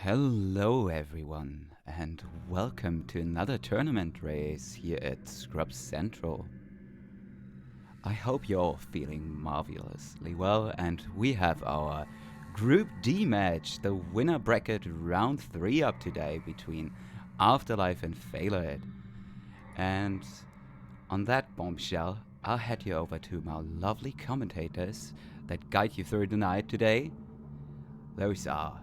Hello, everyone, and welcome to another tournament race here at Scrub Central. I hope you're all feeling marvelously well, and we have our Group D match, the winner bracket round 3 up today between Afterlife and Faelad. And on that bombshell, I'll head you over to my lovely commentators that guide you through the night today. Those are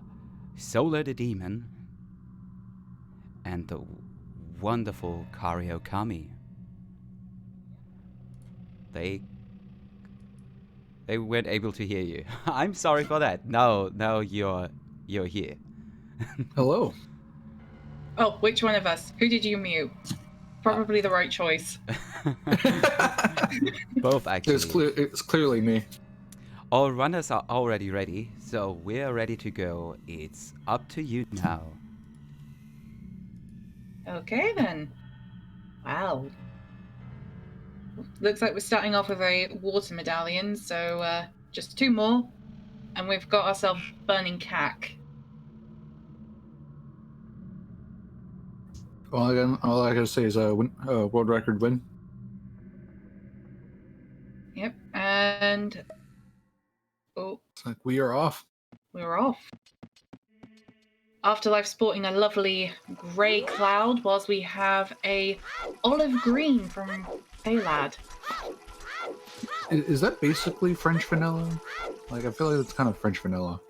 Solar the Demon and the wonderful Kario Kami. They weren't able to hear you. I'm sorry for that. Now you're here. Hello. Oh, which one of us? Who did you mute? Probably the right choice. Both actually. It's clearly me. All runners are already ready, so we're ready to go. It's up to you now. Okay then. Wow. Looks like we're starting off with a water medallion, so just 2 more, and we've got ourselves burning cack. All I gotta say is world record win. Yep, and It's like we are off. we're off. Afterlife sporting a lovely grey cloud, whilst we have a olive green from Faelad. Is that basically French vanilla? Like I feel like it's kind of French vanilla.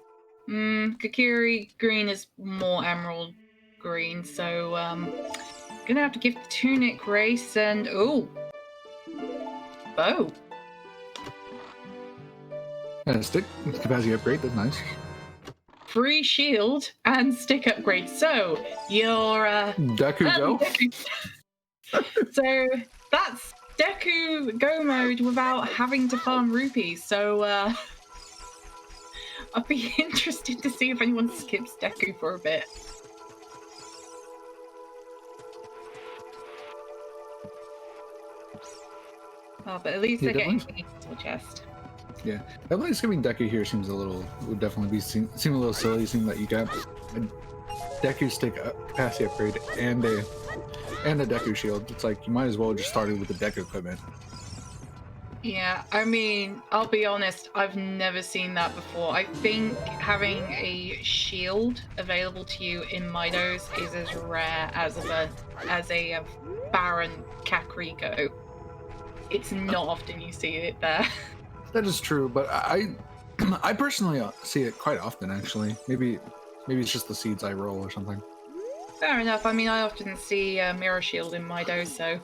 Kakiri green is more emerald green, so gonna have to give Tunic race and bow. Yeah, stick capacity upgrade. That's nice. Free shield and stick upgrade. So your Deku go. So that's Deku go mode without having to farm rupees. So I'd be interested to see if anyone skips Deku for a bit. Oh, but at least they're getting the chest. Yeah, definitely skipping Deku here seems would definitely seem a little silly. Seeing that you got a Deku stick capacity upgrade and a Deku shield. It's like you might as well just started with the Deku equipment. Yeah, I mean, I'll be honest, I've never seen that before. I think having a shield available to you in Midos is as rare as a Baron Kakariko. It's not often you see it there. That is true, but I personally see it quite often actually. Maybe it's just the seeds I roll or something. Fair enough. I mean, I often see Mirror Shield in Midos, so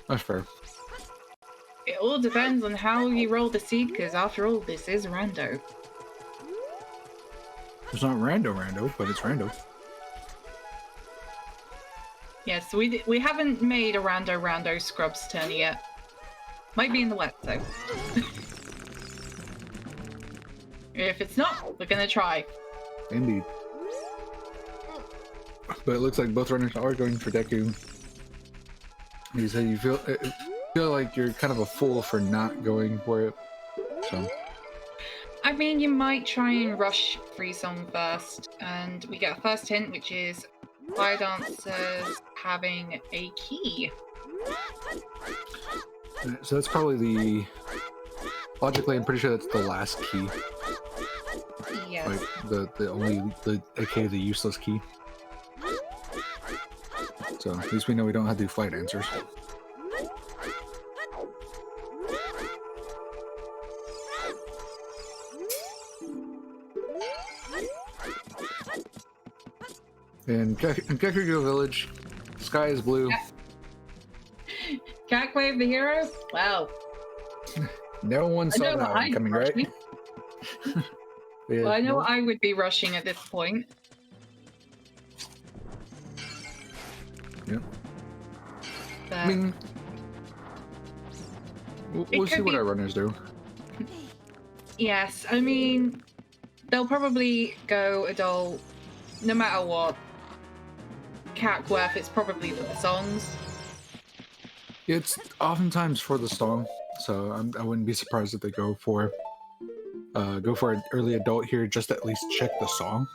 That's fair. it all depends on how you roll the seed, because after all, this is rando. It's not rando, but it's rando. Yes, we haven't made a rando scrubs turn yet. Might be in the wet though. If it's not, we're gonna try. Indeed. But it looks like both runners are going for Deku. You said you feel like you're kind of a fool for not going for it. So. I mean, you might try and rush Free Song first, and we get a first hint, which is Fire Dancers having a key. So that's probably logically, I'm pretty sure that's the last key. Yes. Like aka the useless key. So at least we know we don't have to do flight answers. In Kakariko Village, sky is blue. Cackwave the hero? Wow. No one saw that one coming, right? Well, I know I would be rushing at this point. Yep. But I mean, we'll see what our runners do. yes, I mean, they'll probably go adult no matter what. Cackworth, it's probably for the songs. It's oftentimes for the song, so I wouldn't be surprised if they go for an early adult here, just to at least check the song.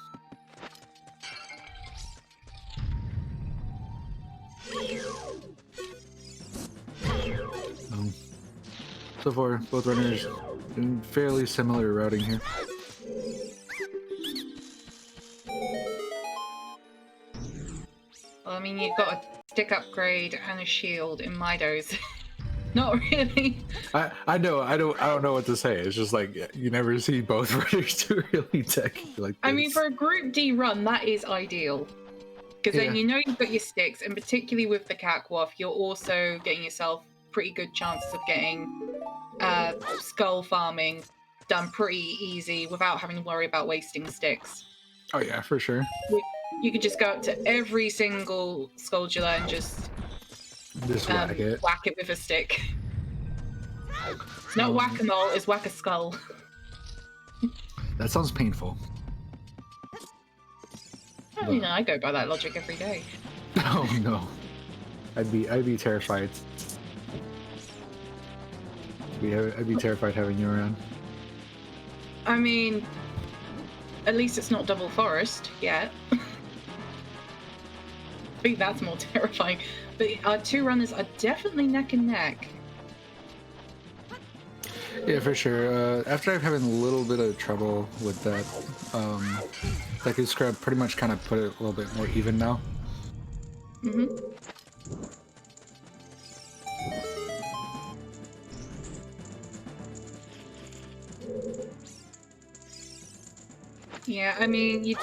So far, both runners in fairly similar routing here. Well, I mean, you've got a stick upgrade and a shield in Midos. Not really. I know I don't know what to say. It's just like you never see both runners do really techy like this. I mean, for a Group D run, that is ideal. Because then you know you've got your sticks, and particularly with the Catwaff, you're also getting yourself pretty good chances of getting skull farming done pretty easy without having to worry about wasting sticks. Oh yeah, for sure. You could just go up to every single Skulltula and just whack it with a stick. It's not whack-a-mole, it's whack-a-skull. That sounds painful. Well, you know, I go by that logic every day. Oh no, I'd be terrified. I'd be terrified having you around. I mean, at least it's not double forest yet. I think that's more terrifying. But our two runners are definitely neck and neck. Yeah, for sure. After I'm having a little bit of trouble with that, Deku Scrub pretty much kind of put it a little bit more even now. Mm-hmm. Yeah, I mean, you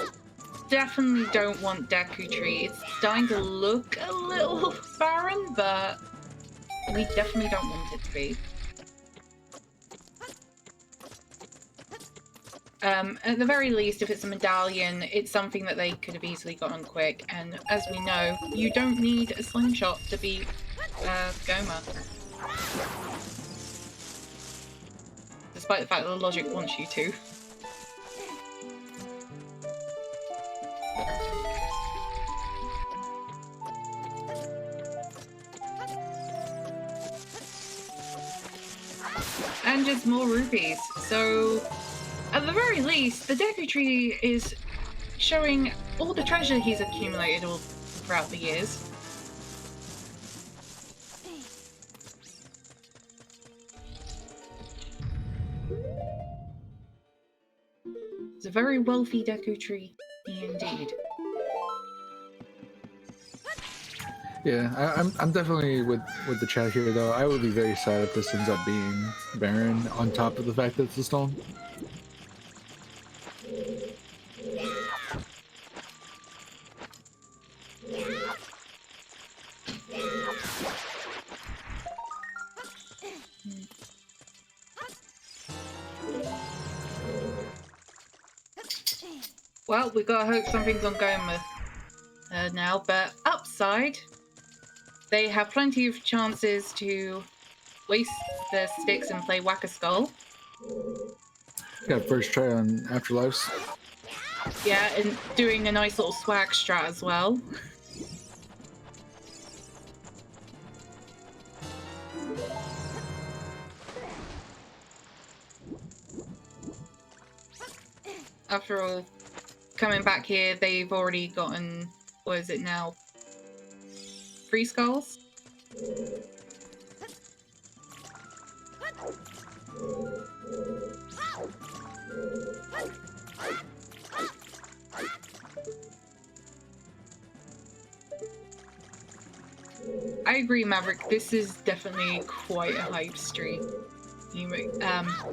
definitely don't want Deku Tree. It's starting to look a little barren, but we definitely don't want it to be. At the very least, if it's a medallion, it's something that they could have easily gotten quick. And as we know, you don't need a slingshot to beat Goma. Despite the fact that the logic wants you to. And just more rupees. So, at the very least, the Deku Tree is showing all the treasure he's accumulated all throughout the years. It's a very wealthy Deku Tree, indeed. Yeah, I'm definitely with the chat here though. I would be very sad if this ends up being barren on top of the fact that it's a stone. Well, we gotta hope something's on Goma now, but upside, they have plenty of chances to waste their sticks and play Whack-a-Skull. Got first try on Afterlives. Yeah, and doing a nice little swag strat as well. After all, coming back here, they've already gotten, what is it now? 3 skulls? I agree, Maverick. This is definitely quite a hype streak.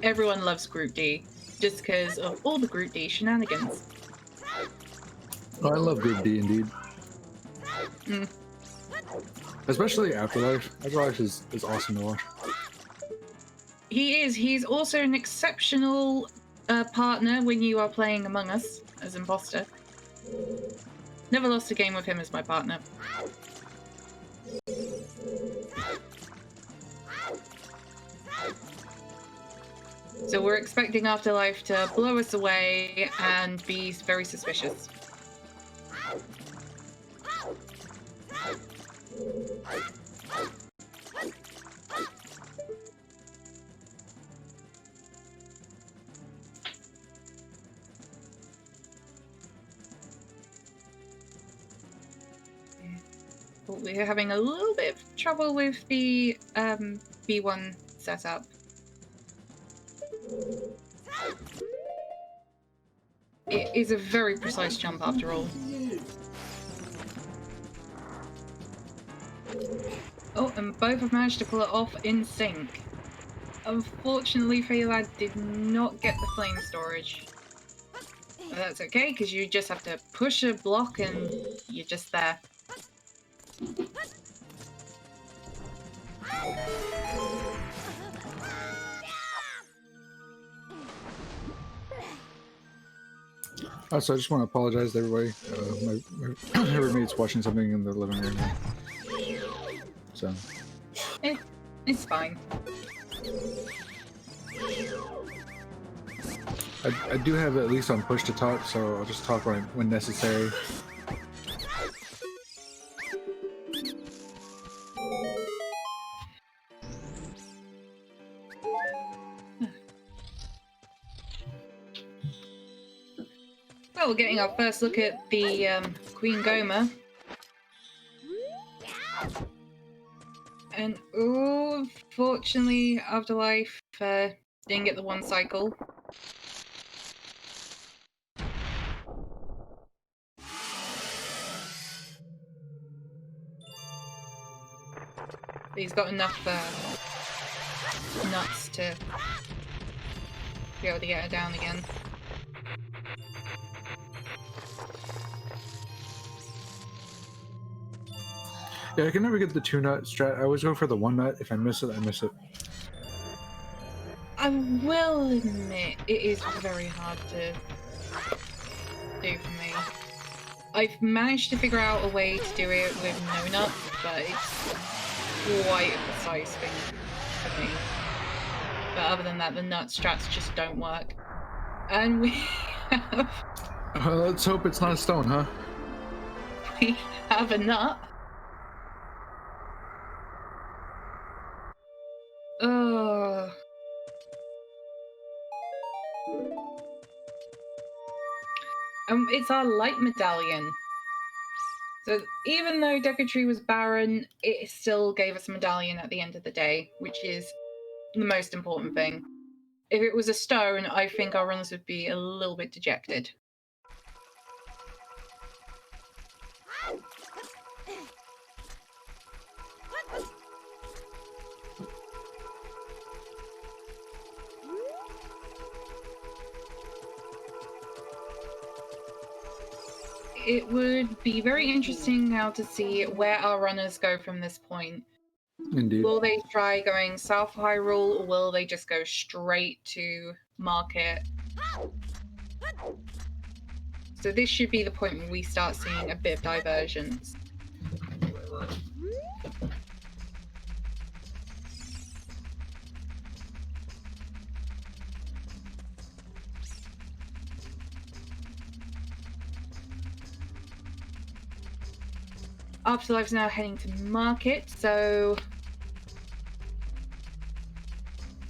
Everyone loves Group D, just because of all the Group D shenanigans. Oh, I love Group D indeed. Mm. Especially Afterlife. Afterlife is awesome to watch. He is. He's also an exceptional partner when you are playing Among Us as imposter. Never lost a game with him as my partner. So we're expecting Afterlife to blow us away and be very suspicious. But we're having a little bit of trouble with the B1 setup. It is a very precise jump after all. Oh, and both have managed to pull it off in sync. Unfortunately, Faelad did not get the flame storage. But that's okay, because you just have to push a block and you're just there. Also, I just want to apologize to everybody. My roommate's watching something in the living room. So. It's fine. I do have it at least on push to talk, so I'll just talk when necessary. Well, we're getting our first look at the Queen Goma. And oh, fortunately, Afterlife didn't get the one cycle. But he's got enough nuts to be able to get her down again. Yeah, I can never get the 2-nut strat. I always go for the 1-nut. If I miss it, I miss it. I will admit, it is very hard to do for me. I've managed to figure out a way to do it with no nuts, but it's quite a precise thing for me. But other than that, the nut strats just don't work. And we have... Let's hope it's not a stone, huh? We have a nut. Oh. It's our light medallion. So even though Deku Tree was barren, it still gave us a medallion at the end of the day, which is the most important thing. If it was a stone, I think our runners would be a little bit dejected. It would be very interesting now to see where our runners go from this point. Indeed. Will they try going South Hyrule, or will they just go straight to Market? So this should be the point where we start seeing a bit of divergence. Afterlife's now heading to Market, so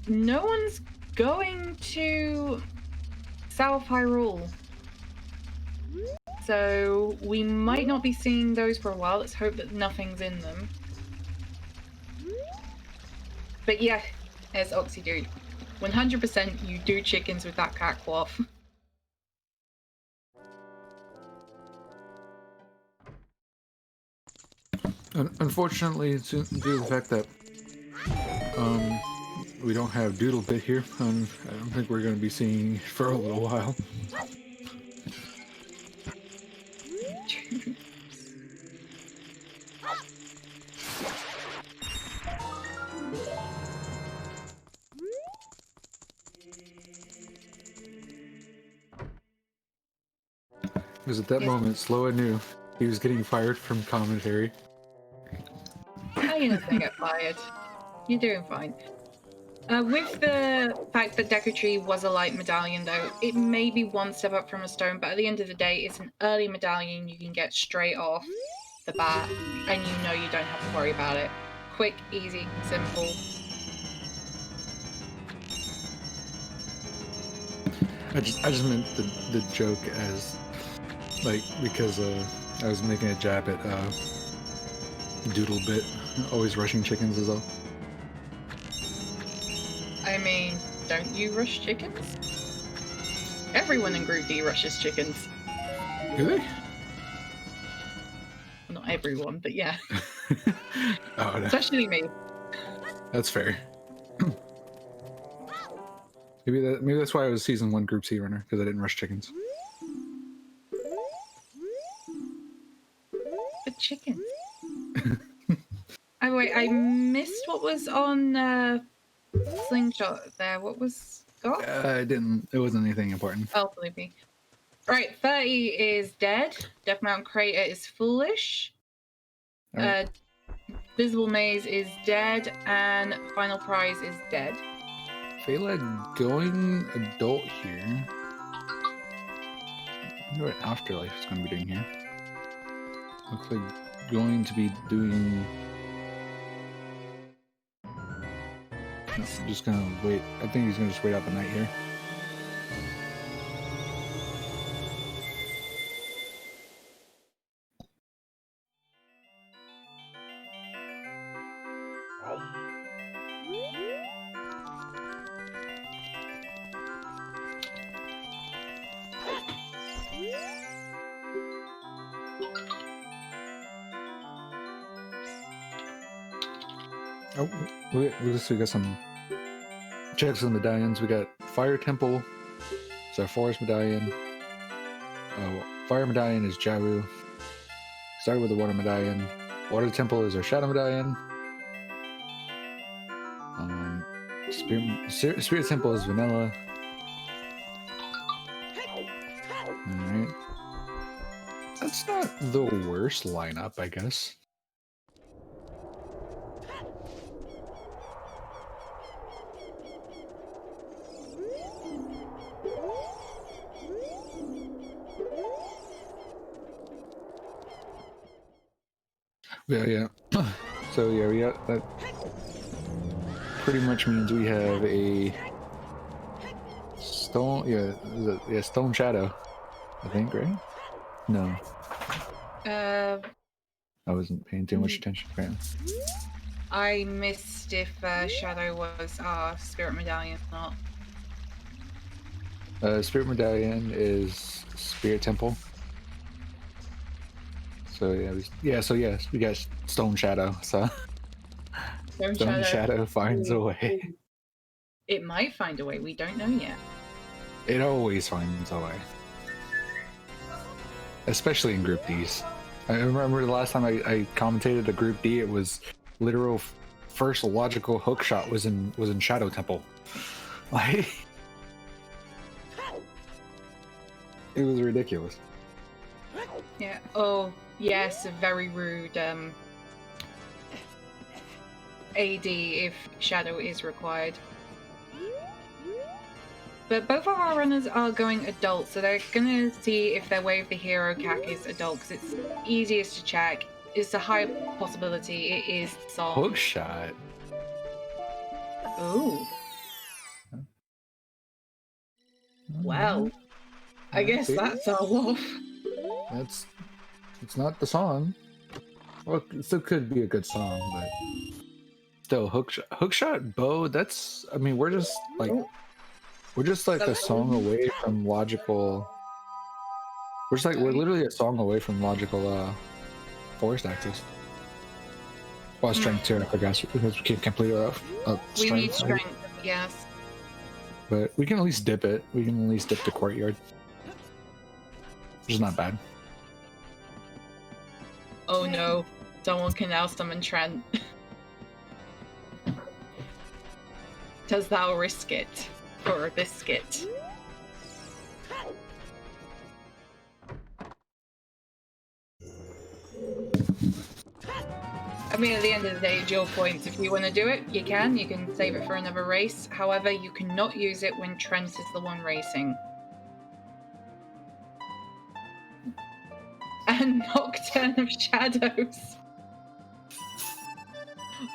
no one's going to South Hyrule. So we might not be seeing those for a while. Let's hope that nothing's in them. But yeah, there's Oxydude. 100% you do chickens with that cat quaff. Unfortunately, due to the fact that we don't have Doodle Bit here, I don't think we're going to be seeing for a little while. Because at that moment, Sloa knew he was getting fired from commentary. How are you not gonna get fired? You're doing fine. With the fact that Deku Tree was a light medallion, though, it may be one step up from a stone, but at the end of the day, it's an early medallion you can get straight off the bat, and you know you don't have to worry about it. Quick, easy, simple. I just meant the joke as, like, because I was making a jab at Doodle Bit, always rushing chickens is all. I mean, don't you rush chickens? Everyone in Group D rushes chickens. Do they? Well, not everyone, but yeah. Oh, no. Especially me. That's fair. maybe that's why I was season 1 Group C runner, because I didn't rush chickens. But chickens. Oh wait, I missed what was on Slingshot there. What was got? It wasn't anything important. Oh, Flippy. Right, 30 is dead. Death Mountain Crater is foolish. Right. Visible Maze is dead, and Final Prize is dead. Faelad going adult here. I wonder what Afterlife is going to be doing here. Looks like going to be doing... No, I'm just going to wait. I think he's going to just wait out the night here. Oh, we got some checks on medallions. We got Fire Temple. It's our Forest Medallion. Fire Medallion is Jawu. Started with the Water Medallion. Water Temple is our Shadow Medallion. Spirit Temple is Vanilla. Alright. That's not the worst lineup, I guess. Yeah. So yeah, we got that. Pretty much means we have a stone. Yeah, Stone Shadow. I think, right? No, I wasn't paying too much attention. Right? I missed if Shadow was our Spirit Medallion or not. Spirit Medallion is Spirit Temple. So yeah, we got Stone Shadow. So Stone Shadow finds a way. It might find a way. We don't know yet. It always finds a way, especially in Group Ds. I remember the last time I commentated a Group D, it was literal first logical hook shot was in Shadow Temple. Like, it was ridiculous. Yeah. Oh, yes, a very rude AD if Shadow is required. But both of our runners are going adult, so they're gonna see if their Wave the Hero CAC is adult, because it's easiest to check. It's a high possibility it is song. Hook shot. Ooh. Well, I guess that's our wolf. It's not the song. Well, it still could be a good song, but still hookshot bow. That's, I mean, we're just like a song away from logical. We're literally a song away from logical forest axis. Well, strength too, I guess, because we can't complete our strength. We need strength, yes. But we can at least dip it. We can at least dip the courtyard. Which is not bad. Oh no, someone can now summon Trent. Does thou risk it for a biscuit? I mean, at the end of the day, it's your points. If you want to do it, you can. You can save it for another race. However, you cannot use it when Trent is the one racing. And Nocturne of Shadows.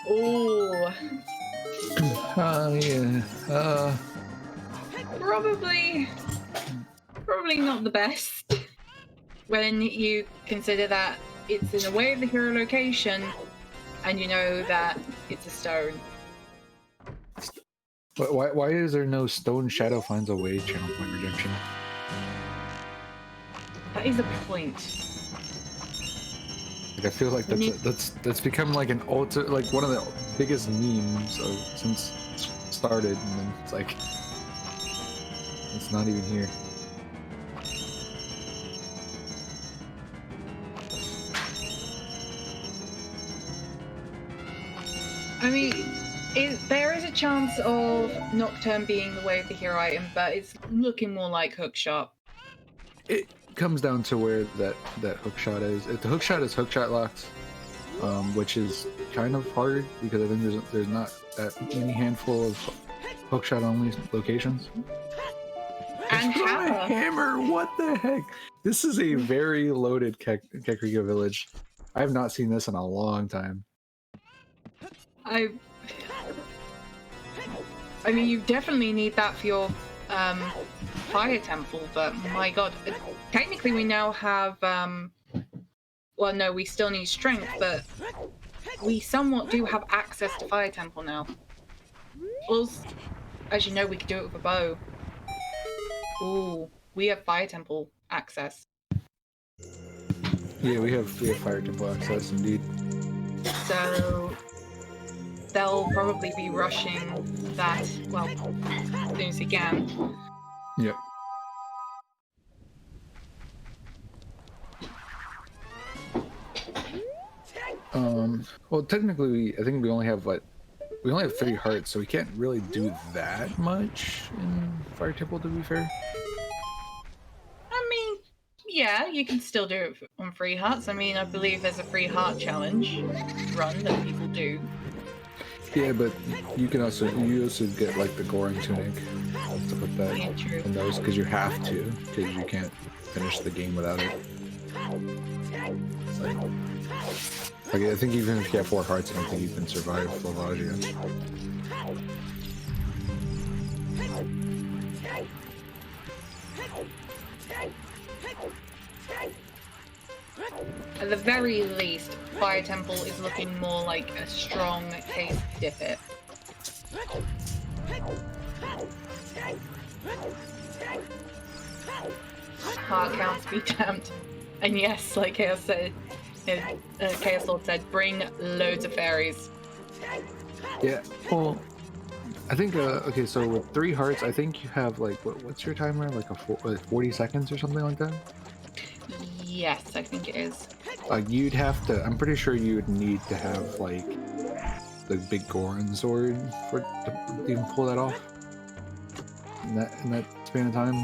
Oh. Yeah. Probably not the best. When you consider that it's in a Way of the Hero location, and you know that it's a stone. Why is there no Stone Shadow Finds a Way channel point rejection? That is a point. Like I feel like that's become like an like one of the biggest memes since it started, and then it's like it's not even here. I mean, there is a chance of Nocturne being the way of the hero item, but it's looking more like Hookshot. It comes down to where that hookshot is. If the hookshot is hookshot locked, which is kind of hard because I think there's not that many handful of hookshot only locations. And hammer, what the heck? This is a very loaded Kekrika village. I have not seen this in a long time. I mean, you definitely need that for your fire temple, but my god, technically we now have well, no, we still need strength, but we somewhat do have access to fire temple now. Plus, as you know, we could do it with a bow. Ooh, we have fire temple access. Yeah, we have fire temple access indeed. So they'll probably be rushing that, well, as soon as he can. Yep. Well, technically, I think we only have 3 hearts, so we can't really do that much in Fire Temple, to be fair. I mean, yeah, you can still do it on free hearts. I mean, I believe there's a free heart challenge run that people do. Yeah, but you also get like the Goring tunic, stuff like that, in those because you have to, because you can't finish the game without it. It's like I think even if you have 4 hearts, I don't think you can survive Faelad. At the very least, Fire Temple is looking more like a strong case dip it. Heart counts be damned. And yes, like Chaos said, Chaos Lord said, bring loads of fairies. Yeah, well, I think, okay, so with 3 hearts, I think you have, like, what's your timer? Like 40 seconds or something like that? Yes, I think it is. You'd have to, I'm pretty sure you would need to have, like, the big Goron sword to even pull that off in that span of time.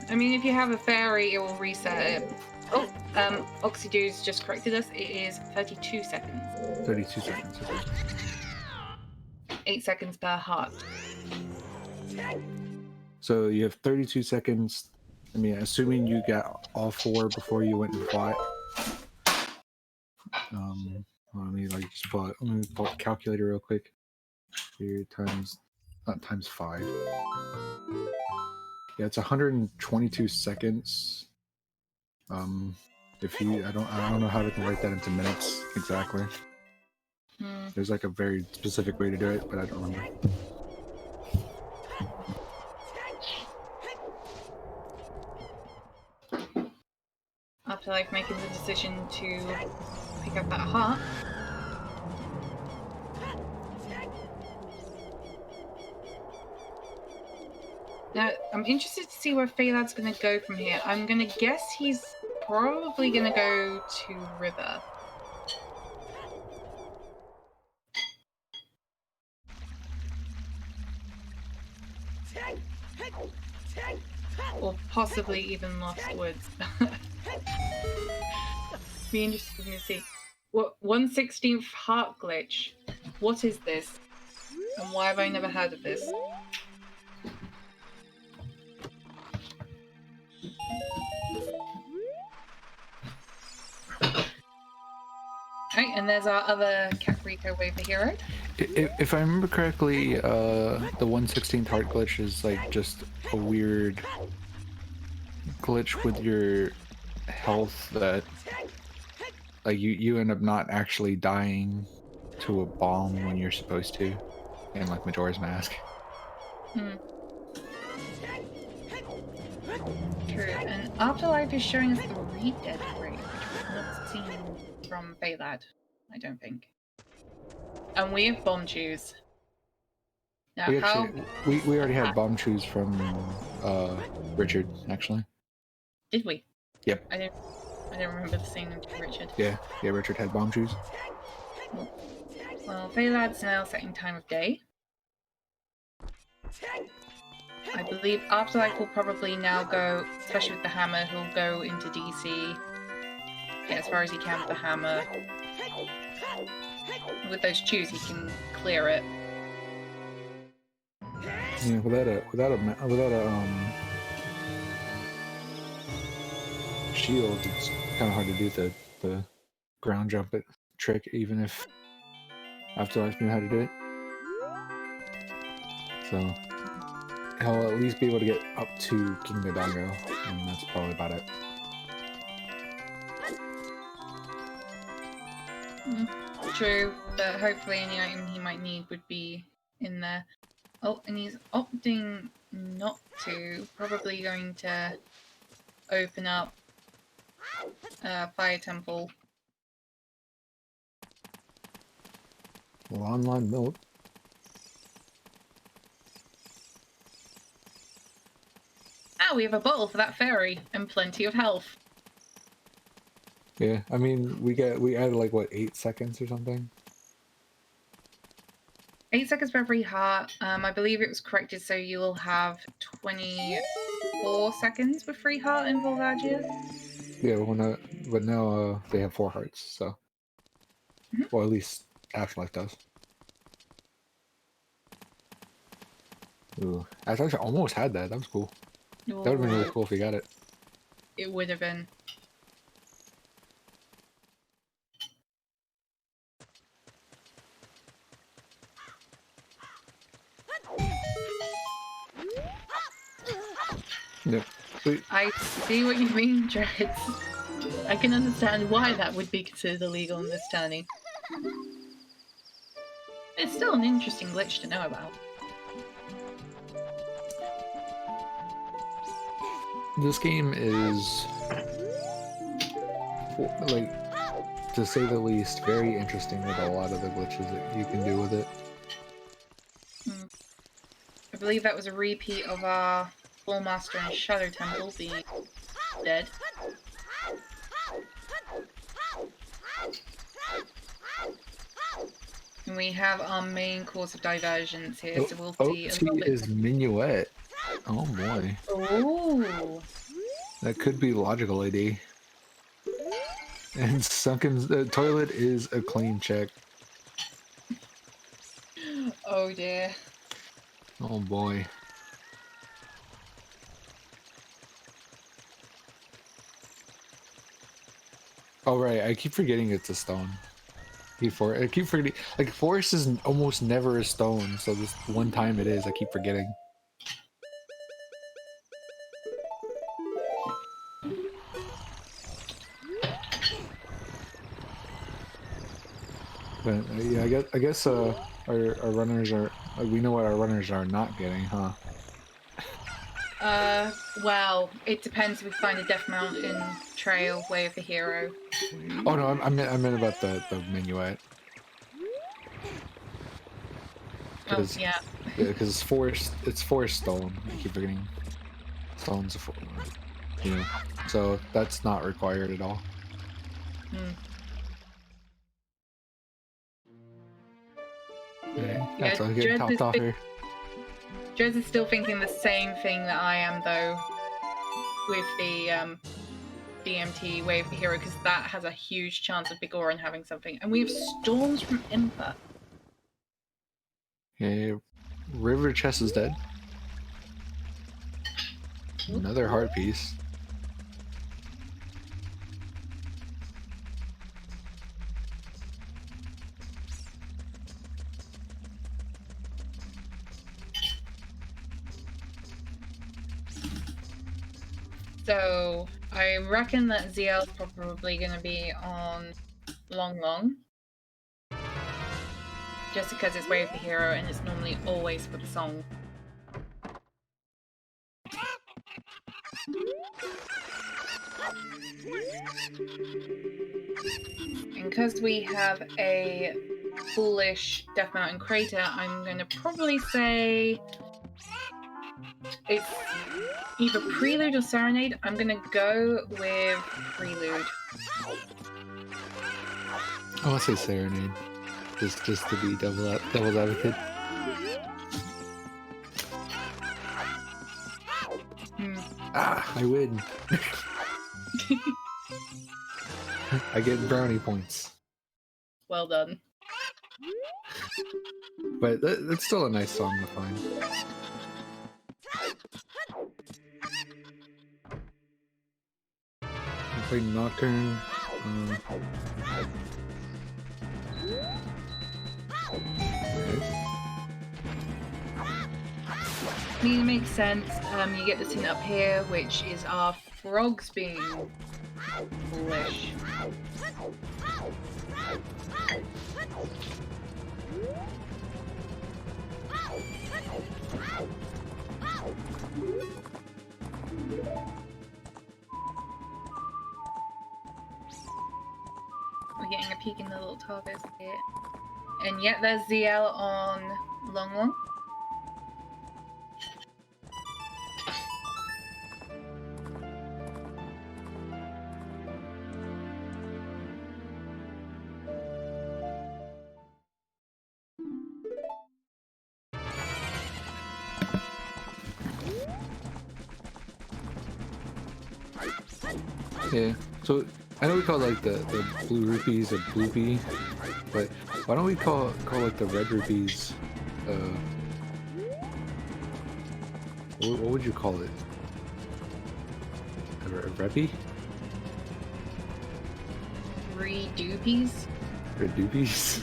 I mean, if you have a fairy, it will reset it. Oh, Oxydude's just corrected us. It is 32 seconds. 32 seconds. Okay. 8 seconds per heart. So you have 32 seconds. I mean, assuming you got all 4 before you went and fought. Let me pull the calculator real quick. Here times 5. Yeah, it's 122 seconds. If you, I don't know how to convert that into minutes exactly. There's like a very specific way to do it, but I don't remember. Afterlife making the decision to pick up that heart. Now, I'm interested to see where Faelad's going to go from here. I'm going to guess he's probably going to go to River. Or possibly even Lost Woods. Be interested to see. What 1/16th heart glitch? What is this? And why have I never heard of this? Right, and there's our other Kakariko wave the hero. If I remember correctly, the 1/16th heart glitch is like just a weird glitch with your health that like you end up not actually dying to a bomb when you're supposed to. and like Majora's Mask. Hmm. True. And Afterlife is showing us the re-dead rate, which we've not seen from Faelad, I don't think. And we have bomb shoes. Now, We already had bomb shoes from Richard, actually. Did we? Yep. I don't remember seeing them to Richard. Yeah, Richard had bomb shoes. Well, Faelad's now setting time of day. I believe Afterlife will probably now go, especially with the hammer, he'll go into DC. Get as far as he can with the hammer. With those chews, he can clear it. Yeah, without a shield, it's kind of hard to do the ground jump trick, even if Afterlife knew how to do it. So he'll at least be able to get up to King Dodongo, and that's probably about it. True, but hopefully any item he might need would be in there. Oh, and he's opting not to. Probably going to open up Fire Temple. Online milk. Ah, we have a bottle for that fairy and plenty of health. Yeah, I mean, we added like what, 8 seconds or something. 8 seconds for every heart. I believe it was corrected, so you will have 24 seconds with free heart in Volvagia. Yeah, but now they have 4 hearts, so. Well, at least Afterlife does. Ooh, I actually almost had that. That was cool. Ooh, that would have been really cool if you got it. It would have been. Yep. Sweet. I see what you mean, Dreads. I can understand why that would be considered illegal in this tourney. It's still an interesting glitch to know about. This game is, like, to say the least, very interesting with a lot of the glitches that you can do with it. I believe that was a repeat of our Full Master and Shadow Temple being dead. And we have our main course of diversions here, so we'll see a little bit. is Minuet. Oh boy. Oh. That could be logical AD. And Sunken's toilet is a clean check. Oh dear. Oh boy. Oh right, I keep forgetting it's a stone. I keep forgetting. Like, forest is almost never a stone, so this one time it is, I keep forgetting. But yeah, I guess our runners are, we know what our runners are not getting, huh? Well, it depends if we find a Death Mountain Trail, Way of the Hero. Oh no, I meant about the minuet. Oh yeah. Yeah, because it's forest stone. I keep forgetting stones, you know, so that's not required at all. Yeah, that's all getting topped off here. Dres is still thinking the same thing that I am, though, with the DMT Way of the Hero, because that has a huge chance of Bigoran having something. And we have Storms from Impa. Yeah, River Chest is dead. Another heart piece. So I reckon that ZL's probably going to be on Long Long. just because it's Way of the Hero and it's normally always for the song. And because we have a foolish Death Mountain crater, I'm going to probably say it's either Prelude or Serenade. I'm going to go with Prelude. I want to say Serenade, just to be devil's advocate. Ah, I win. I get brownie points. Well done. But that's still a nice song to find. I played Nocturne. I mean, it makes sense. You get this hint up here, which is our frogs being foolish. We're getting a peek in the little targets here. And yet there's ZL on Long Long. Yeah. So I know we call like the blue rupees a bloopy, but why don't we call like the red rupees what would you call it? A reppy? Redoopies? Redoopies?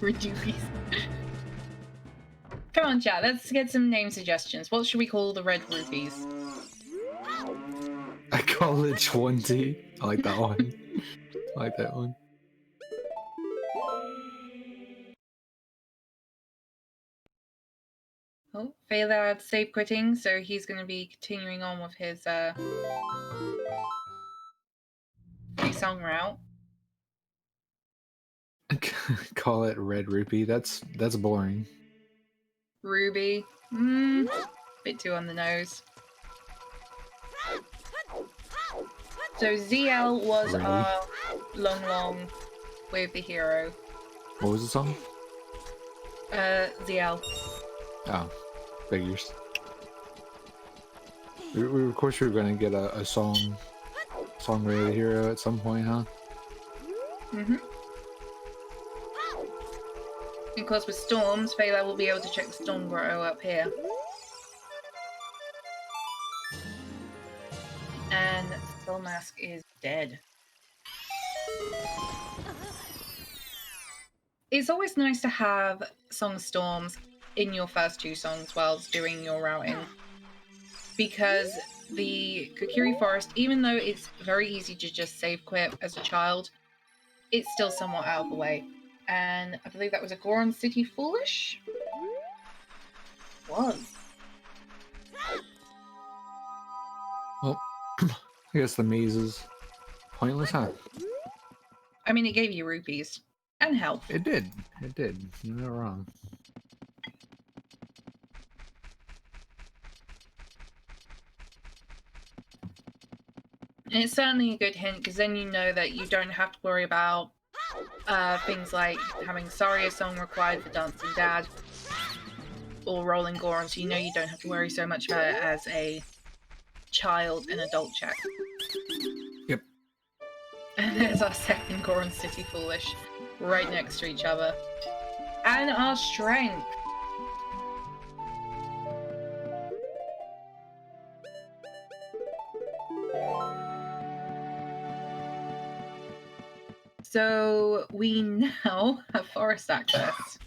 Redoopies. Come on, chat, let's get some name suggestions. What should we call the red rupees? I call it 20. I like that one. I like that one. Oh, Faelad save quitting, so he's going to be continuing on with his free song route. Call it red rupee. That's boring. Ruby. Bit too on the nose. So ZL was Really? our Long with the hero. What was the song? ZL. Oh, figures. Of course we were gonna get a song Way of the Hero at some point, huh? Mm-hmm. Of course, with storms, Faelad will be able to check the storm grotto up here. And Soul Mask is dead. It's always nice to have Song Storms in your first two songs whilst doing your routing. Because the Kokiri Forest, even though it's very easy to just save quit as a child, it's still somewhat out of the way. And I believe that was a Goron City Foolish? Was. Well, I guess the maze is pointless, huh? I mean, it gave you rupees. And health. It did. It did. You're not wrong. And it's certainly a good hint, because then you know that you don't have to worry about things like having Saria song required for Dancing Dad or Rolling Goron, so you know you don't have to worry so much about it as a child and adult check. Yep. And there's our second Goron City Foolish, right next to each other. And our strength. So we now have forest access.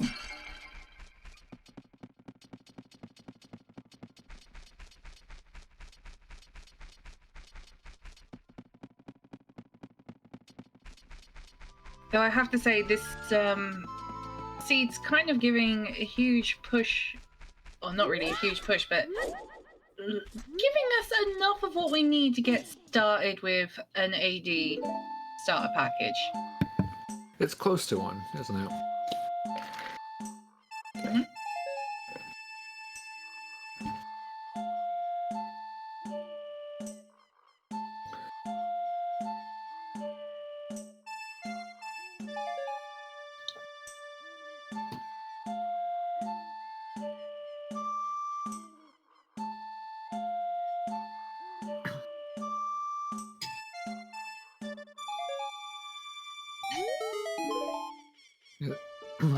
Though I have to say, this See, it's kind of giving a huge push, or not really a huge push, but giving us enough of what we need to get started with an AD starter package. It's close to one, isn't it? Mm-hmm.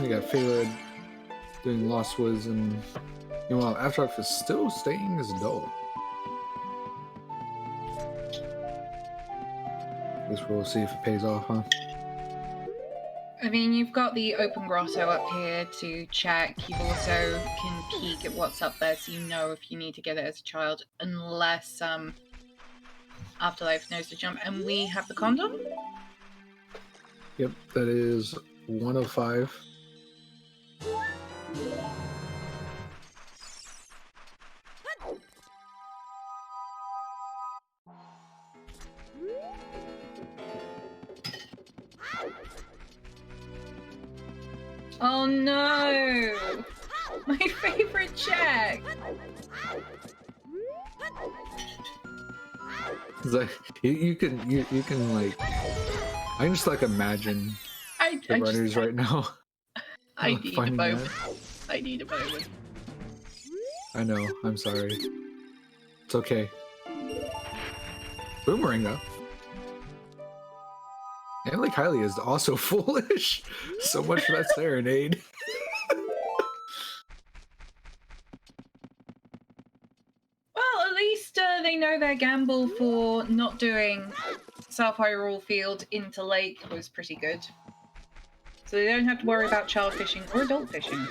We got Faelad doing Lost Woods, and meanwhile, Afterlife is still staying as dull. Guess we'll see if it pays off, huh? I mean, you've got the open grotto up here to check. You also can peek at what's up there so you know if you need to get it as a child, unless Afterlife knows to jump. And we have the condom? Yep, that is 1 of 5. Oh no! My favorite check! It's like you can like, I can just like imagine the runners right now. I need a finding moment. that. I need a moment. I know. I'm sorry. It's okay. Boomerang though. And like Kylie is also foolish. So much for that serenade. Well, at least they know their gamble for not doing South Hyrule Field into Lake was pretty good. So they don't have to worry about child fishing or adult fishing.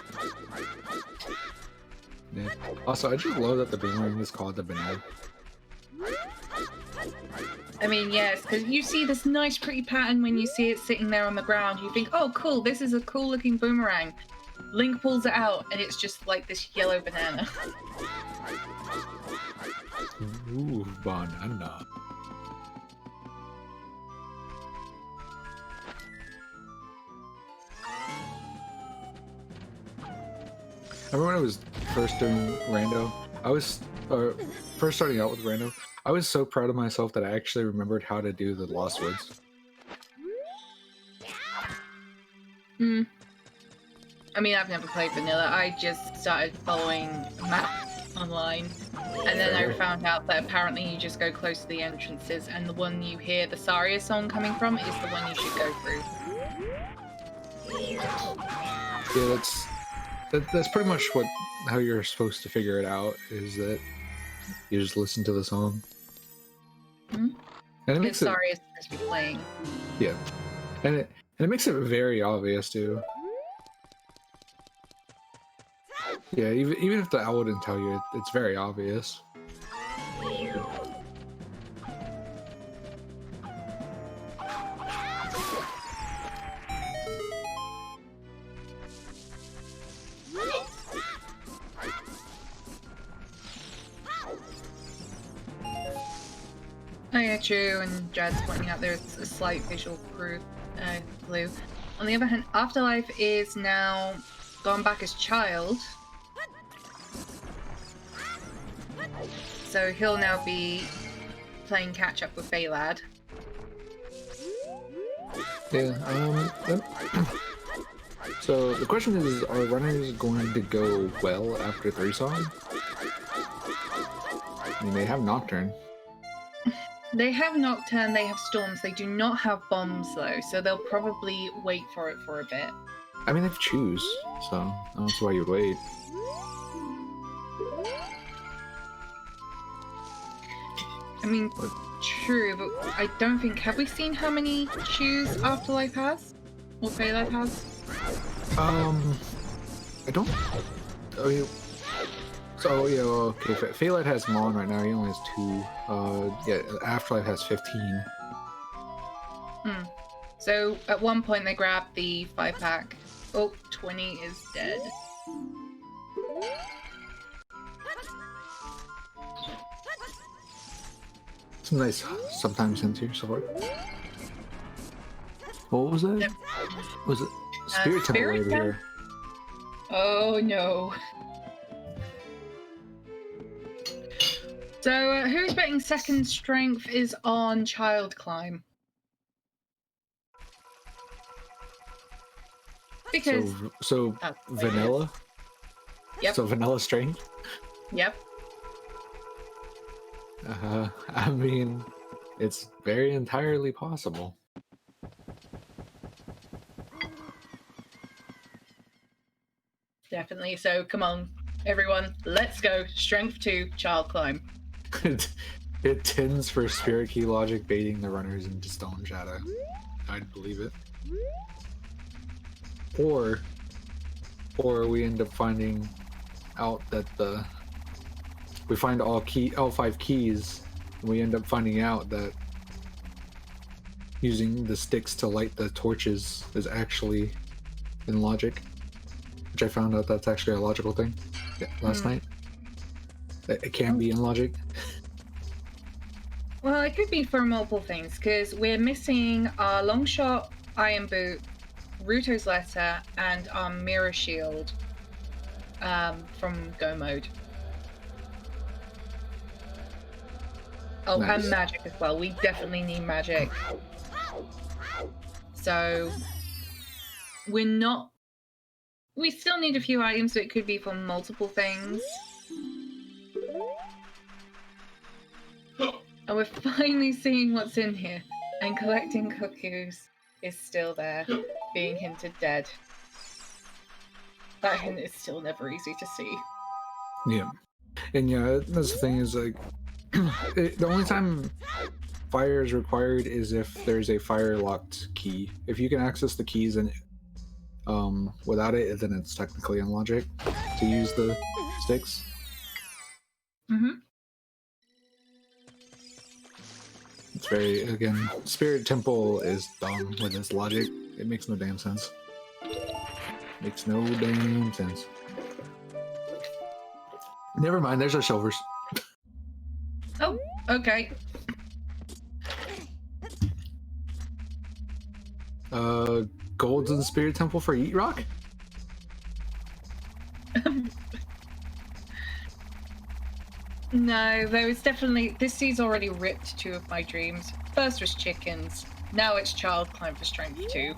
Yeah. Also, I just love that the boomerang is called the banana. I mean, yes, because you see this nice pretty pattern when you see it sitting there on the ground. You think, oh cool, this is a cool looking boomerang. Link pulls it out and it's just like this yellow banana. Ooh, banana. I remember when I was first doing rando, first starting out with rando, I was so proud of myself that I actually remembered how to do the Lost Woods. I mean, I've never played vanilla. I just started following map online, and then I found out that apparently you just go close to the entrances, and the one you hear the Saria song coming from is the one you should go through. Yeah, that's pretty much how you're supposed to figure it out, is that you just listen to the song. Mm-hmm. And it makes Saria is supposed to be playing. Yeah, and it makes it very obvious too. Yeah, even if the owl didn't tell you, it's very obvious. Oh yeah, true, and Jad's pointing out there's a slight visual clue. On the other hand, Afterlife is now gone back as child. So he'll now be playing catch up with Faelad. Yeah, so the question is, are runners going to go well after 3-song? I mean, they have Nocturne. They have Nocturne, they have Storms, they do not have Bombs though, so they'll probably wait for it for a bit. I mean, they have Choose, so that's why you'd wait. I mean, true, but I don't think... Have we seen how many Choose Afterlife has? Or Faelad has? I don't... Oh, yeah. So, yeah, okay, Faelad has Mon right now, he only has 2. Yeah, Afterlife has 15. So, at one point they grabbed the 5-pack, Oh, 20 is dead. Some nice sometimes hints here so far. What was that? Yep. Was it Spirit Temple Spirit right here? Oh no. So, who's betting second strength is on Child Climb? Because So that's the way it is. vanilla? Yep. So vanilla strength? Yep. I mean, it's very entirely possible. Definitely. So, come on, everyone, let's go. Strength 2, Child Climb. It tends for Spirit Key logic baiting the runners into Stone Shadow. I'd believe it. Or we end up finding out that we find all 5 keys, and we end up finding out that using the sticks to light the torches is actually in logic, which I found out that's actually a logical thing last night. It can be in logic. Well, it could be for multiple things, because we're missing our Longshot, Iron Boot, Ruto's Letter, and our Mirror Shield from Go Mode. Oh, Nice. and magic as well. We definitely need magic. So, we still need a few items, so it could be for multiple things. And we're finally seeing what's in here. And collecting cuckoos is still there, being hinted dead. That hint is still never easy to see. Yeah. And yeah, that's the thing is, like, the only time fire is required is if there's a fire locked key. If you can access the keys and without it, then it's technically in logic to use the sticks. Mm-hmm. It's very, again, Spirit Temple is dumb with its logic. It makes no damn sense. Makes no damn sense. Never mind, there's our silvers. Oh, okay. Golds in Spirit Temple for Eat Rock? No, there was definitely... This sea's already ripped 2 of my dreams. First was chickens. Now it's Child Climb for Strength 2.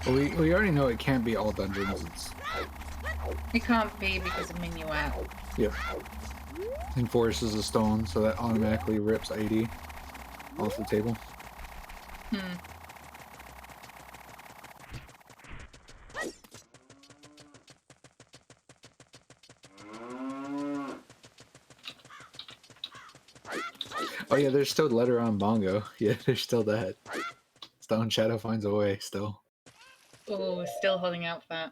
Well, we already know it can't be all dungeons. It can't be because of Minuet. Yep. And forces a stone, so that automatically rips 80 off the table. Oh yeah, there's still letter on Bongo. Yeah, there's still that. Stone Shadow finds a way still. Oh, still holding out for that.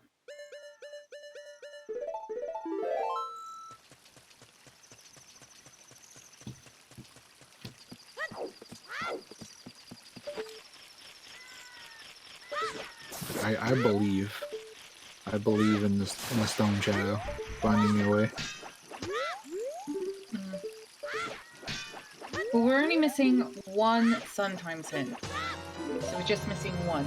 I believe in the Stone Shadow finding a way. Well, we're only missing 1 sometimes hint. So we're just missing 1.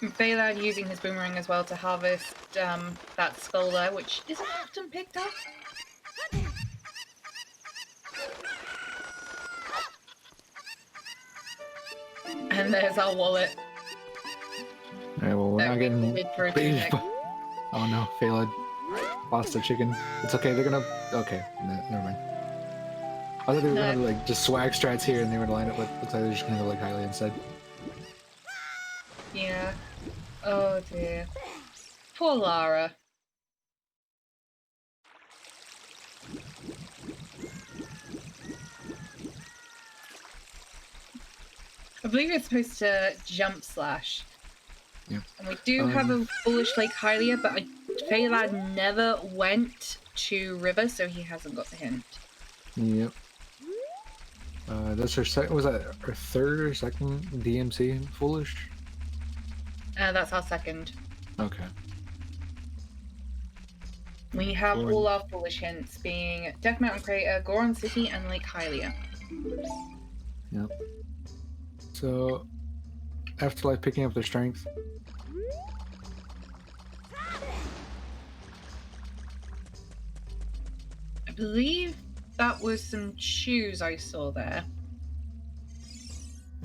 And Faelad using his boomerang as well to harvest that skull there, which isn't often picked up. And there's our wallet. Alright, well, we're not getting Big for a big. tunic. Oh no, Faelad lost the chicken. It's okay, they're gonna... Okay, never mind. I thought they were gonna like just swag strats here and they would line up with... Looks like they're just gonna go like highly instead. Yeah. Oh dear. Poor Lara. I believe it's supposed to jump slash. Yeah. And we do have a Foolish Lake Hylia, but Faelad never went to River, so he hasn't got the hint. Yep. That's our second. Was that our third or second DMC Foolish? That's our second. Okay. We have all our Foolish hints being Death Mountain Crater, Goron City, and Lake Hylia. Yep. So, Afterlife picking up their strength. I believe that was some shoes I saw there.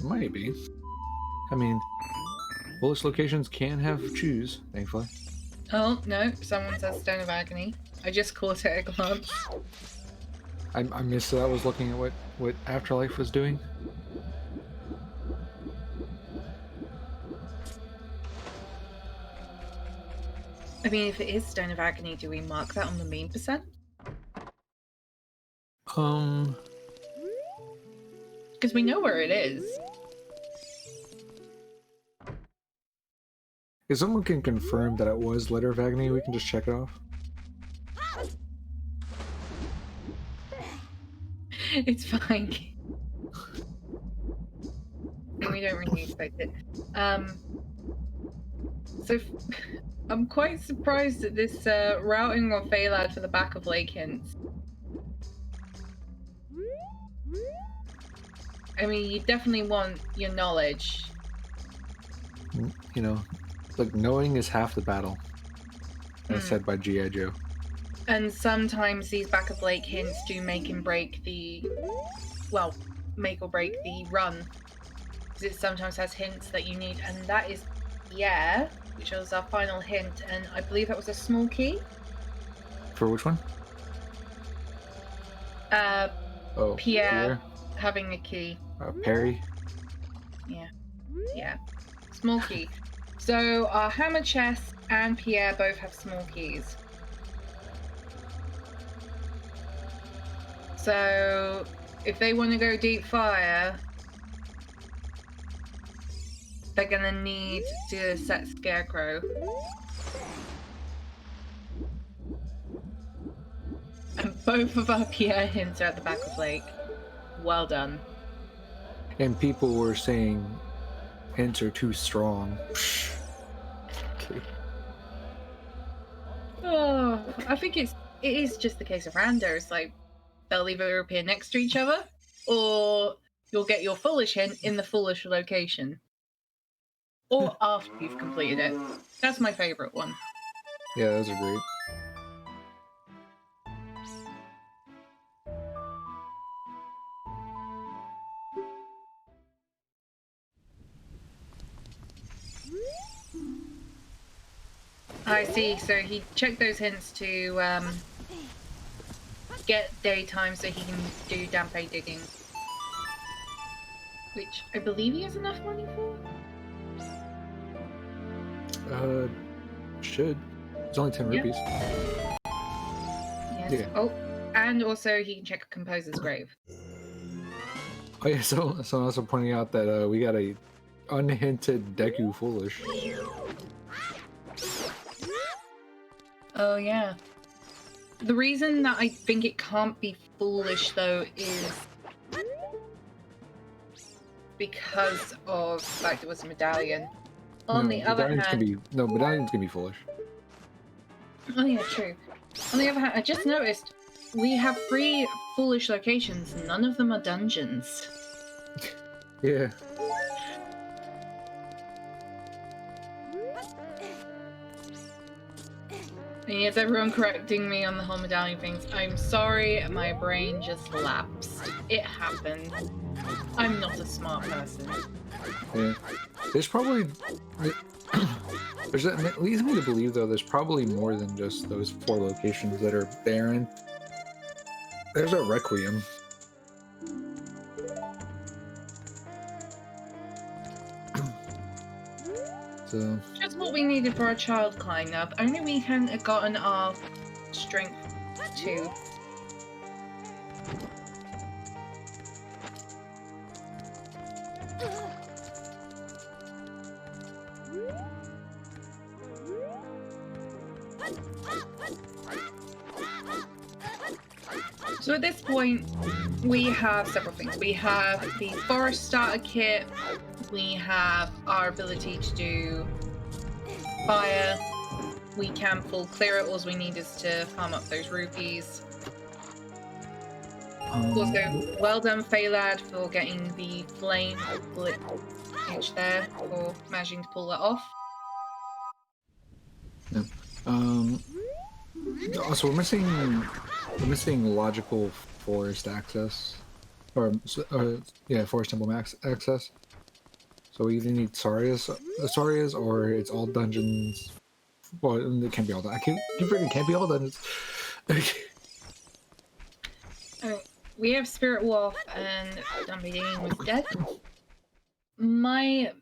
Maybe. I mean, Foolish locations can have chews, thankfully. Oh, no, someone says Stone of Agony. I just caught it at a glance. I missed that. I was looking at what Afterlife was doing. I mean, if it is Stone of Agony, do we mark that on the mean percent? Because we know where it is. If someone can confirm that it was Letter of Agony, we can just check it off. It's fine. We don't really expect it. So I'm quite surprised at this routing of Faelad for the back of Lake Hints. I mean, you definitely want your knowledge. You know, like, knowing is half the battle. As said by G.I. Joe. And sometimes these back of Lake hints do make and break the... Well, make or break the run. Because it sometimes has hints that you need. And that is Pierre, which was our final hint. And I believe that was a small key. For which one? Pierre having a key. Perry? Yeah. Small key. So our Hammer Chest and Pierre both have small keys. So if they want to go deep fire, they're gonna need to set Scarecrow. And both of our Pierre hints are at the back of Lake. Well done. And people were saying hints are too strong. Okay. Oh, I think it is just the case of randos. Like, they'll either appear next to each other, or you'll get your foolish hint in the foolish location. Or after you've completed it. That's my favourite one. Yeah, those are great. I see, so he checked those hints to get daytime so he can do Dampe digging. Which I believe he has enough money for? Should. It's only 10 rupees. Yes. Yeah. Oh, and also he can check a composer's grave. Oh yeah, so also pointing out that we got a unhinted Deku Foolish. Oh yeah. The reason that I think it can't be foolish though is because of the fact it was a medallion. On the other hand, medallions can be foolish. Oh yeah, true. On the other hand, I just noticed we have 3 foolish locations. None of them are dungeons. Yeah. And yes, everyone correcting me on the whole medallion things. I'm sorry, my brain just lapsed. It happened. I'm not a smart person. Yeah. There's probably... It leads me to believe, though, there's probably more than just those 4 locations that are barren. There's a Requiem. So... Just what we needed for our child climb up. Only we hadn't gotten our strength 2. So at this point, we have several things. We have the forest starter kit. We have our ability to do fire. We can full clear it. All we need is to farm up those rupees. Also, well done, Faelad, for getting the flame glitch there, for managing to pull that off. Yeah. Also, we're missing logical forest access, or yeah, forest temple max access. So we either need Sarias, or it's all dungeons. Well, it can't be all that. I keep forgetting, can't be all dungeons. We have Spirit Wolf and Dumbledore was dead. My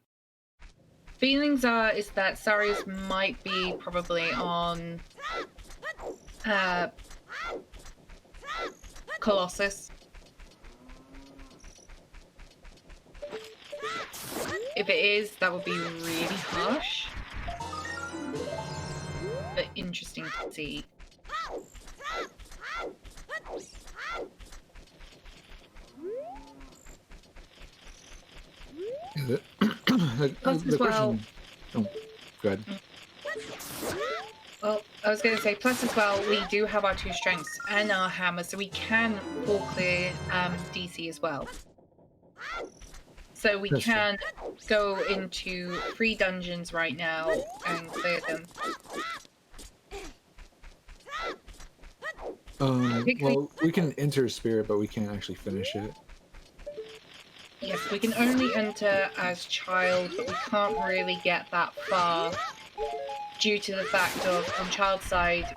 feelings is that Sarias might be probably on Colossus. If it is, that would be really harsh. But interesting to see. Plus as well. Oh, go ahead. Well, I was going to say, plus as well, we do have our 2 strengths and our hammer, so we can full clear DC as well. So we can go into 3 dungeons right now and clear them. Well, we can enter Spirit, but we can't actually finish it. Yes, we can only enter as child, but we can't really get that far due to the fact of, on child side,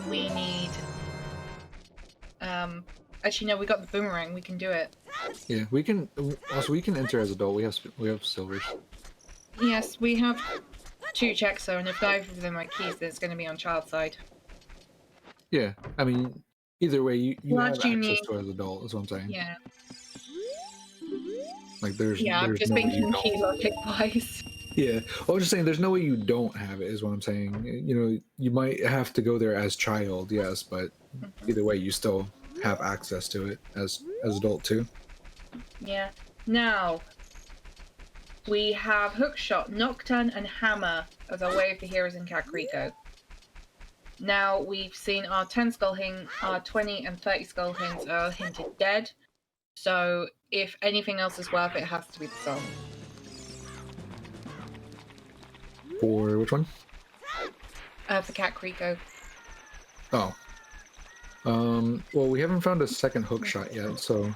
we need... actually, no, we got the boomerang. We can do it. Yeah, we can. Also, we can enter as adult. We have silvers. Yes, we have 2 checks, though, and if neither of them are keys, then it's going to be on child side. Yeah, I mean, either way, you have access need... to it as adult. That's what I'm saying. Yeah. Like there's I'm just no thinking key logic wise. Yeah, I was just saying there's no way you don't have it. Is what I'm saying. You know, you might have to go there as child, yes, but either way, you still have access to it as adult too. Yeah. Now we have Hookshot, Nocturne, and Hammer as our way of the heroes in Kakariko. Now we've seen our 10 skull hint, our 20 and 30 skull hints are hinted dead. So if anything else is worth it, has to be the song. For which one? For Kakariko. Oh. Well, we haven't found a second hook shot yet, so.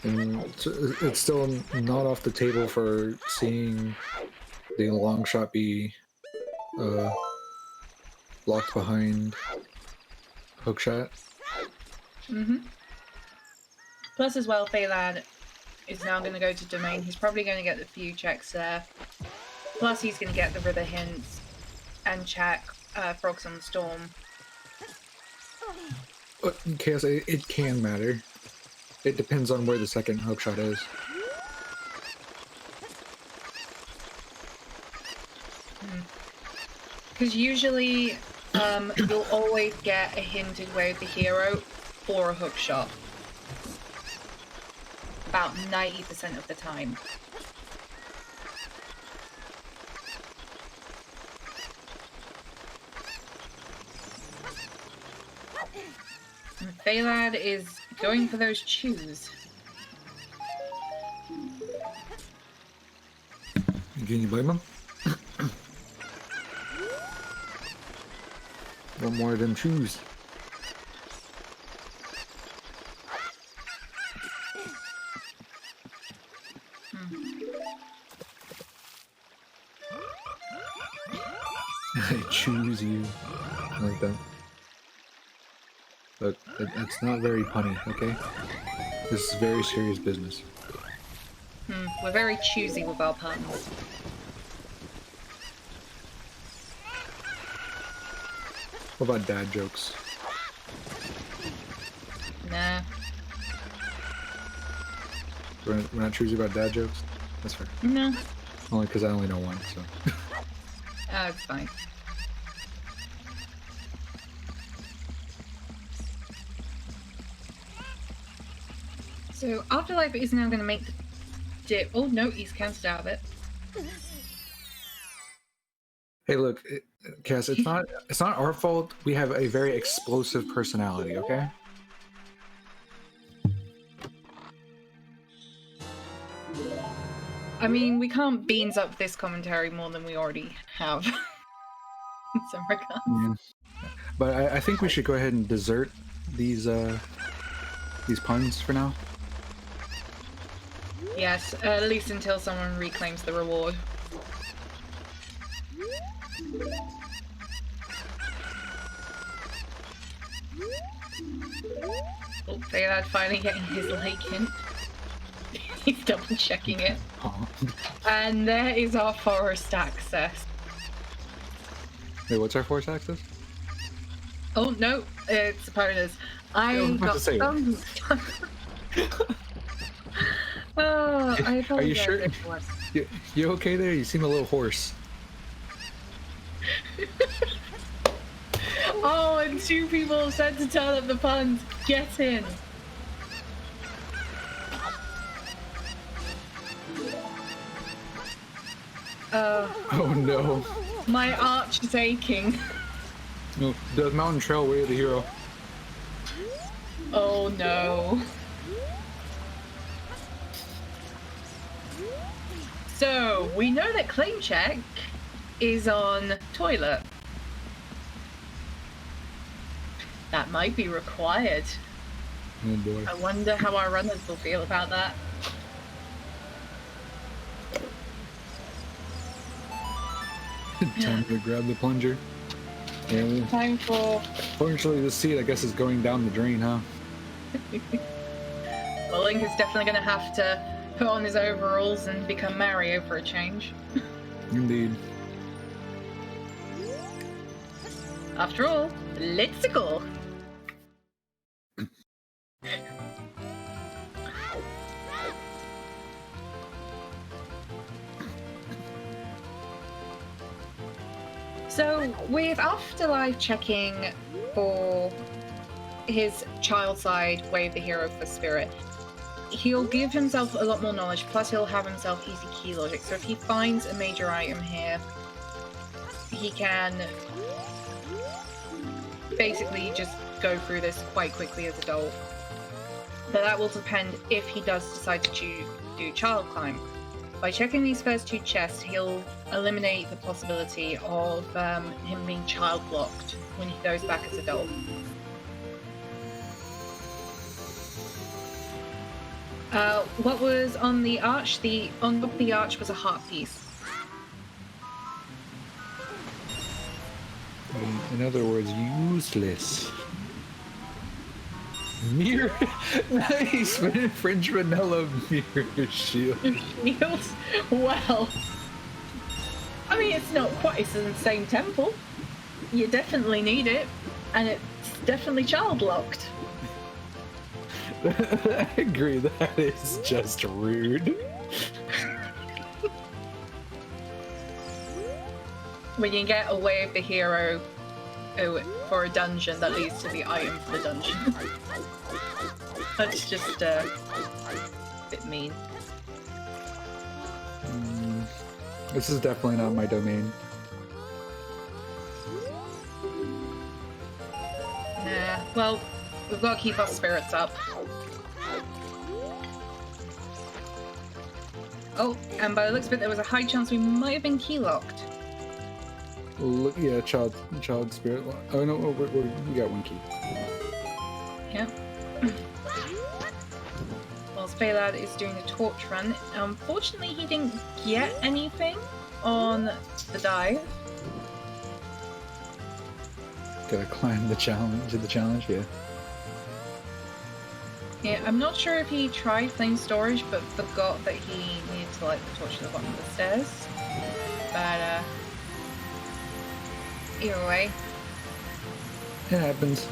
And it's still not off the table for seeing the long shot be locked behind hookshot. Plus as well, Faelad is now going to go to Domain. He's probably going to get a few checks there. Plus he's going to get the River Hints and check Frogs on the Storm. Chaos, it can matter. It depends on where the second hookshot is. Because usually you'll always get a hinted way of the hero for a hookshot. About 90% of the time. And Faelad is going for those chews. Can you blame him? One more of them chews. I choose you. I like that. But it's not very punny, okay? This is very serious business. We're very choosy with our puns. What about dad jokes? Nah. We're not choosy about dad jokes? That's fair. No. Only because I only know one, so. It's fine. So Afterlife is now going to make the dip. Oh no, he's cancelled out of it. Hey, look, Cass, it's not our fault. We have a very explosive personality, okay? I mean, we can't beans up this commentary more than we already have. In some regards. Yeah. But I think we should go ahead and desert these puns for now. Yes, at least until someone reclaims the reward. Oh, Faelad finally getting his leg in. He's double checking it. Oh. And there is our forest access. Wait, what's our force access? Oh no, it's opponents. I was about got to say. Oh, I apologize. Are you sure? Everyone. You okay there? You seem a little hoarse. Oh, and two people have said to turn up the puns. Get in. Oh no. My arch is aching. No, the mountain trail way of the hero. Oh no. So, we know that claim check is on toilet. That might be required. Oh boy. I wonder how our runners will feel about that. Time to grab the plunger. Yeah. Time for... Fortunately, the seed, I guess, is going down the drain, huh? Well, Link is definitely going to have to put on his overalls and become Mario for a change. Indeed. After all, let's go! So, with Afterlife checking for his child side, Way of the Hero for Spirit, he'll give himself a lot more knowledge, plus he'll have himself easy key logic. So if he finds a major item here, he can basically just go through this quite quickly as a adult. But that will depend if he does decide to do child climb. By checking these first two chests, he'll eliminate the possibility of him being child blocked when he goes back as adult. What was on the arch? On top of the arch was a heart piece. In other words, useless. Mirror. Nice! French vanilla mirror shield. Shield? Well, I mean, it's not quite, it's in the same temple. You definitely need it, and it's definitely child locked. I agree, that is just rude. When you get a Way of the Hero for a dungeon that leads to the item for the dungeon. That's just a bit mean. This is definitely not my domain. Nah, well, we've got to keep our spirits up. Oh, and by the looks of it, there was a high chance we might have been key locked. Look, yeah, child spirit. Oh no, we got one key. Yeah. Whilst Faelad is doing a torch run, unfortunately he didn't get anything on the dive. Gotta climb the challenge, yeah. Yeah, I'm not sure if he tried flame storage, but forgot that he needed to light the torch at the bottom of the stairs. But, either way. It happens.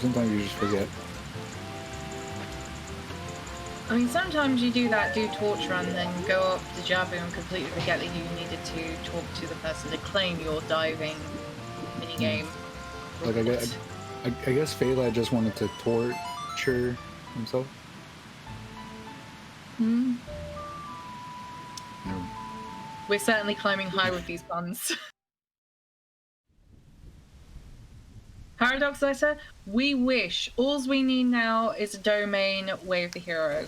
Sometimes you just forget. I mean, sometimes you do torch run, then go up to Jabu and completely forget that you needed to talk to the person to claim your diving minigame. Like I guess Faelad just wanted to torture himself. Hmm. We're certainly climbing high with these puns. Paradox letter, we wish. All we need now is a domain, Wave the Hero.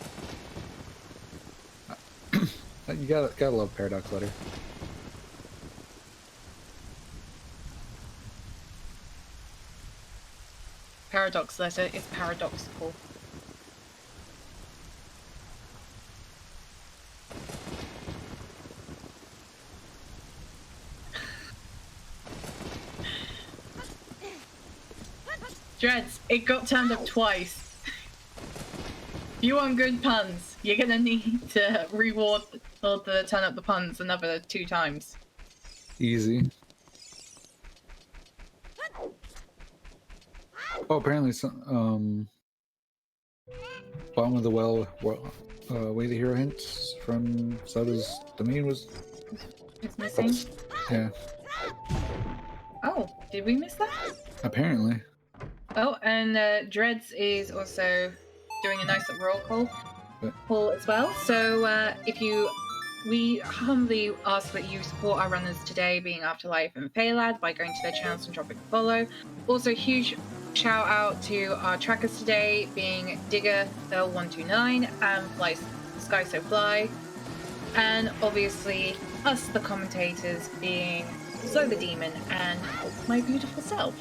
You gotta love Paradox letter. Paradox letter is paradoxical. Dreads, it got turned up twice. If you want good puns, you're gonna need to reward or to turn up the puns another 2 times. Easy. Oh, apparently some bottom of the well, way the hero hints from Zelda's domain was. It's missing. Yeah. Oh, did we miss that? Apparently. Oh, and Dreads is also doing a nice little roll call as well. So we humbly ask that you support our runners today, being Afterlife and Faelad, by going to their channels and dropping a follow. Also, huge shout out to our trackers today, being Digger L129 and Sky So Fly, and obviously us, the commentators, being Slow the Demon and my beautiful self.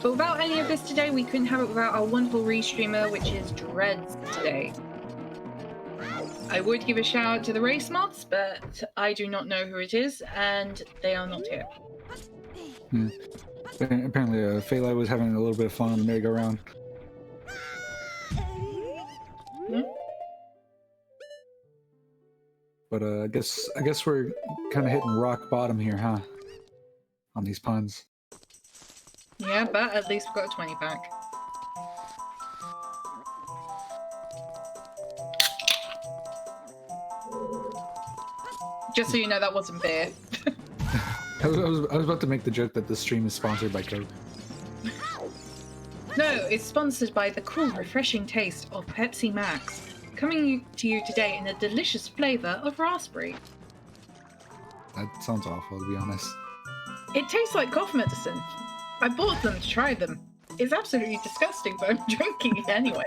But without any of this today, we couldn't have it without our wonderful restreamer, which is Dreads today. I would give a shout out to the race mods, but I do not know who it is, and they are not here. Apparently, Faelad was having a little bit of fun on the merry-go-round. But I guess we're kind of hitting rock bottom here, huh? On these puns. Yeah, but at least we've got a 20 pack. Just so you know, that wasn't beer. I was about to make the joke that this stream is sponsored by Coke. No, it's sponsored by the cool, refreshing taste of Pepsi Max, coming to you today in a delicious flavor of raspberry. That sounds awful, to be honest. It tastes like cough medicine. I bought them to try them. It's absolutely disgusting, but I'm drinking it anyway.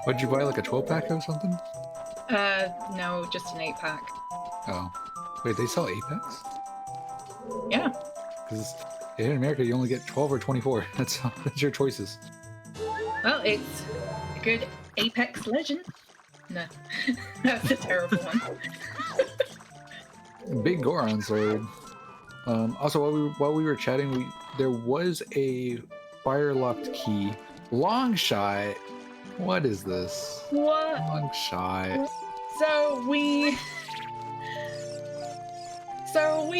What'd you buy, like a 12-pack or something? No, just an 8-pack. Oh. Wait, they sell 8-packs? Yeah. Because in America, you only get 12 or 24. That's your choices. Well, it's a good Apex Legend. No, that's a terrible one. Big Goron sword. Also, while we were chatting, there was a fire-locked key. Long shot. What is this? What? Long shot. So we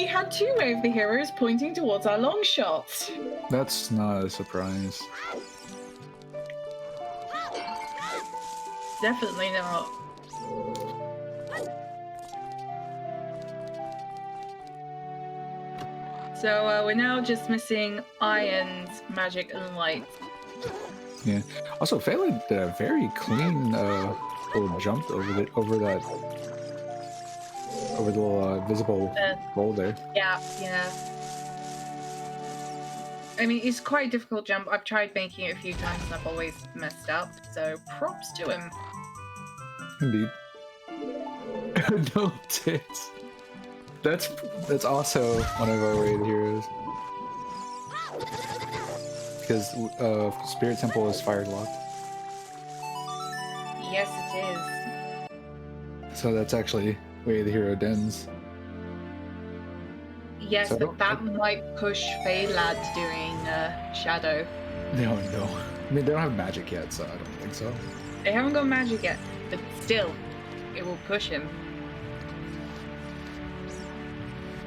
had 2 Wave the Heroes pointing towards our long shots. That's not a surprise. Definitely not. So we're now just missing Iron's Magic and Light. Yeah. Also, Faelad did a very clean little jump over the little visible roll there. Yeah. I mean, it's quite a difficult jump. I've tried making it a few times and I've always messed up. So props to him. Indeed. No tits. That's also one of our rated heroes. Because Spirit Temple is fire locked. Yes, it is. So that's actually where the hero dens. Yes, So but that might push Faelad doing Shadow. No. I mean, they don't have magic yet, so I don't think so. They haven't got magic yet, but still, it will push him.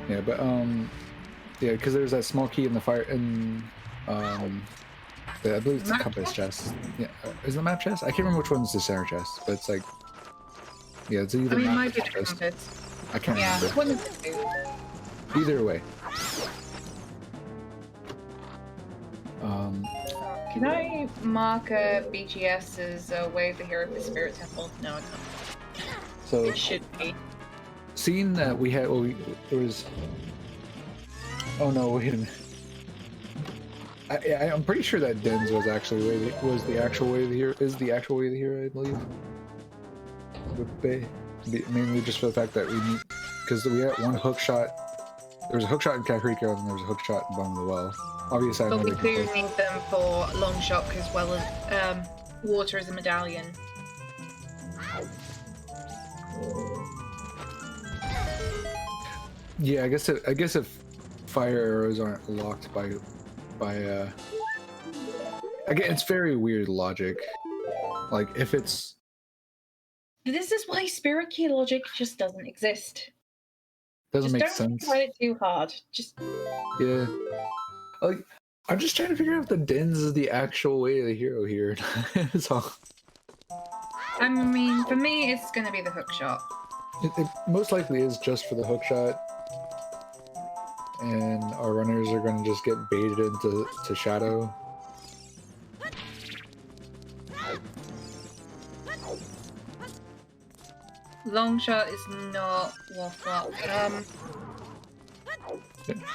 Yeah, but yeah, because there's that small key in the fire in I believe it's a Map compass chest? chest. Yeah, is it the map chest? I can't remember which one's the center chest, but it's like, yeah, it's either I mean, it map might be or the chest. compass. I can't Yeah, remember. one of the two. Either way. Can I mark a BGS as a Way of the Hero for Spirit Temple? No, I can't. So It should be. seeing that we had, well, there was. Oh no! Wait a minute. I'm pretty sure that Dens was actually was the actual way of the hero. Is the actual way of the hero, I believe. Would be mainly just for the fact that we need, because we had one hook shot. There was a hook shot in Kakariko, and there was a hook shot in Bottom of the Well. Obviously, I know But we they can do both. need them for long shock as well as water as a medallion. Yeah, I guess if fire arrows aren't locked by again, it's very weird logic. Like if it's This is why Spirit Key logic just doesn't exist. doesn't Just make don't sense. think about it too hard. Just Yeah. Like I'm just trying to figure out if the Dens is the actual way of the hero here. So I mean, for me, it's gonna be the hook shot. it most likely is just for the hook shot. And our runners are gonna just get baited into shadow. Long shot is not waffle. I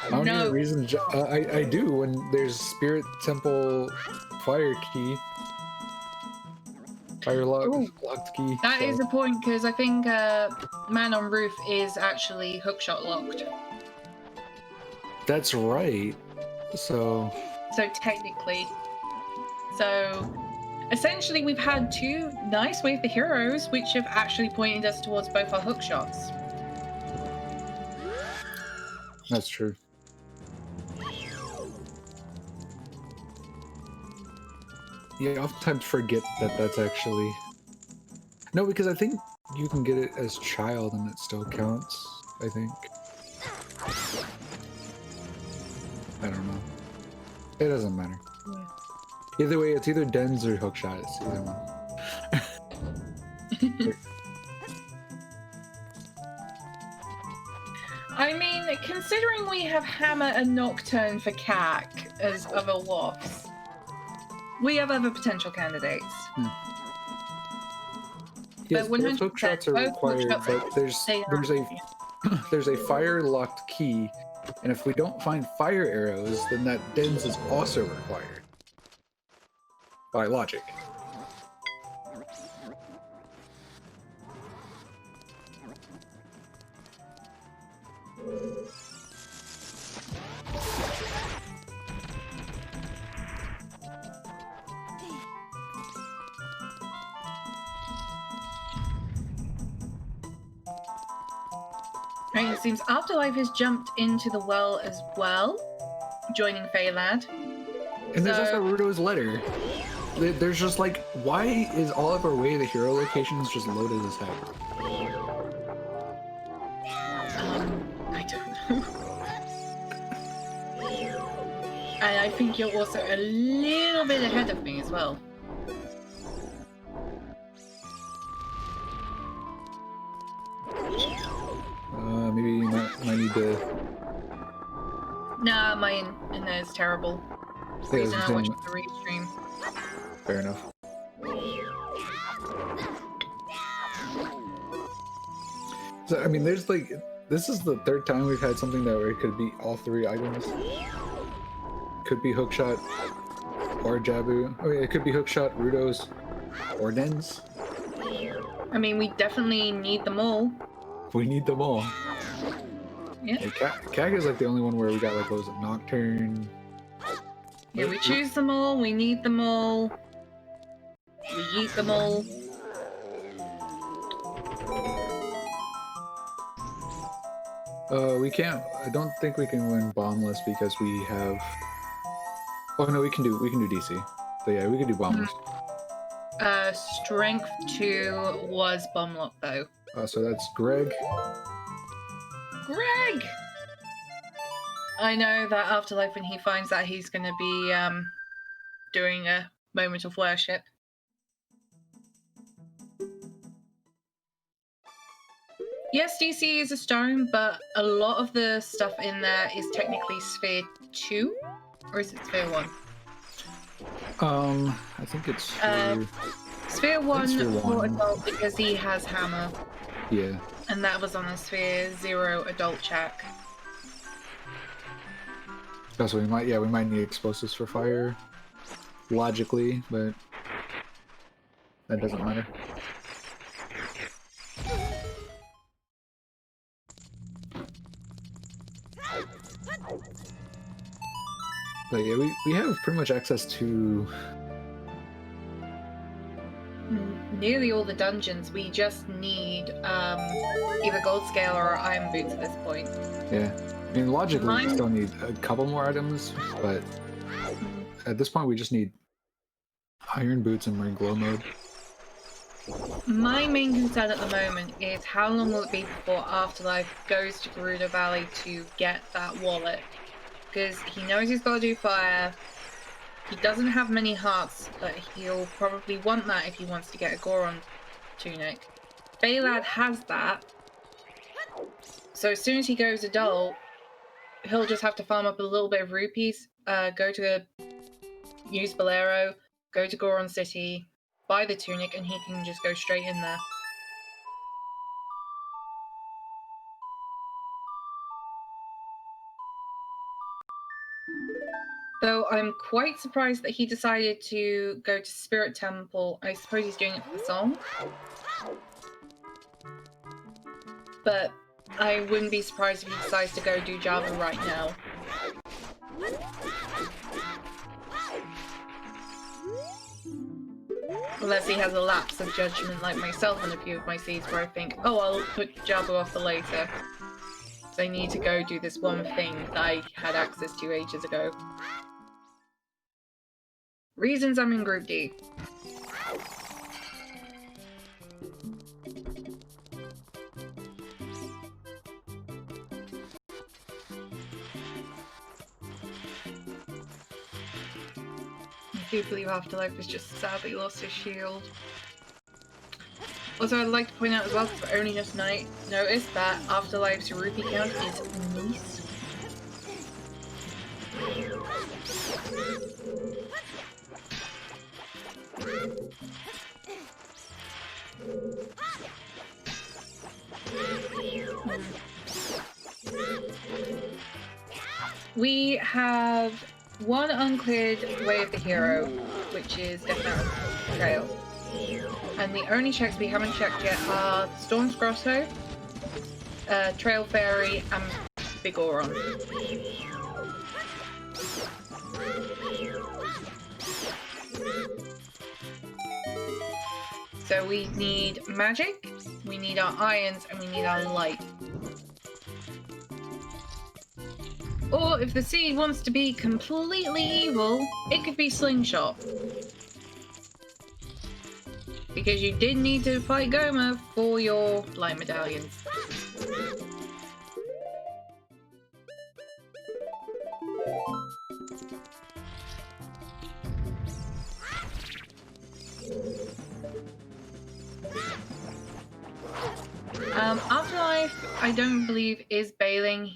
don't No. need a reason. I do when there's Spirit Temple Fire Key. Fire Ooh. locked key. That so. is a point because I think Man on Roof is actually hookshot locked. That's right. So So technically, essentially we've had two nice Way of the Heroes which have actually pointed us towards both our hook shots. that's true. Yeah, I oftentimes forget that that's actually no, because I think you can get it as child and it still counts. I think. I don't know. It doesn't matter. Yeah. Either way, it's either Dens or hookshot. It's either one. I mean, considering we have Hammer and Nocturne for CAC as other WAFs, we have other potential candidates. Yes, But both 100%, hookshots are both required, hookshots, but there's a fire locked key, and if we don't find fire arrows, then that Dens is also required by logic. Right, it seems Afterlife has jumped into the well as well, joining Faelad. And there's also Rudo's letter. There's just like, why is all of our Way of the Hero locations just loaded as heck? I don't know. And I think you're also a little bit ahead of me as well. Maybe you might need to. Nah, my internet is terrible. Yeah, Reason I watched the restream. fair enough. So I mean, there's like, this is the third time we've had something that where it could be all three items. Could be hookshot or Jabu. Oh yeah, it could be hookshot, Rudos, or Dens. I mean, we definitely need them all. We need them all. Yeah. Kag is like the only one where we got like, what was it, Nocturne? Yeah, we choose them all, we need them all. We eat them all. We can't. I don't think we can win bombless because we have. Oh no, we can do DC. So yeah, we can do bombless. Strength 2 was Bumlock though. So that's Greg. Greg! I know that Afterlife, when he finds that he's gonna be doing a moment of worship. Yes, DC is a stone, but a lot of the stuff in there is technically Sphere 2, or is it Sphere 1? I think it's Sphere 1 Sphere for 1. adult because he has hammer, Yeah. and that was on a Sphere 0 adult check. Also, we might need explosives for fire, logically, but that doesn't matter. But yeah, we have pretty much access to Nearly all the dungeons. We just need either gold scale or iron boots at this point. yeah. I mean, logically, we still need a couple more items, but at this point, we just need iron boots and we're in glow mode. My main concern at the moment is how long will it be before Afterlife goes to Gerudo Valley to get that wallet? Because he knows he's got to do fire. He doesn't have many hearts, but he'll probably want that if he wants to get a Goron tunic. Faelad has that. So as soon as he goes adult, he'll just have to farm up a little bit of rupees, use Bolero, go to Goron City, buy the tunic, and he can just go straight in there. Though I'm quite surprised that he decided to go to Spirit Temple. I suppose he's doing it for the song. But I wouldn't be surprised if he decides to go do Java right now. Unless he has a lapse of judgment like myself and a few of my seeds where I think, oh, I'll put Java off for later. So I need to go do this one thing that I had access to ages ago. Reasons I'm in Group D. I do believe Afterlife has just sadly lost his shield. Also, I'd like to point out as well, because I only just noticed that Afterlife's rupee count is nice. We have one uncleared Way of the Hero, which is definitely Trail. And the only checks we haven't checked yet are Storm's Grotto, Trail Fairy, and Big Oron. So we need magic, we need our irons, and we need our light. Or if the seed wants to be completely evil, it could be Slingshot. Because you did need to fight Goma for your light medallions. Afterlife, I don't believe, is bailing.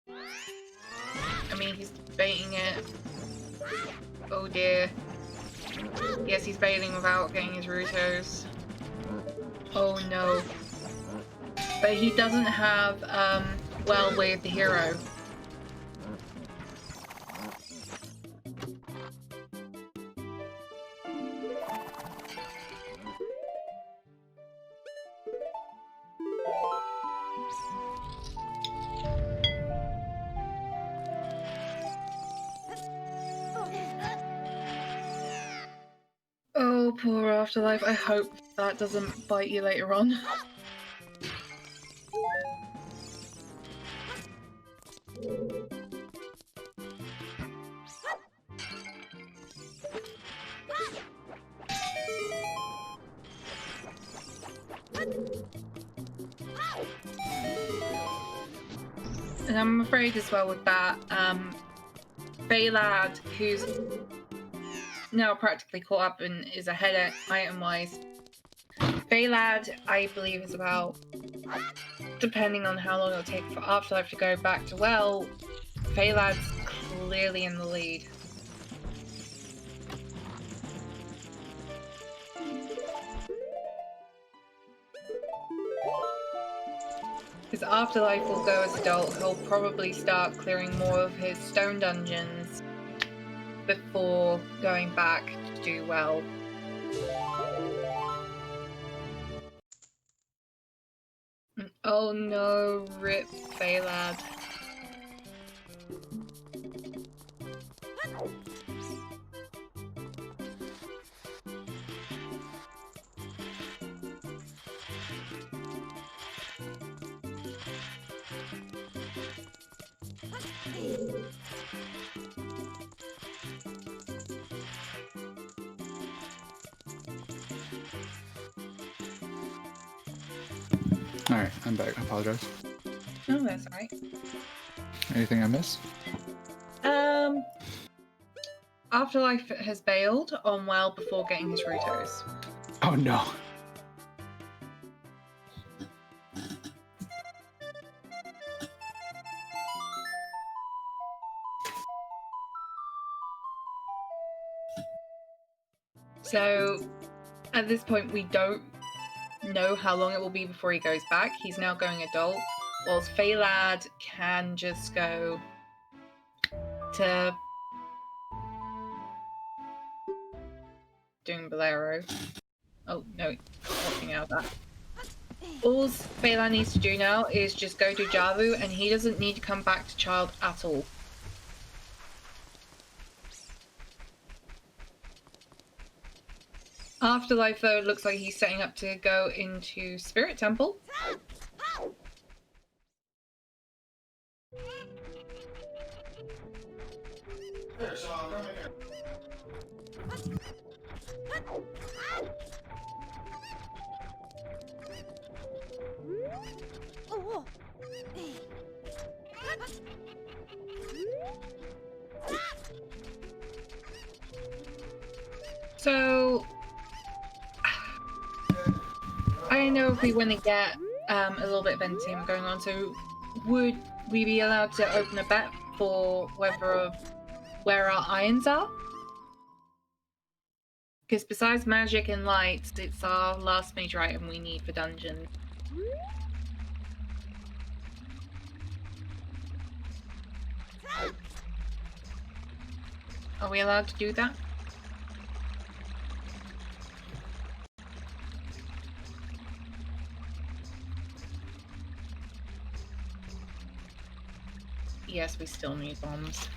I mean, he's baiting it. Oh dear. Yes, he's bailing without getting his Rutos. Oh no. But he doesn't have, well, Way of the Hero. Oh, poor Afterlife. I hope that doesn't bite you later on. And I'm afraid as well with that, Faelad, who's now practically caught up and is ahead item-wise. Faelad, I believe, is about, depending on how long it'll take for Afterlife to go back to well, Faelad's clearly in the lead. His Afterlife will go as adult. He'll probably start clearing more of his stone dungeons before going back to do well. Oh no, rip Faelad. Alright, I'm back. I apologize. Oh, that's alright. Anything I missed? Afterlife has bailed on well before getting his Rutos. Oh no. So, at this point, we don't know how long it will be before he goes back. He's now going adult, whilst Faelad can just go to doing Bolero. Oh, no, opting out of that. All Faelad needs to do now is just go to Javu, and he doesn't need to come back to Child at all. Afterlife, though, it looks like he's setting up to go into Spirit Temple. So, I know if we want to get a little bit of entertainment going on, so would we be allowed to open a bet for where our irons are? Because besides magic and lights, it's our last major item we need for dungeons. Are we allowed to do that? Yes, we still need bombs.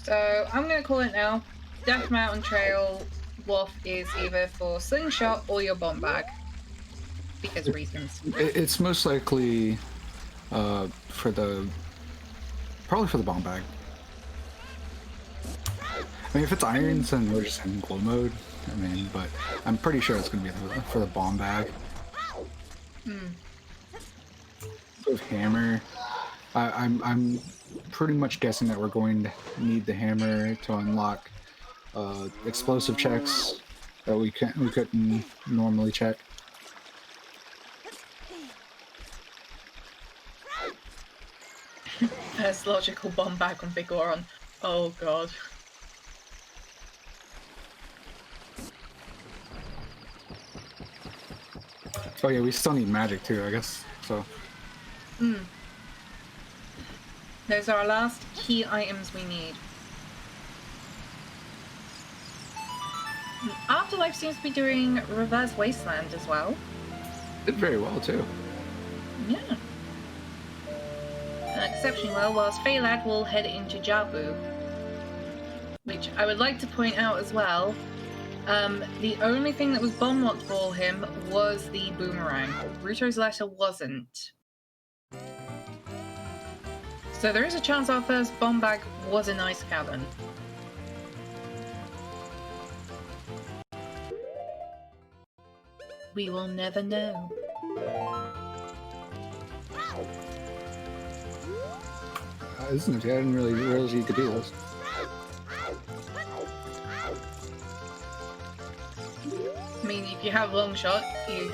So I'm gonna call it now. Death Mountain Trail Wolf is either for slingshot or your bomb bag. Because reasons. It's most likely probably for the bomb bag. I mean, if it's irons, then we're just in glow mode. I mean, but I'm pretty sure it's gonna be for the bomb bag. With hammer, I'm pretty much guessing that we're going to need the hammer to unlock explosive checks that we couldn't normally check. There's logical bomb bag on Vigoron. Oh god. Oh yeah, we still need magic too, I guess. So. Those are our last key items we need. Afterlife seems to be doing Reverse Wasteland as well. Did very well too. Yeah. Exceptionally well, whilst Faelad will head into Jabu. Which I would like to point out as well, the only thing that was bomb locked for him was the boomerang. Ruto's letter wasn't. So there is a chance our first bomb bag was an ice cavern. We will never know. this is new. I didn't really realize you could do this. I mean, if you have long shot, you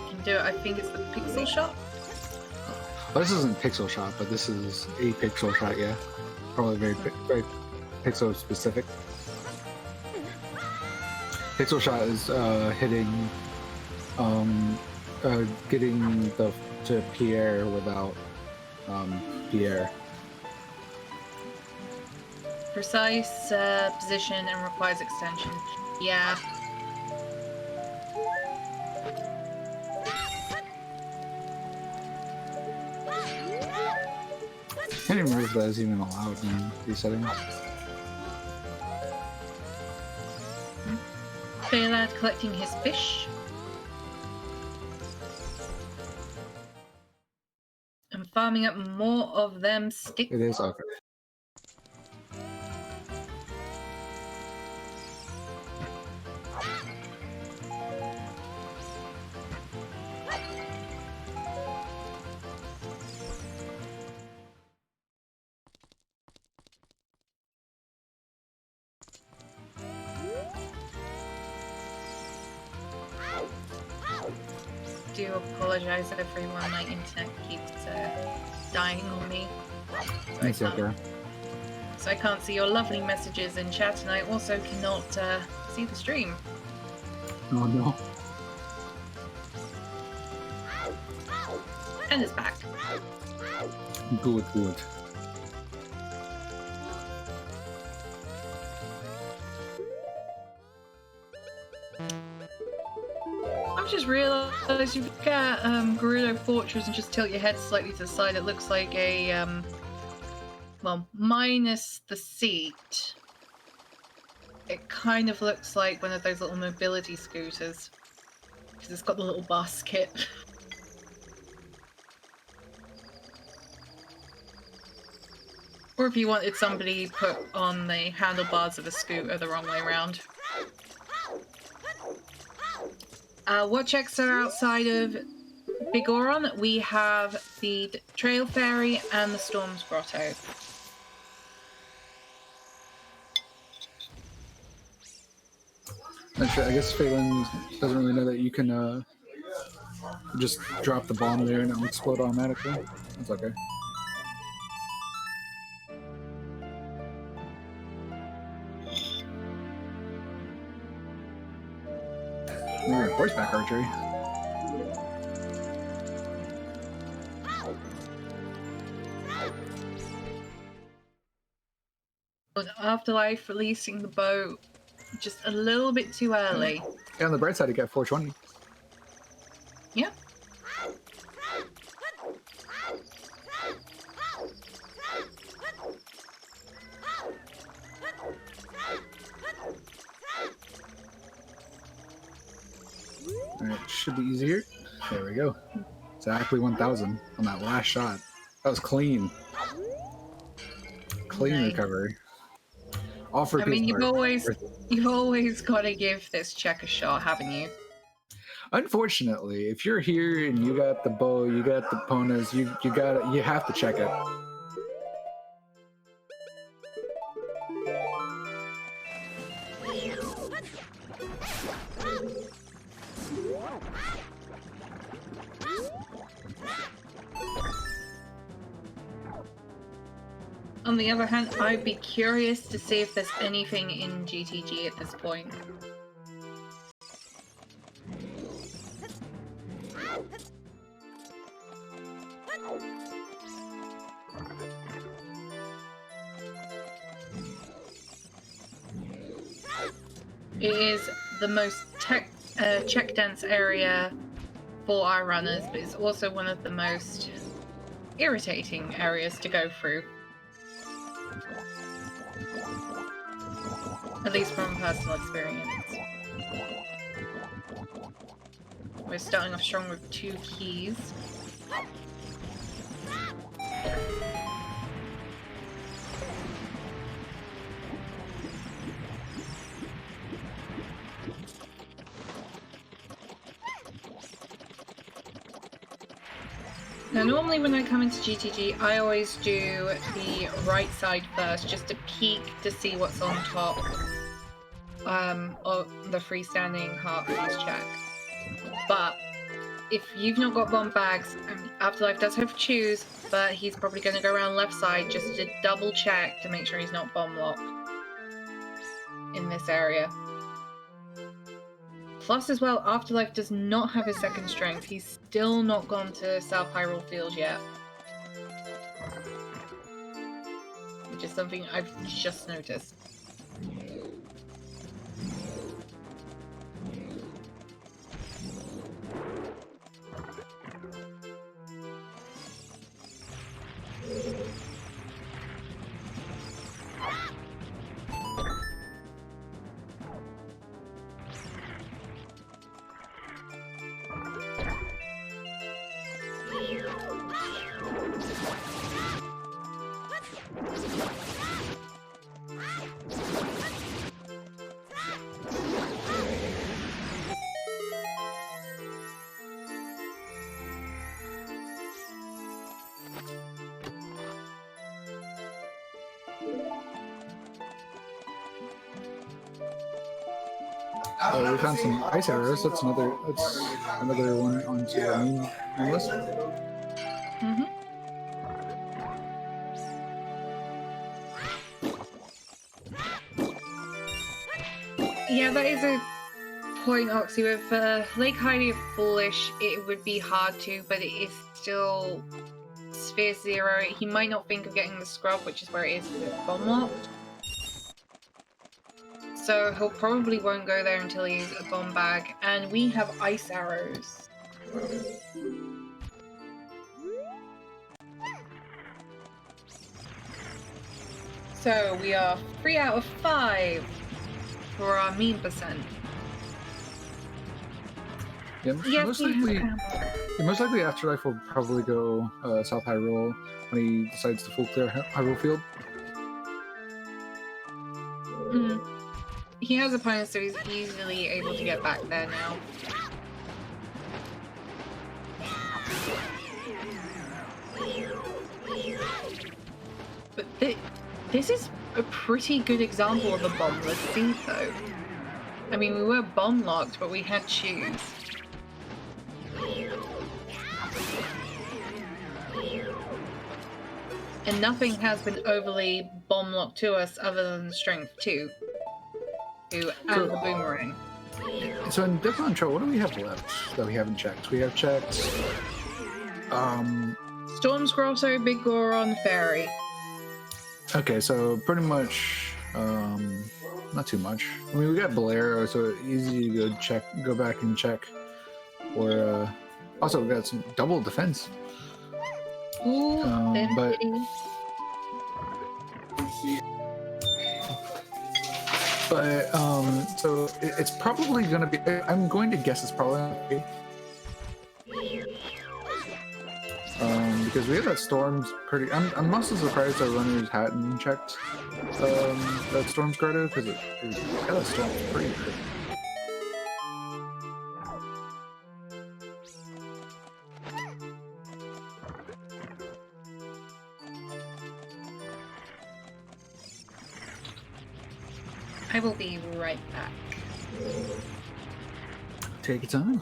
can do it. I think it's the pixel shot. Well, this isn't pixel shot, but this is a pixel shot. Yeah, probably very pixel specific. Pixel shot is hitting, getting to Pierre without Pierre. Precise position and requires extension. Yeah. I can't even remember if that is even allowed in these settings. Faelad collecting his fish. And farming up more of them sticks. It is okay. Do apologize, everyone. My internet keeps dying on me. So I can't see your lovely messages in chat, and I also cannot see the stream. Oh no. And it's back. Good. I've just realised if you look at Gerudo Fortress and just tilt your head slightly to the side, it looks like a, well, minus the seat. It kind of looks like one of those little mobility scooters. Because it's got the little basket. Or if you wanted somebody put on the handlebars of a scooter the wrong way around. What checks are outside of Big Oron? We have the Trail Ferry and the Storm's Grotto. Actually, I guess Phelan doesn't really know that you can just drop the bomb there and it'll explode automatically. That's okay. Maybe horseback archery. With Afterlife releasing the boat just a little bit too early. Yeah, on the bright side, you got 420. Yeah. Alright, should be easier. There we go. Exactly 1,000 on that last shot. That was clean. Clean Nice. recovery. All for I mean, you've Pittsburgh. always got to give this check a shot, haven't you? Unfortunately, if you're here and you got the bow, you got the ponas, you have to check it. On the other hand, I'd be curious to see if there's anything in GTG at this point. It is the most check-dense area for our runners, but it's also one of the most irritating areas to go through. At least from personal experience. We're starting off strong with 2 keys. Now, normally when I come into GTG, I always do the right side first, just to peek to see what's on top of the freestanding heart piece check. But if you've not got bomb bags, Afterlife does have choose, but he's probably going to go around left side just to double check to make sure he's not bomb locked in this area. Plus, as well, Afterlife does not have his second strength. He's still not gone to South Hyrule Field yet. Which is something I've just noticed. Oh, we found some ice arrows. That's another one onto the main list. Mm-hmm. Yeah, that is a point, Oxy. With Lake Heidi of Foolish, it would be hard to, but it is still Sphere Zero. He might not think of getting the scrub, which is where it is with bomb locked. So he'll probably won't go there until he's a bomb bag. And we have ice arrows. So we are 3 out of 5 for our mean percent. Yeah, Yes, most likely Afterlife will probably go South Hyrule when he decides to full clear Hyrule Field. He has opponents, so he's easily able to get back there now. But this is a pretty good example of a bombless seed, though. I mean, we were bomb locked, but we had choose. And nothing has been overly bomb locked to us other than Strength 2. And the boomerang. So in Deathbound Trail, what do we have left that we haven't checked? We have checked Storm's Grotto, Big Goron, Fairy. Okay, so pretty much not too much. I mean, we got Bolero, so easy to go back and check. Or also we got some double defense. Ooh, but so it's probably gonna be. I'm going to guess it's probably gonna be. Because we have that Storm's pretty. I'm mostly surprised our runners hadn't checked that Storm's Grotto because that Storm's pretty good. I will be right back. Take your time.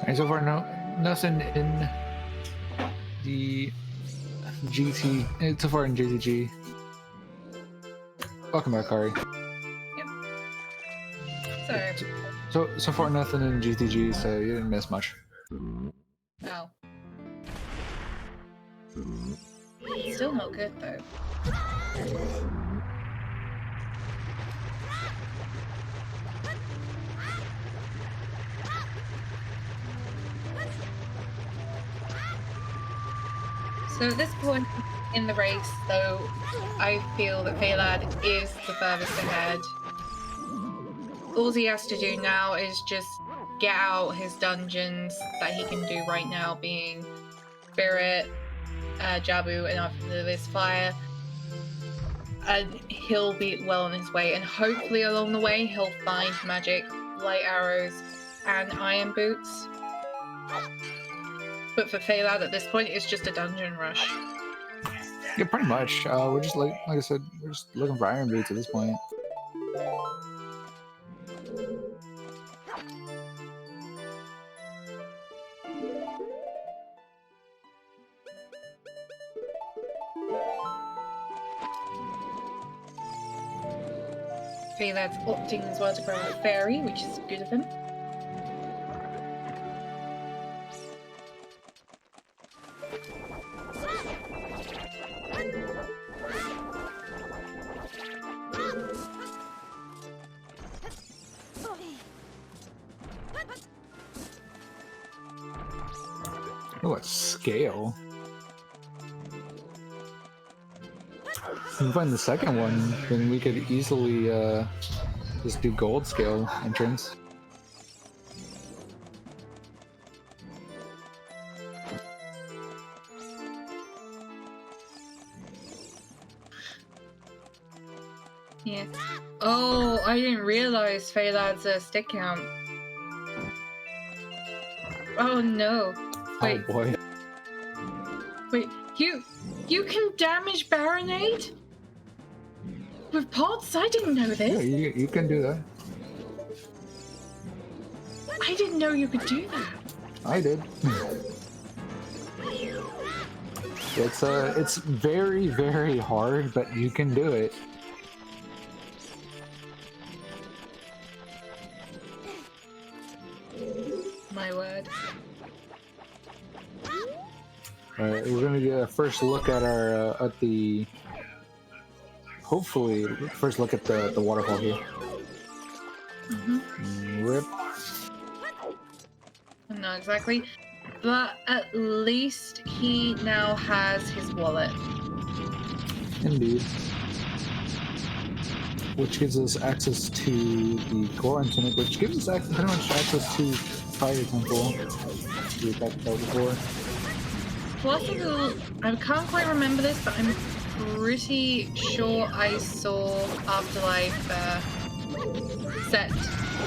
And so far, nothing in the GT. So far in JTG. Welcome back, Kari. Yep. So far, nothing in GTG, so you didn't miss much. Oh. Still not good though. So at this point in the race, though, I feel that Faelad is the furthest ahead. All he has to do now is just get out his dungeons that he can do right now, being Spirit, Jabu, and after this Fire. And he'll be well on his way, and hopefully along the way he'll find magic, light arrows, and iron boots. But for Faelad at this point, it's just a dungeon rush. Yeah, pretty much. We're just like I said, we're just looking for iron boots at this point. Faelad's opting as well to grow a fairy, which is good of him. Oh, a scale. If we find the second one, then we could easily just do gold scale entrance. Yeah. Oh, I didn't realize Faelad's stick count. Oh no. Wait. Oh boy. Wait, you can damage Baronade? With pots? I didn't know Yeah, this. you can do that. I didn't know you could do that. I did. It's very, very hard, but you can do it. My word. Alright, we're gonna get a first look at our hopefully first look at the waterfall here. Rip. Not exactly. But at least he now has his wallet. Indeed. Which gives us access to the Goron Tunic, which gives us pretty much access to Fire Temple. We talked about before. Plus, I can't quite remember this, but I'm pretty sure I saw Afterlife set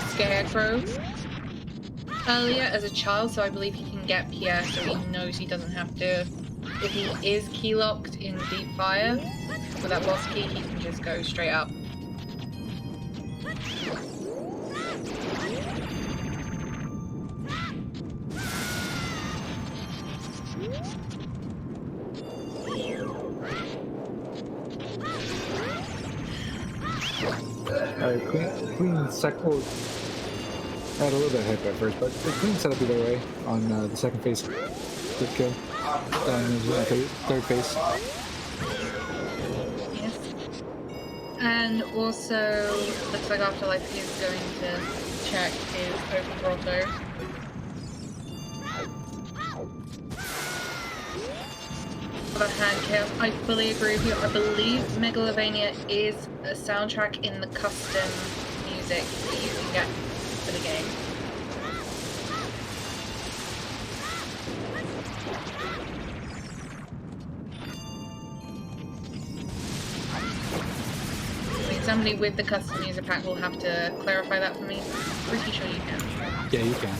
Scarecrow earlier as a child, so I believe he can get Pierre, so he knows he doesn't have to. If he is key locked in Deep Fire with that boss key, he can just go straight up. Alright, clean second. I had a little bit of hype at first, but the clean setup either way on the second phase. Good kill. Third phase. Yes. And also, looks like Afterlife is going to check his open grotto. For the hand chaos, I fully agree with you. I believe Megalovania is a soundtrack in the custom music that you can get for the game. I mean, somebody with the custom music pack will have to clarify that for me. Pretty sure you can. Yeah, you can.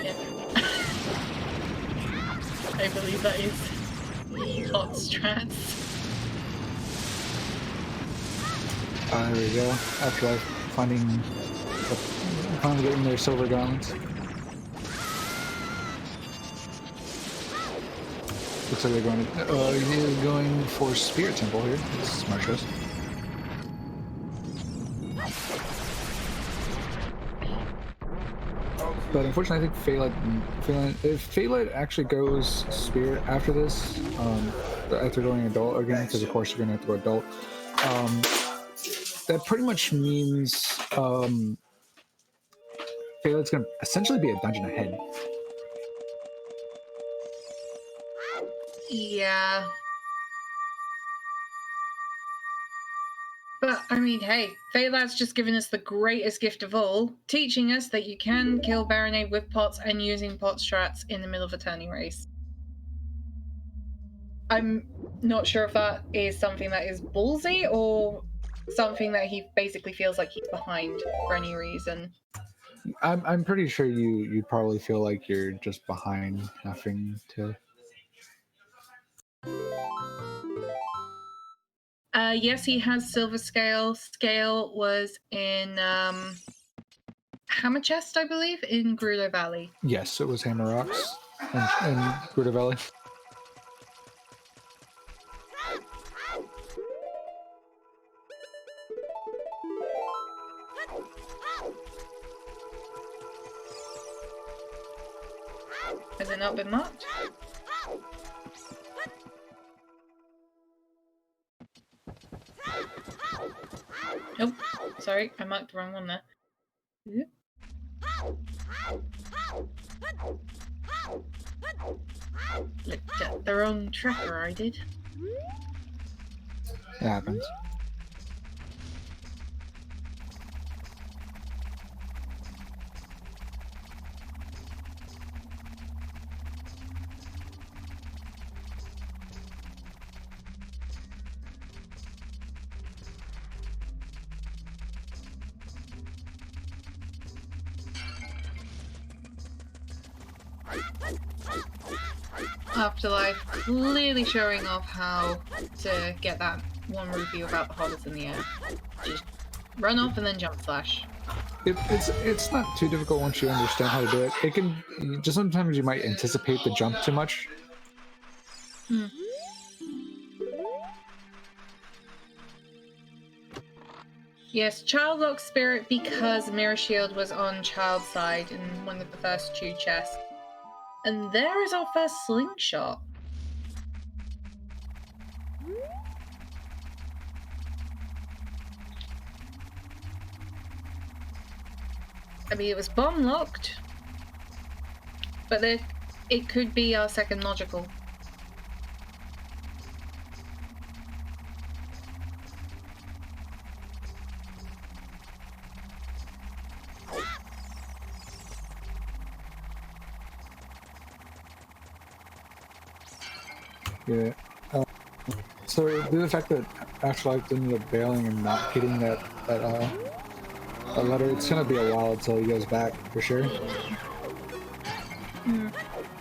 Yeah. I believe that is hot strats. There we go. Afterlife finally getting their silver gauntlets. Looks like they're going for Spirit Temple here. This is smart choice. But unfortunately, I think if Faelad actually goes Spirit after this, after going Adult again, because of course you're going to have to go Adult, that pretty much means Faelad's going to essentially be a dungeon ahead. Yeah. But, I mean, hey, Faelad's just given us the greatest gift of all, teaching us that you can kill Baronade with pots and using pot strats in the middle of a turning race. I'm not sure if that is something that is ballsy or something that he basically feels like he's behind for any reason. I'm pretty sure you'd probably feel like you're just behind having to. Yes, he has Silver Scale. Scale was in Hammer Chest, I believe, in Grudo Valley. Yes, it was Hammer Rocks and Grudo Valley. Has it not been marked? Nope. Sorry, I marked the wrong one there. Looked at the wrong tracker, I did. It happens. Afterlife clearly showing off how to get that one rupee without the hobbits in the air. Just run off and then jump slash. It's not too difficult once you understand how to do it. It can just sometimes you might anticipate the jump too much. Yes, Child locked Spirit because Mirror Shield was on Child's side in one of the first two chests. And there is our first slingshot. I mean, it was bomb locked, but it could be our second logical. Yeah. So due to the fact that Afterlife ended up bailing and not getting that letter, it's gonna be a while until he goes back for sure.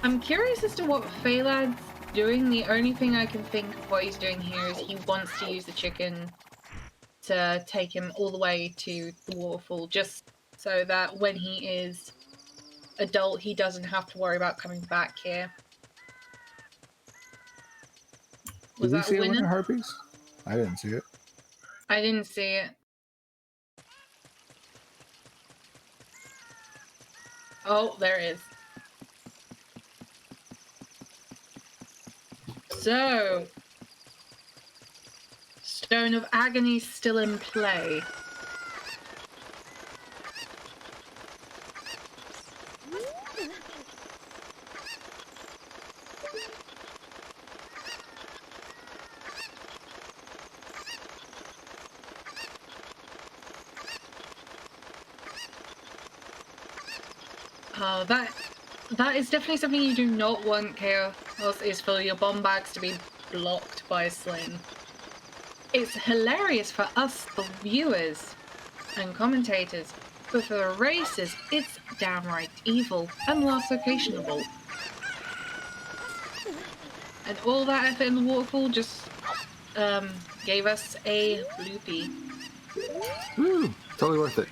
I'm curious as to what Faelad's doing. The only thing I can think of what he's doing here is he wants to use the chicken to take him all the way to the waterfall, just so that when he is adult, he doesn't have to worry about coming back here. Did we see it win a Harpies? I didn't see it. I didn't see it. Oh, there it is. So, Stone of Agony still in play. That is definitely something you do not want, Chaos, is for your bomb bags to be blocked by a sling. It's hilarious for us, the viewers and commentators, but for the racers, it's downright evil and loss occasionable. And all that effort in the waterfall just gave us a bloopy. Woo! Totally worth it.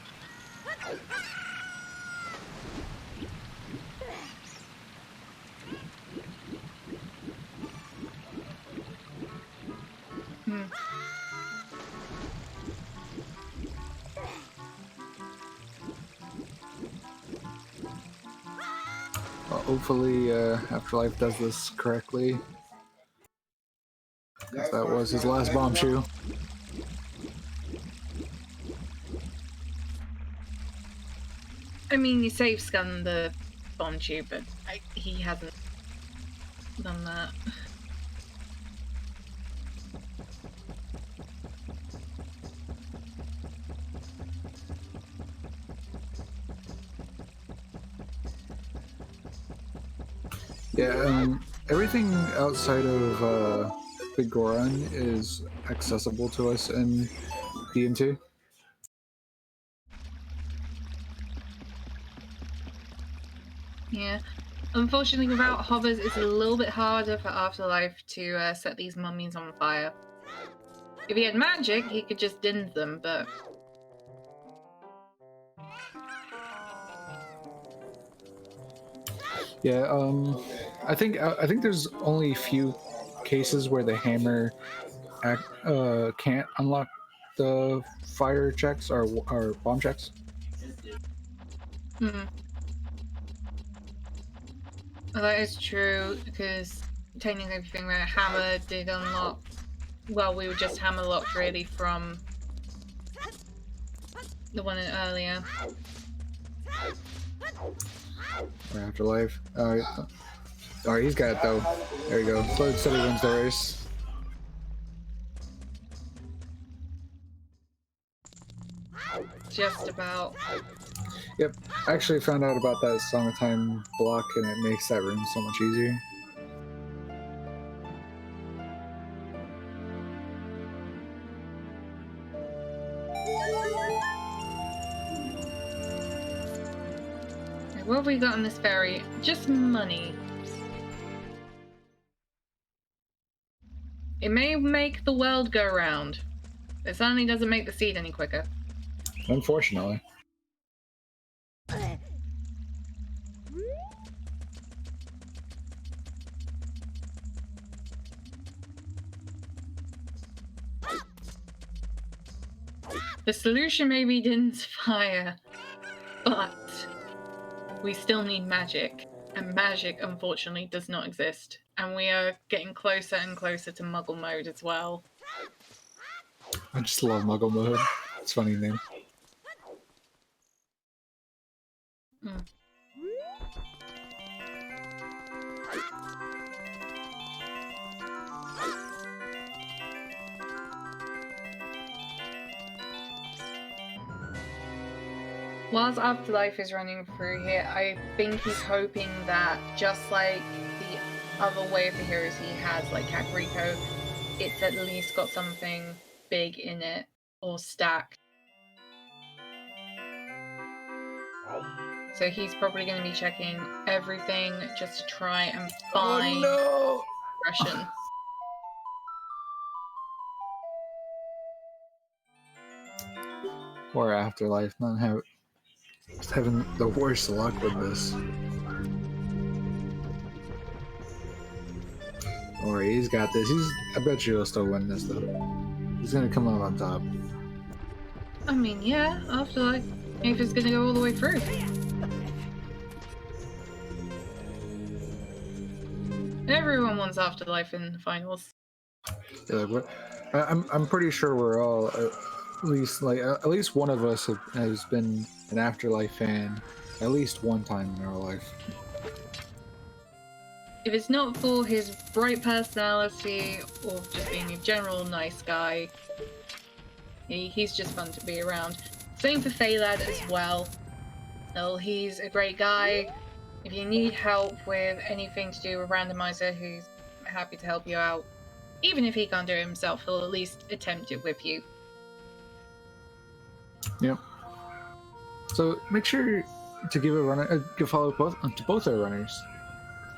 Well, hopefully, Afterlife does this correctly. Because that was his last bomb shoe. I mean, you safe scanned the bomb tube, but he hasn't done that. Yeah, everything outside of Big Goron is accessible to us in DM2. Yeah. Unfortunately, without hovers, it's a little bit harder for Afterlife to set these mummies on fire. If he had magic, he could just din them, but... Yeah, I think there's only a few cases where the hammer can't unlock the fire checks or bomb checks. Well, that is true, because technically everything where hammer did unlock... Well, we were just hammer locked really from the one earlier. Or Afterlife. Alright, he's got it though. There you go. Flood said he wins the race. Just about. Yep. I actually found out about that summertime block, and it makes that room so much easier. What have we got on this ferry? Just money. It may make the world go round. It certainly doesn't make the seed any quicker. Unfortunately. The solution may be Din's fire, but we still need magic. And magic, unfortunately, does not exist. And we are getting closer and closer to Muggle mode as well. I just love Muggle mode. It's a funny name. Whilst Afterlife is running through here, I think he's hoping that just like the other Way of the Heroes he has, like Kakariko, it's at least got something big in it or stacked. So he's probably going to be checking everything just to try and find progression. Or Afterlife, just having the worst luck with this. Or he's got this. I bet you he'll still win this though. He's gonna come out on top. I mean, yeah, Afterlife, if it's going to go all the way through. Everyone wants Afterlife in the finals. Yeah, I'm pretty sure we're all at least one of us has been an Afterlife fan at least one time in our life. If it's not for his bright personality or just being a general nice guy, he's just fun to be around. Same for Faelad as well. Well, he's a great guy. If you need help with anything to do with Randomizer, he's happy to help you out. Even if he can't do it himself, he'll at least attempt it with you. Yep. So make sure to give a follow to both our runners.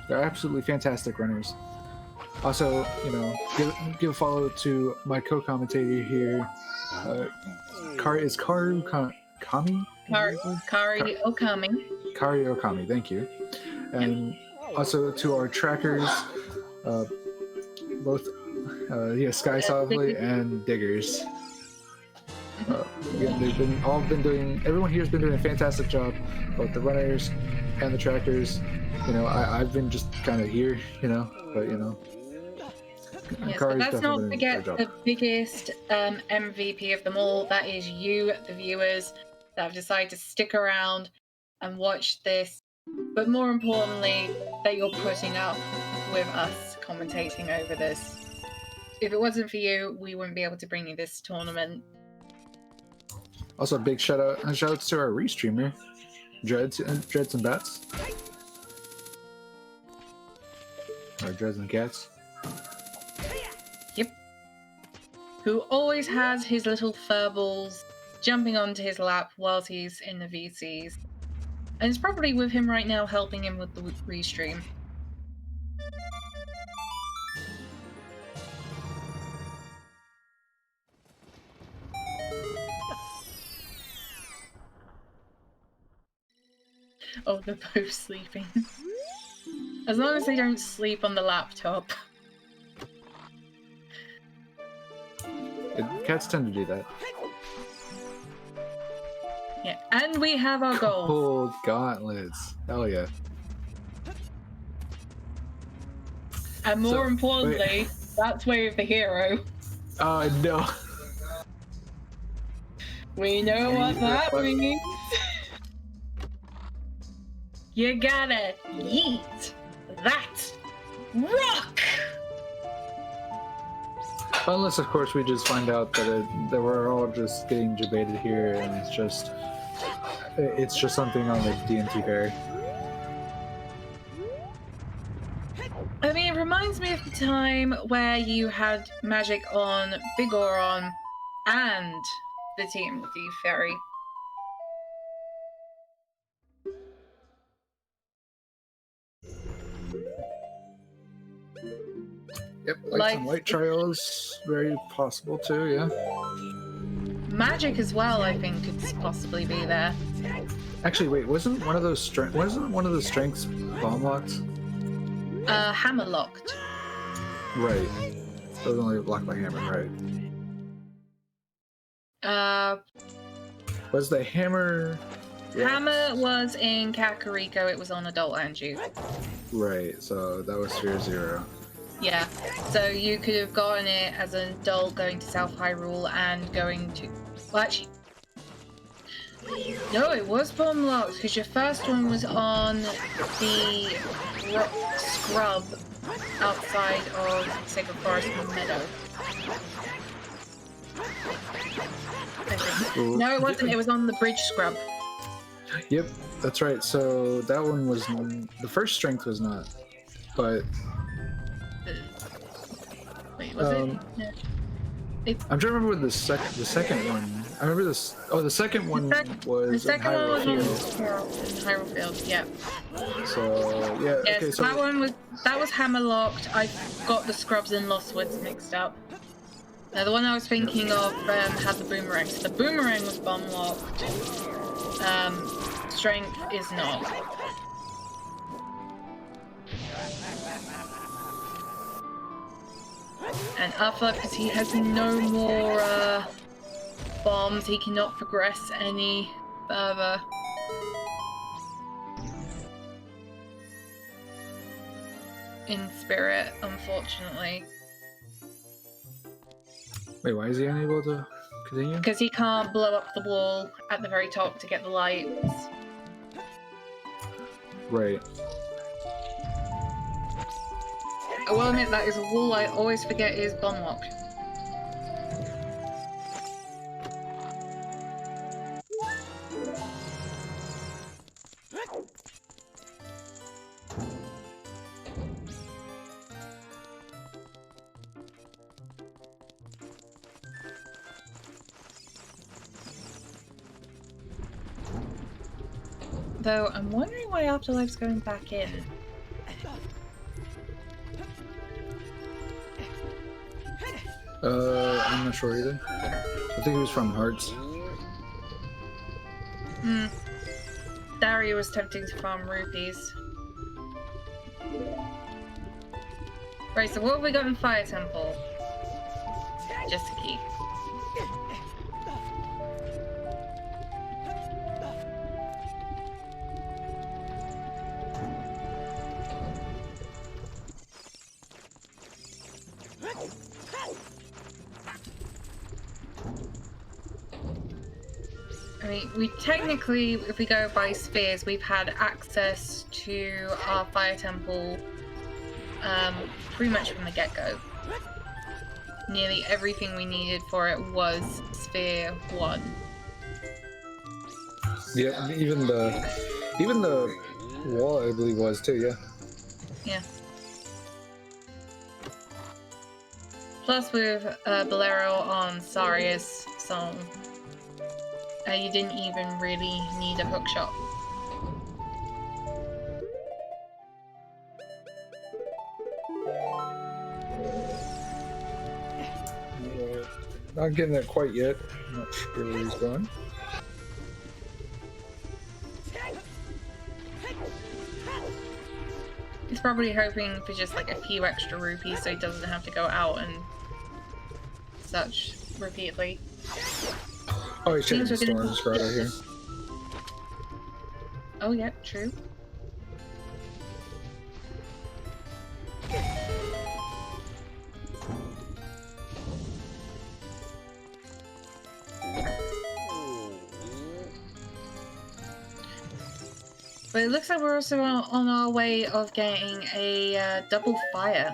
They're absolutely fantastic runners. Also, give a follow to my co-commentator here, is Karu Kami? Kari Okami. Kari Okami, thank you. And also to our trackers, both Sky Softly and Diggers. Again, everyone here has been doing a fantastic job, both the runners and the trackers. I've been just kind of here, but Yes, but let's not forget the biggest MVP of them all. That is you, the viewers, that have decided to stick around and watch this. But more importantly, that you're putting up with us commentating over this. If it wasn't for you, we wouldn't be able to bring you this tournament. Also, a big shout outs to our restreamer, Dreads and Bats. Or Dreads and Cats. Yep. Who always has his little furballs jumping onto his lap whilst he's in the VCs. And it's probably with him right now helping him with the restream. Oh, they're both sleeping. As long as they don't sleep on the laptop. Cats tend to do that. Yeah, and we have our goal. Cold gauntlets. Hell yeah. And more importantly, that's Way of the Hero. Oh, no. We know what that means. You gotta yeet that rock! Unless, of course, we just find out that we're all just getting debated here, and it's just something on the D&T fair. I mean, it reminds me of the time where you had magic on Bigoron and the TMT Ferry. Yep, like some white trials, very possible too, yeah. Magic as well, I think, could possibly be there. Actually, wait, wasn't one of those strengths bomb locked? Hammer locked. Right. It was only blocked by hammer, right? Was the hammer... Hammer was in Kakariko, it was on Adult and Youth. Right, so that was Sphere Zero. Yeah, so you could have gotten it as an adult going to South Hyrule and going to... Well, actually... No, it was bomb locked, because your first one was on the scrub outside of Sacred Forest Meadow. I think. No, it wasn't. It was on the bridge scrub. Yep, that's right. So that one was... The first strength was not, but... Wait, was it? No. I'm trying to remember what the second one. I remember this. Oh, the second one was the second in one Hyrule was Field. in Hyrule Field, yeah. So yeah, yes, okay. So that was hammer locked. I got the scrubs and Lost Woods mixed up. Now the one I was thinking of had the boomerang. So the boomerang was bomb locked. Strength is not. And Alpha, because he has no more bombs, he cannot progress any further. In spirit, unfortunately. Wait, why is he unable to continue? Because he can't blow up the wall at the very top to get the lights. Right. I will admit that is a wall I always forget is bomb locked. Though I'm wondering why Afterlife's going back in. I'm not sure either. I think it was from Hearts. Hmm. Daria was tempting to farm rupees. Right, so what have we got in Fire Temple? Just a key. I mean, we technically, if we go by spheres, we've had access to our Fire Temple pretty much from the get-go. Nearly everything we needed for it was Sphere 1. Yeah, even the wall, I believe, was too. Yeah. Yeah. Plus, with Bolero on Saria's song, you didn't even really need a hookshot. Not getting that quite yet. I'm not sure where he's going. He's probably hoping for just like a few extra rupees so he doesn't have to go out and such repeatedly. Oh, he's checking the storms right out here. Oh yeah, true. But it looks like we're also on our way of getting a double fire.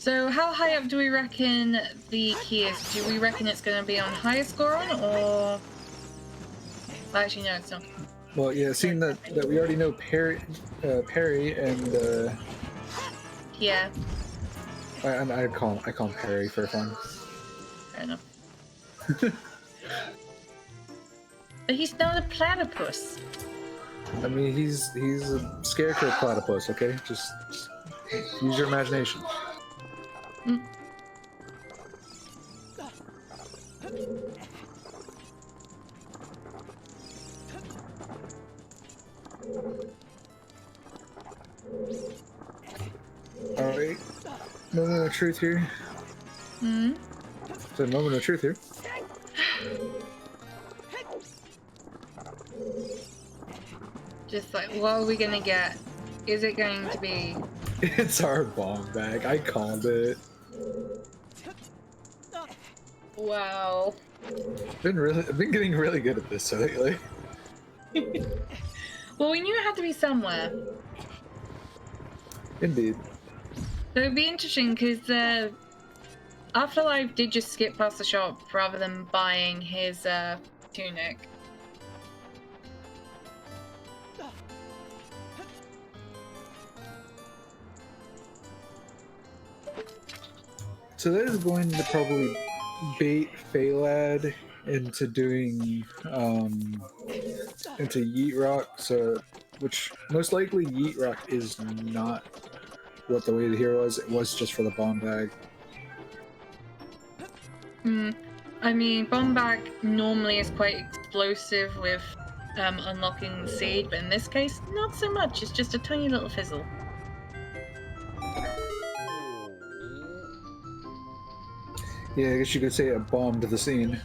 So how high up do we reckon the key is? Do we reckon it's going to be on highest Goron, or... Well, actually, no, it's not. Well, yeah, seeing that we already know Perry and Yeah. I call him Perry for fun. Fair enough. But he's not a platypus. I mean, he's a scarecrow platypus. Okay, just use your imagination. Mm. Alright. Moment of truth here. Hmm? So, moment of truth here. Just like, what are we gonna get? Is it going to be... It's our bomb bag. I called it. Wow. I've been getting really good at this lately. Well, we knew it had to be somewhere. Indeed. So it'd be interesting because Afterlife did just skip past the shop rather than buying his tunic. So that is going to probably bait Faelad into doing into Yeet Rock. So, which most likely Yeet Rock is not what the way the hero was. It was just for the bomb bag. Hmm. I mean, bomb bag normally is quite explosive with unlocking the seed, but in this case, not so much. It's just a tiny little fizzle. Yeah, I guess you could say it bombed the scene.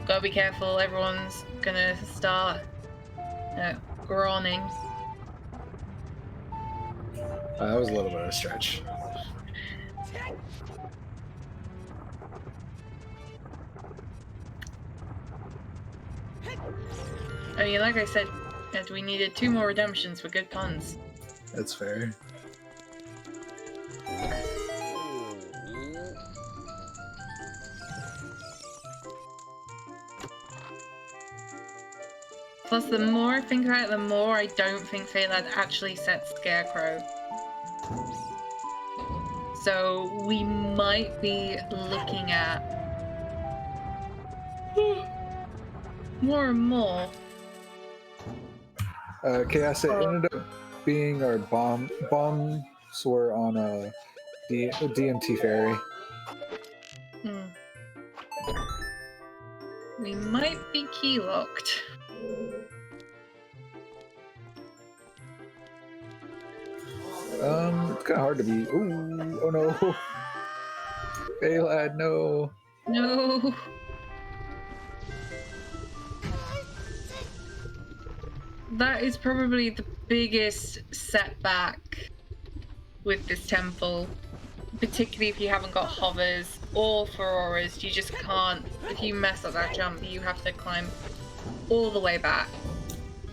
Gotta be careful. Everyone's gonna start groaning. That was a little bit of a stretch. I mean, like I said, we needed 2 more redemptions for good puns. That's fair. Plus, the more I think about it, the more I don't think Faelad actually sets Scarecrow. So we might be looking at more and more. Chaos, it ended up being our bombs were on a DMT ferry. We might be key locked. It's kind of hard to be. Ooh, oh no. Faelad, no. No. That is probably the biggest setback with this temple, particularly if you haven't got hovers or Fauroras. You just can't. If you mess up that jump, you have to climb all the way back.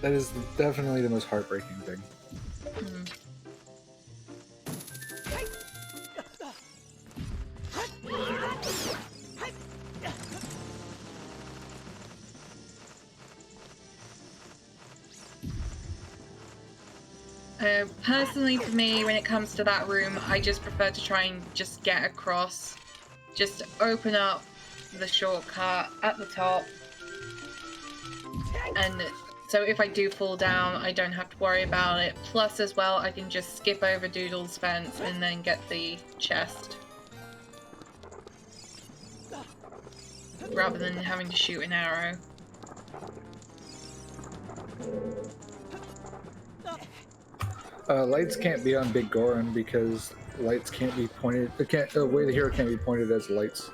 That is definitely the most heartbreaking thing. Personally, for me, when it comes to that room, I just prefer to try and just get across. Just open up the shortcut at the top. And so if I do fall down, I don't have to worry about it. Plus, as well, I can just skip over Doodle's fence and then get the chest. Rather than having to shoot an arrow. Lights can't be on Big Goron because lights can't be pointed. The way the hero can't be pointed as lights.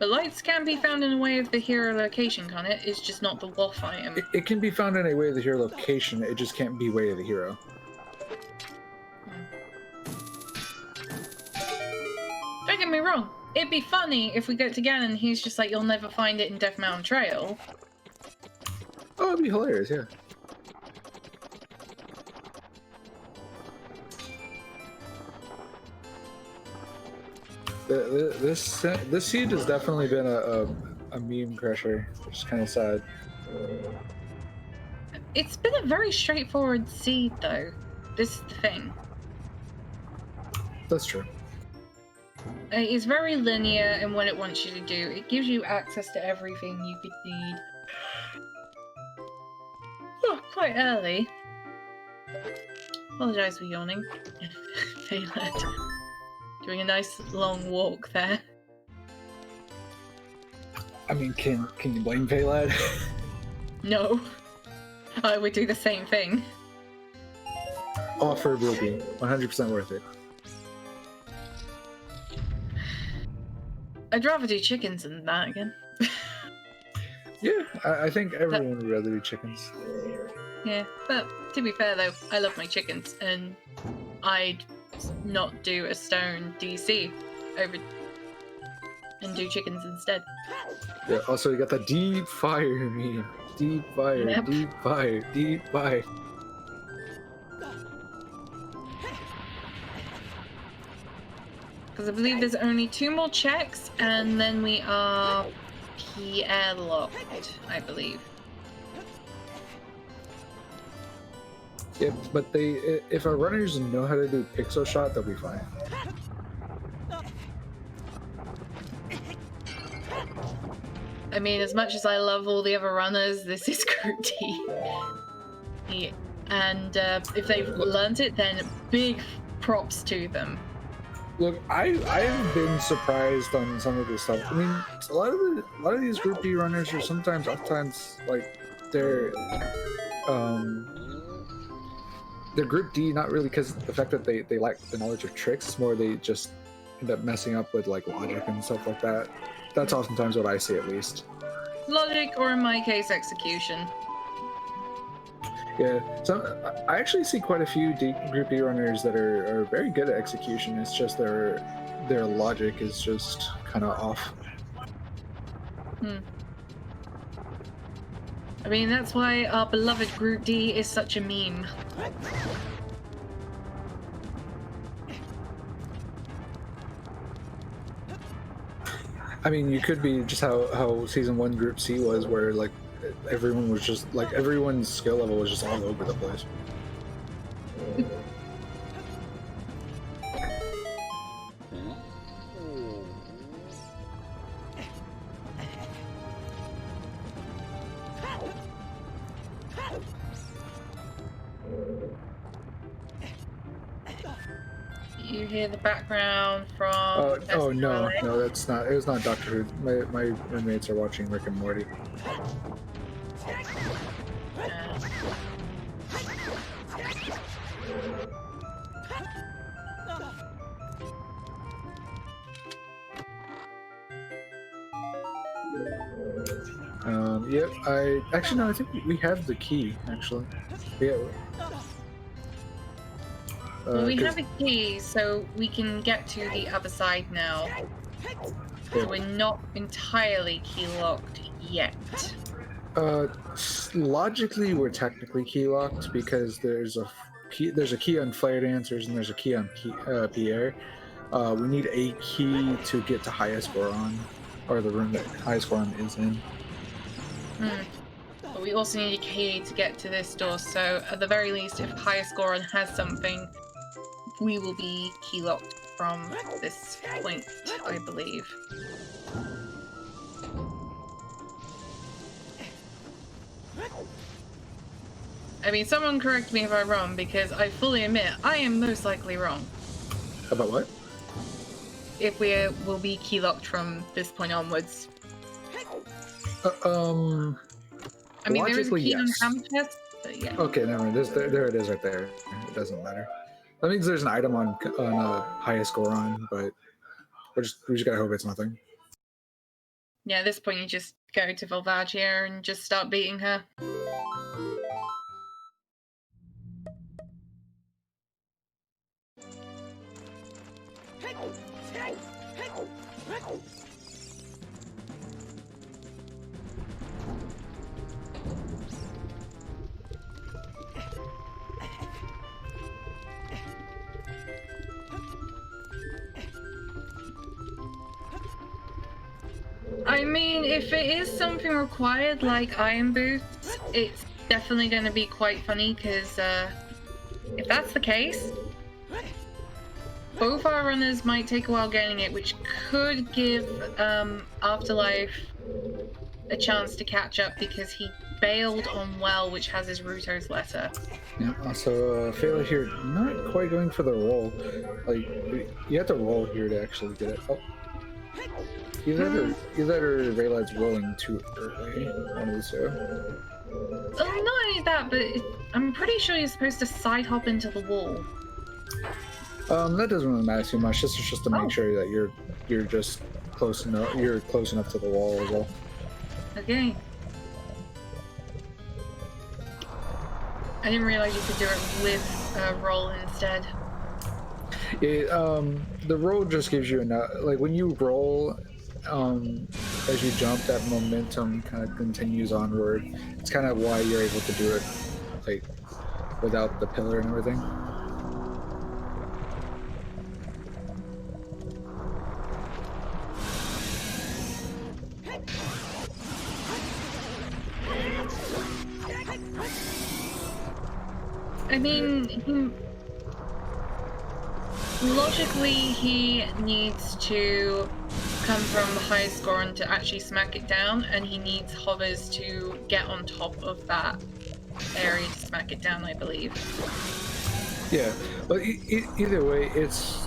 But lights can be found in a way of the hero location, can't it? It's just not the WOF item. It can be found in a way of the hero location. It just can't be way of the hero. Don't get me wrong. It'd be funny if we get to Ganon and he's just like, you'll never find it in Death Mountain Trail. Oh, it'd be hilarious, yeah. This seed has definitely been a meme crusher, which is kind of sad. It's been a very straightforward seed, though. This is the thing. That's true. It's very linear in what it wants you to do. It gives you access to everything you could need. Oh, quite early. Apologise for yawning. Faelad. Doing a nice long walk there. I mean, can you blame Faelad? No. I would do the same thing. Offer will be 100% worth it. I'd rather do chickens than that again. Yeah, I think everyone would rather do chickens. Yeah, but to be fair though, I love my chickens, and I'd not do a stone DC over and do chickens instead. Yeah, also you got that deep fire meme. Deep fire, Yep. deep fire, deep fire. Because I believe there's only 2 more checks, and then we are Pierre locked, I believe. Yep, but if our runners know how to do pixel shot, they'll be fine. I mean, as much as I love all the other runners, this is Group D. Yeah. And if they've learned it, then big props to them. Look, I've been surprised on some of this stuff. I mean, a lot of these Group D runners are oftentimes like they're Group D not really because of the fact that they lack the knowledge of tricks. It's more they just end up messing up with like logic and stuff like that. That's oftentimes what I see, at least. Logic, or in my case, execution. Yeah, so I actually see quite a few Group D runners that are very good at execution. It's just their logic is just kind of off. I mean, that's why our beloved Group D is such a meme. I mean, you could be just how season 1 Group C was, where like everyone was just like everyone's skill level was just all over the place. You hear the background from. Oh no, that's not. It was not Doctor Who. My roommates are watching Rick and Morty. Yep. I actually no. I think we have the key. Actually, yeah. Well, we have a key, so we can get to the other side now. Yeah. So we're not entirely key locked yet. Logically, we're technically key locked because there's a key. There's a key on Fire Dancers and there's a key on Pierre. We need a key to get to highest score on, or the room that highest score on is in. But we also need a key to get to this door, so at the very least, if highest score on has something, we will be key locked from this point, I believe. I mean, someone correct me if I'm wrong, because I fully admit I am most likely wrong. About what? If we will be key locked from this point onwards. I mean, there is a key on Amethyst, but yeah. Okay, never mind. There it is right there. It doesn't matter. That means there's an item on highest score on, but we just gotta hope it's nothing. Yeah, at this point you just go to Volvagia and just start beating her. I mean, if it is something required like iron boots, it's definitely going to be quite funny, because if that's the case, both our runners might take a while getting it, which could give Afterlife a chance to catch up, because he bailed on Well, which has his Ruto's letter. Yeah, also Faelad here, not quite going for the roll. Like, you have to roll here to actually get it. Oh. Either Faelad's rolling too early, one of the two. Not only that, but I'm pretty sure you're supposed to side hop into the wall. That doesn't really matter too much. This is just to make sure that you're just close enough. You're close enough to the wall as well. Okay. I didn't realize you could do it with a roll instead. The roll just gives you enough. Like when you roll, as you jump, that momentum kind of continues onward. It's kind of why you're able to do it, like without the pillar and everything. I mean, logically, he needs to come from the highest score on to actually smack it down, and he needs hovers to get on top of that area to smack it down, I believe. Yeah, but either way, it's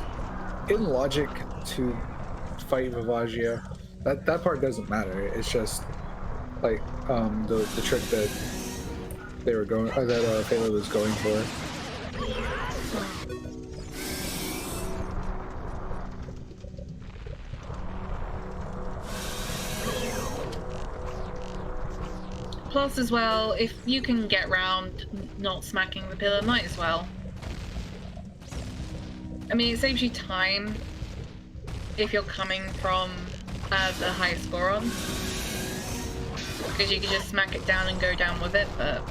in logic to fight Volvagia. That part doesn't matter. It's just like the trick that they were going, or that Faelad was going for. Plus, as well, if you can get round not smacking the pillar, might as well. I mean, it saves you time if you're coming from the highest score on, because you can just smack it down and go down with it, but...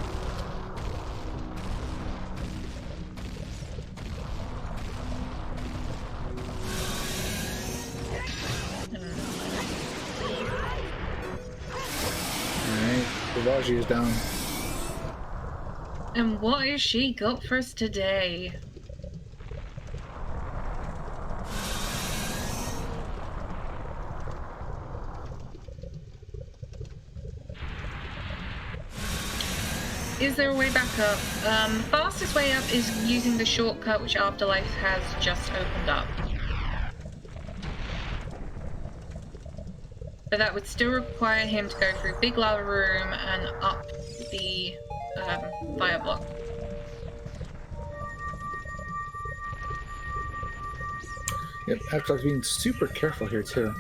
Kaji is down. And what has she got for us today? Is there a way back up? The fastest way up is using the shortcut which Afterlife has just opened up. But that would still require him to go through big lava room and up the fire block. Yep, Afterlife being super careful here too.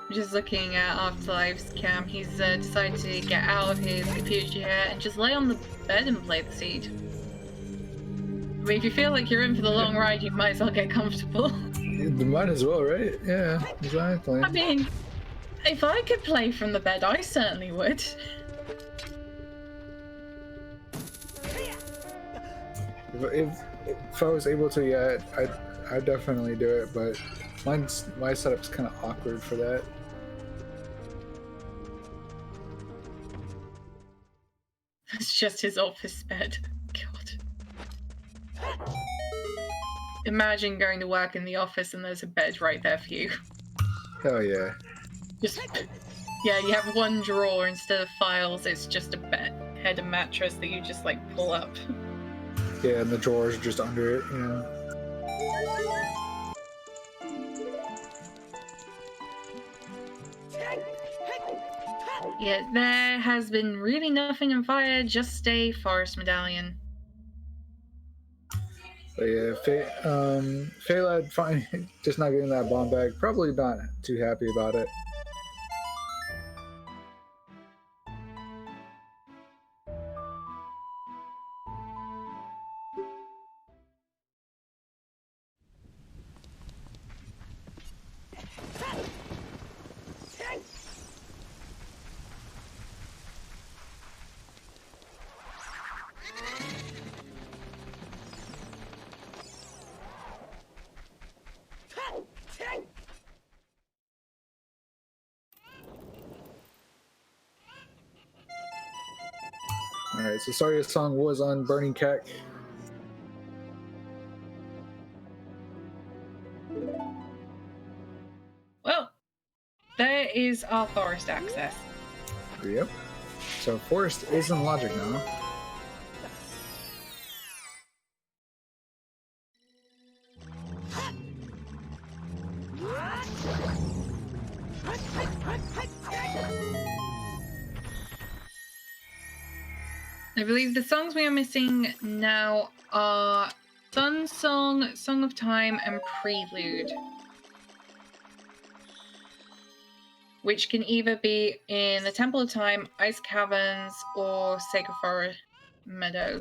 I'm just looking at Afterlife's cam. He's decided to get out of his computer chair and just lay on the bed and play the seed. I mean, if you feel like you're in for the long ride, you might as well get comfortable. You might as well, right? Yeah, exactly. I mean, if I could play from the bed, I certainly would. If I was able to, yeah, I'd definitely do it, but my setup's kind of awkward for that. It's just his office bed. God. Imagine going to work in the office and there's a bed right there for you. Hell yeah. Just, yeah, you have one drawer instead of files, it's just a bed, head and mattress that you just like pull up. Yeah, and the drawers are just under it, you know. Yeah, there has been really nothing on fire, just a forest medallion. But yeah, Faelad fine, just not getting that bomb back. Probably not too happy about it. Alright, so Sarya's song was on Burning Cack. Well, there is our forest access. Yep. So Forest is in logic now. I believe the songs we are missing now are Sun Song, Song of Time, and Prelude. Which can either be in the Temple of Time, Ice Caverns, or Sacred Forest Meadow.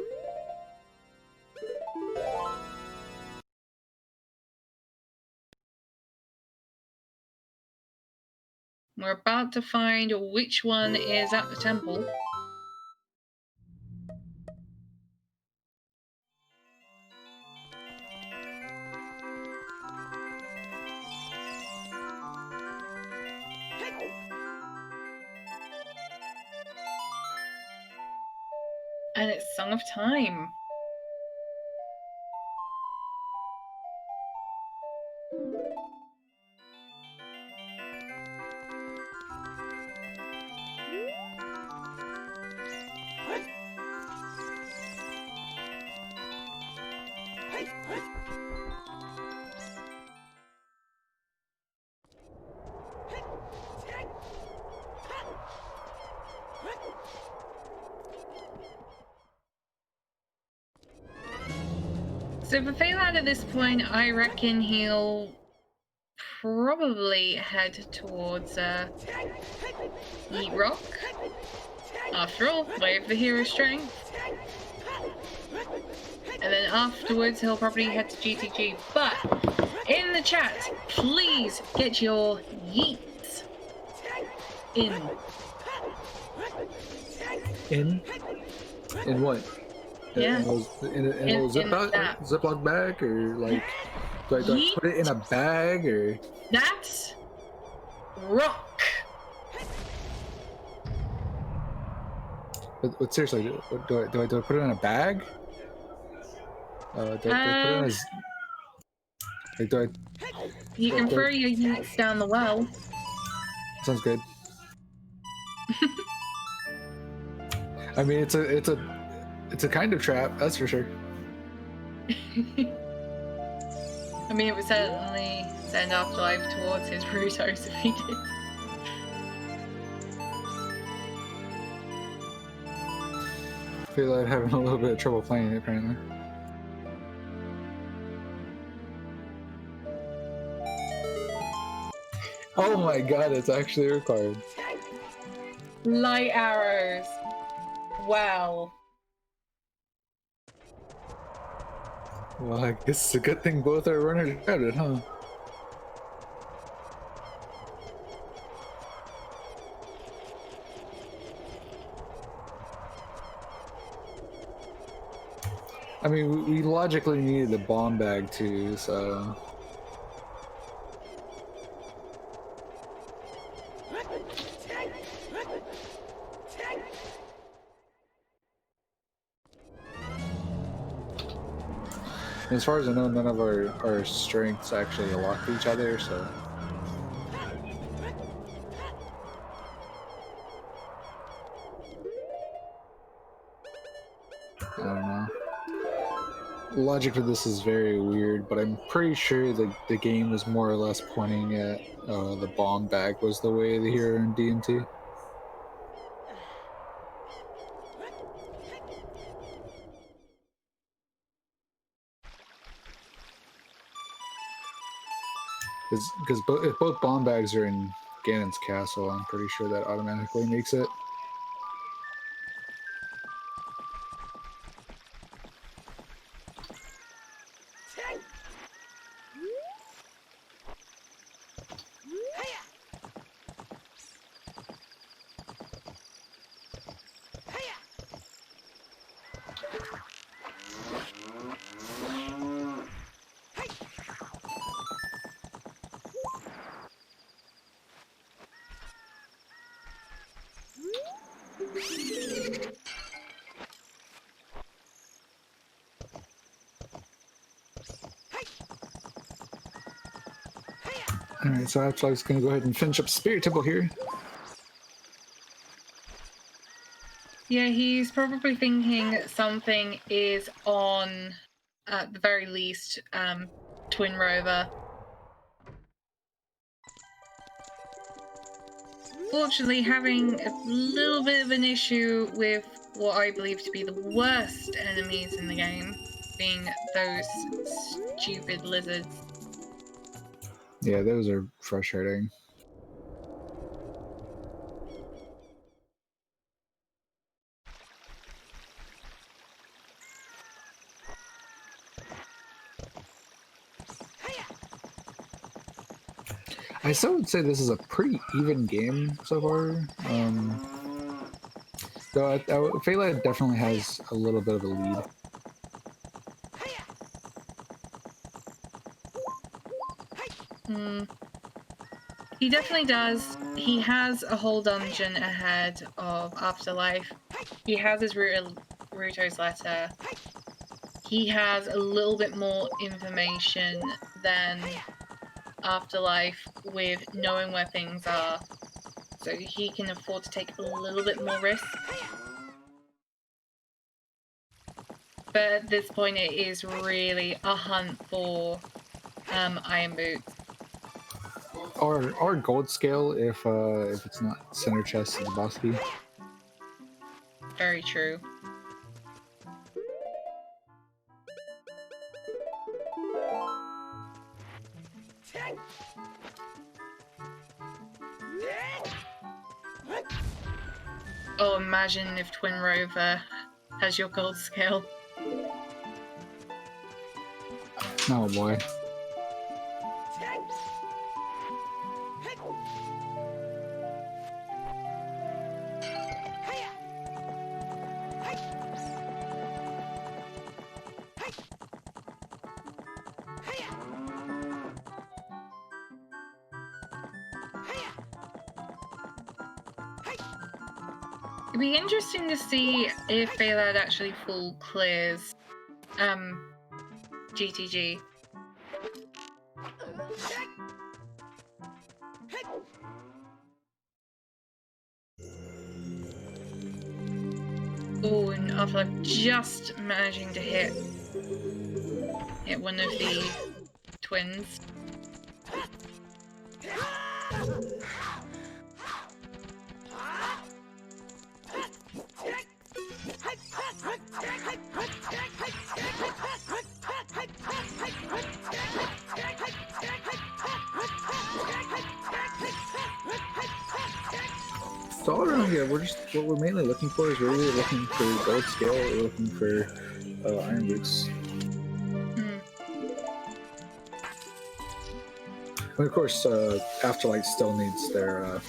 We're about to find which one is at the temple. And it's Song of Time. So for Faelad at this point, I reckon he'll probably head towards Yeet Rock. After all, Way of the Hero Strength. and then afterwards he'll probably head to GTG. But in the chat, please get your yeets in. In what? Yeah. In a little Ziploc bag, or like, do I put it in a bag, or? That's rock. But seriously, do I put it in a bag? Do I put it in a? Like, do I? You can throw your yeets down the well. Sounds good. I mean, it's a kind of trap, that's for sure. I mean, it would certainly send Afterlife towards his Rutos if he did. I feel like I'm having a little bit of trouble playing it, apparently. Oh my god, it's actually required. Light arrows. Wow. Well, I guess it's a good thing both our runners grabbed it, huh? I mean, we logically needed a bomb bag too, so... As far as I know, none of our strengths actually lock to each other, so... I don't know. Logic for this is very weird, but I'm pretty sure the game was more or less pointing at the bomb bag was the way the hero in DMT. Because if both bomb bags are in Ganon's castle, I'm pretty sure that automatically makes it. Alright, so Afterlife's gonna go ahead and finish up Spirit Temple here. Yeah, he's probably thinking something is on, at the very least, Twin Rover. Fortunately, having a little bit of an issue with what I believe to be the worst enemies in the game, being those stupid lizards. Yeah, those are frustrating. I still would say this is a pretty even game so far. Though Faelad definitely has a little bit of a lead. He definitely does. He has a whole dungeon ahead of Afterlife. He has his Ruto's letter. He has a little bit more information than Afterlife with knowing where things are. So he can afford to take a little bit more risk. But at this point it is really a hunt for Iron Boots. Or gold scale if it's not center chest in the boss key. Very true. Oh, imagine if Twin Rover has your gold scale. Oh boy. It'd be interesting to see if Faelad actually full clears GTG. Oh, and Afterlife just managing to hit one of the twins. So all around here, what we're mainly looking for is we're really looking for gold scale, we're looking for iron boots. And of course, Afterlife still needs their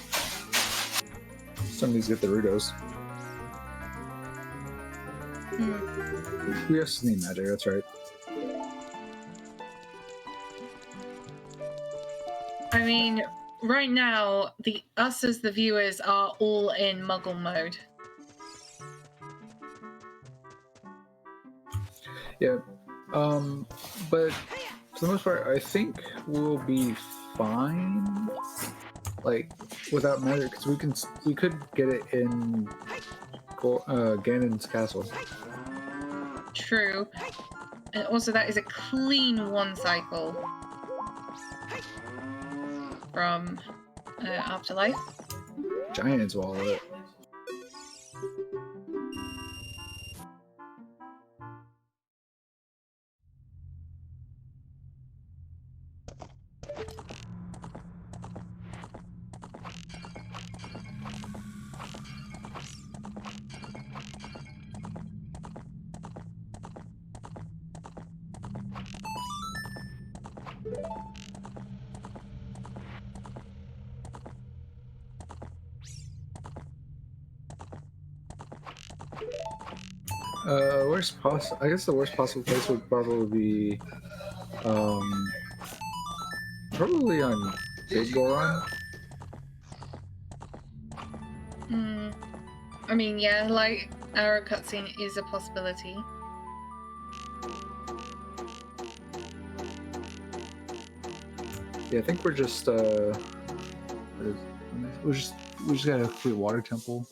still needs to get the Rudos. We also need magic, that's right. I mean, right now, us as the viewers are all in Muggle mode. Yeah, but for the most part, I think we'll be fine. Like without magic, because we could get it in Ganon's castle. True, and also that is a clean one cycle from Afterlife. Giant's wallet. I guess the worst possible place would probably be, probably on Big Goron. I mean, yeah, like our cutscene is a possibility. Yeah, I think we're just we just got a complete water temple,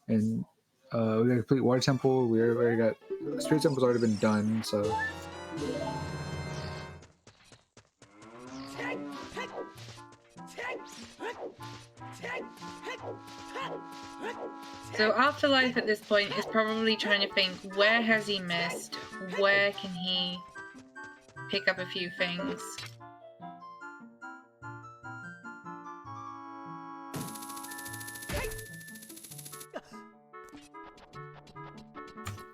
and we got a complete water temple. We already got spirit temple's already been done, so. So Afterlife at this point is probably trying to think, where has he missed? Where can he pick up a few things?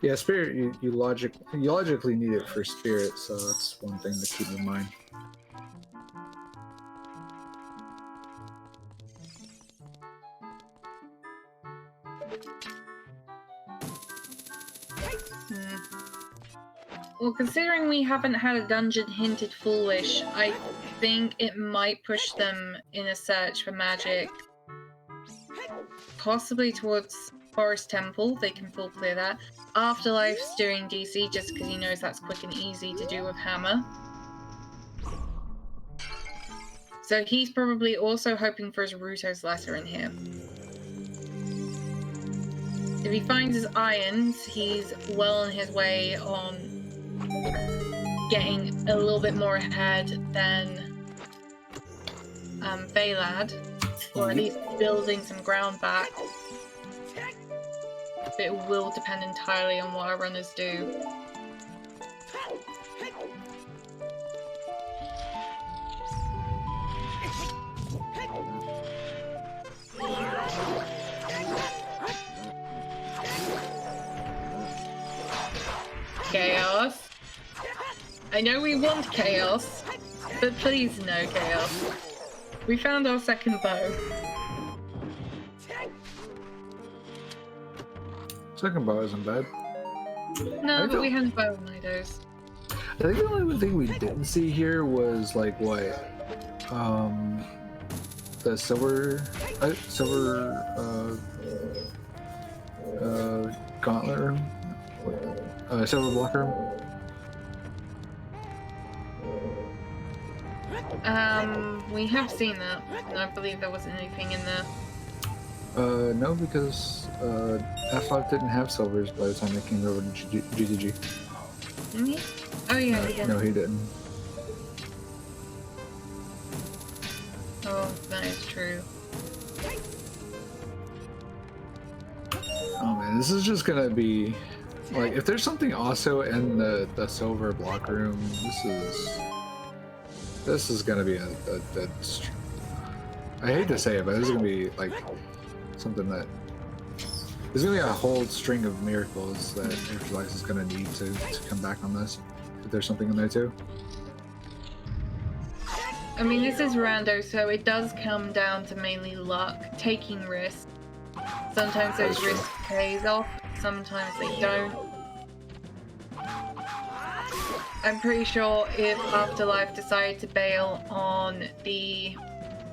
Yeah, spirit, you logically need it for spirit, so that's one thing to keep in mind. Well, considering we haven't had a dungeon hinted foolish, I think it might push them in a search for magic. Possibly towards Forest Temple, they can full clear that. Afterlife's doing DC just because he knows that's quick and easy to do with Hammer. So he's probably also hoping for his Ruto's letter in here. If he finds his irons, he's well on his way on getting a little bit more ahead than Faelad, or at least building some ground back. But it will depend entirely on what our runners do. Chaos. I know we want chaos, but please no chaos. We found our second bow. Second bow isn't bad. No, but we had bow Midos. I think the only thing we didn't see here was like what, the silver gauntlet room, silver block room. We have seen that, and I believe there wasn't anything in there. No, because F5 didn't have silvers by the time they came over to GTG. Didn't he? Oh yeah, he did. No, he didn't. Oh, that is true. Oh man, this is just gonna be like, if there's something also in the silver block room, this is gonna be a I hate to say it, but this is gonna be like something that there's gonna be a whole string of miracles that Afterlife is gonna need to come back on this. If there's something in there too. I mean, this is rando, so it does come down to mainly luck, taking risks. Sometimes those risks pays off, sometimes they don't. I'm pretty sure if Afterlife decided to bail on the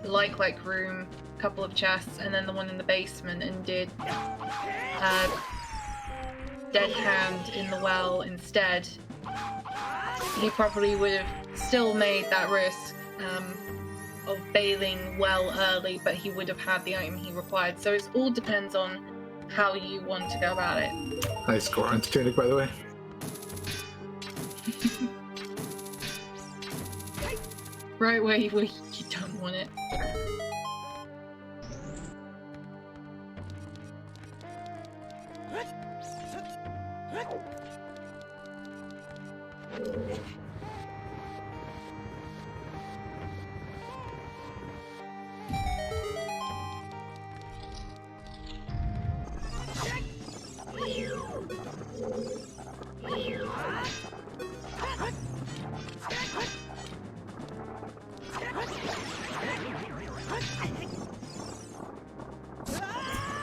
like room, couple of chests, and then the one in the basement, and did Dead Hand in the well instead, he probably would have still made that risk of bailing well early, but he would have had the item he required. So it all depends on how you want to go about it. Nice score on Tunic, by the way. Right where you don't want it.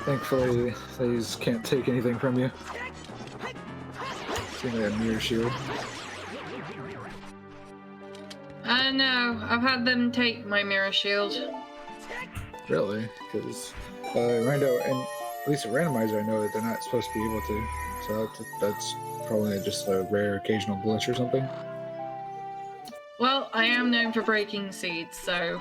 Thankfully, these can't take anything from you. It's only a mirror shield. I know, I've had them take my mirror shield. Really? Because rando, and at least a randomizer, I know that they're not supposed to be able to. So that's probably just a rare occasional glitch or something. Well, I am known for breaking seeds, so...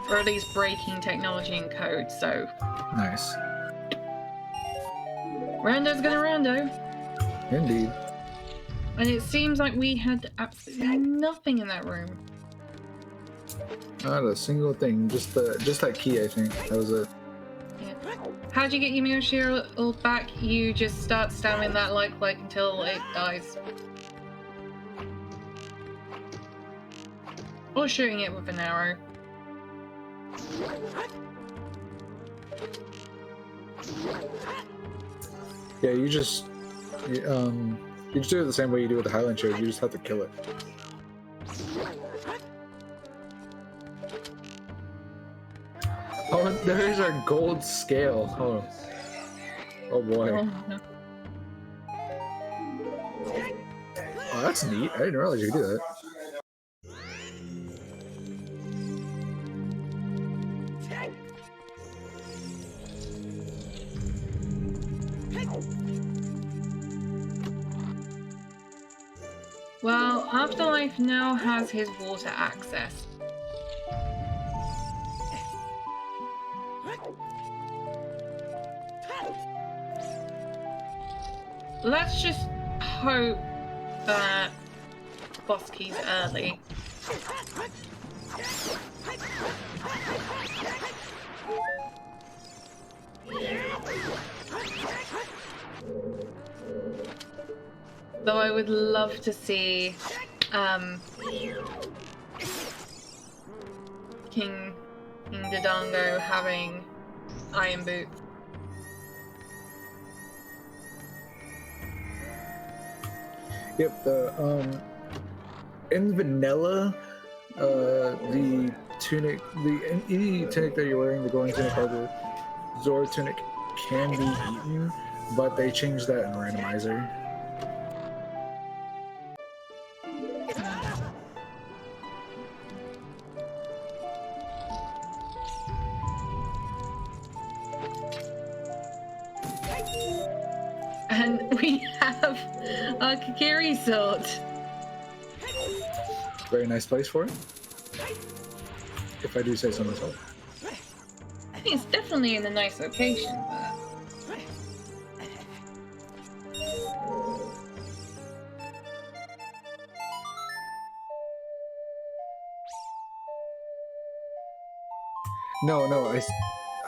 or at least breaking technology and code, so... Nice. Rando's gonna rando. Indeed. And it seems like we had absolutely nothing in that room. Not a single thing. Just that key, I think. That was it. Yeah. How'd you get your mirror shield back? You just start stabbing that like until it dies. Or shooting it with an arrow. Yeah, you just do it the same way you do with the Highland Shield. You just have to kill it. Oh, there's our gold scale. Oh boy. Oh, no. Oh, that's neat. I didn't realize you could do that. Well, Afterlife now has his water access. Let's just hope that boss key's early. Though I would love to see King Dodongo having Iron Boots. Yep. In vanilla, the tunic, any tunic that you're wearing, the Goring tunic or the Zora tunic, can be eaten, but they changed that in randomizer. And we have our Kakiri sword. Very nice place for it, if I do say so myself. I think it's definitely in a nice location, but... No,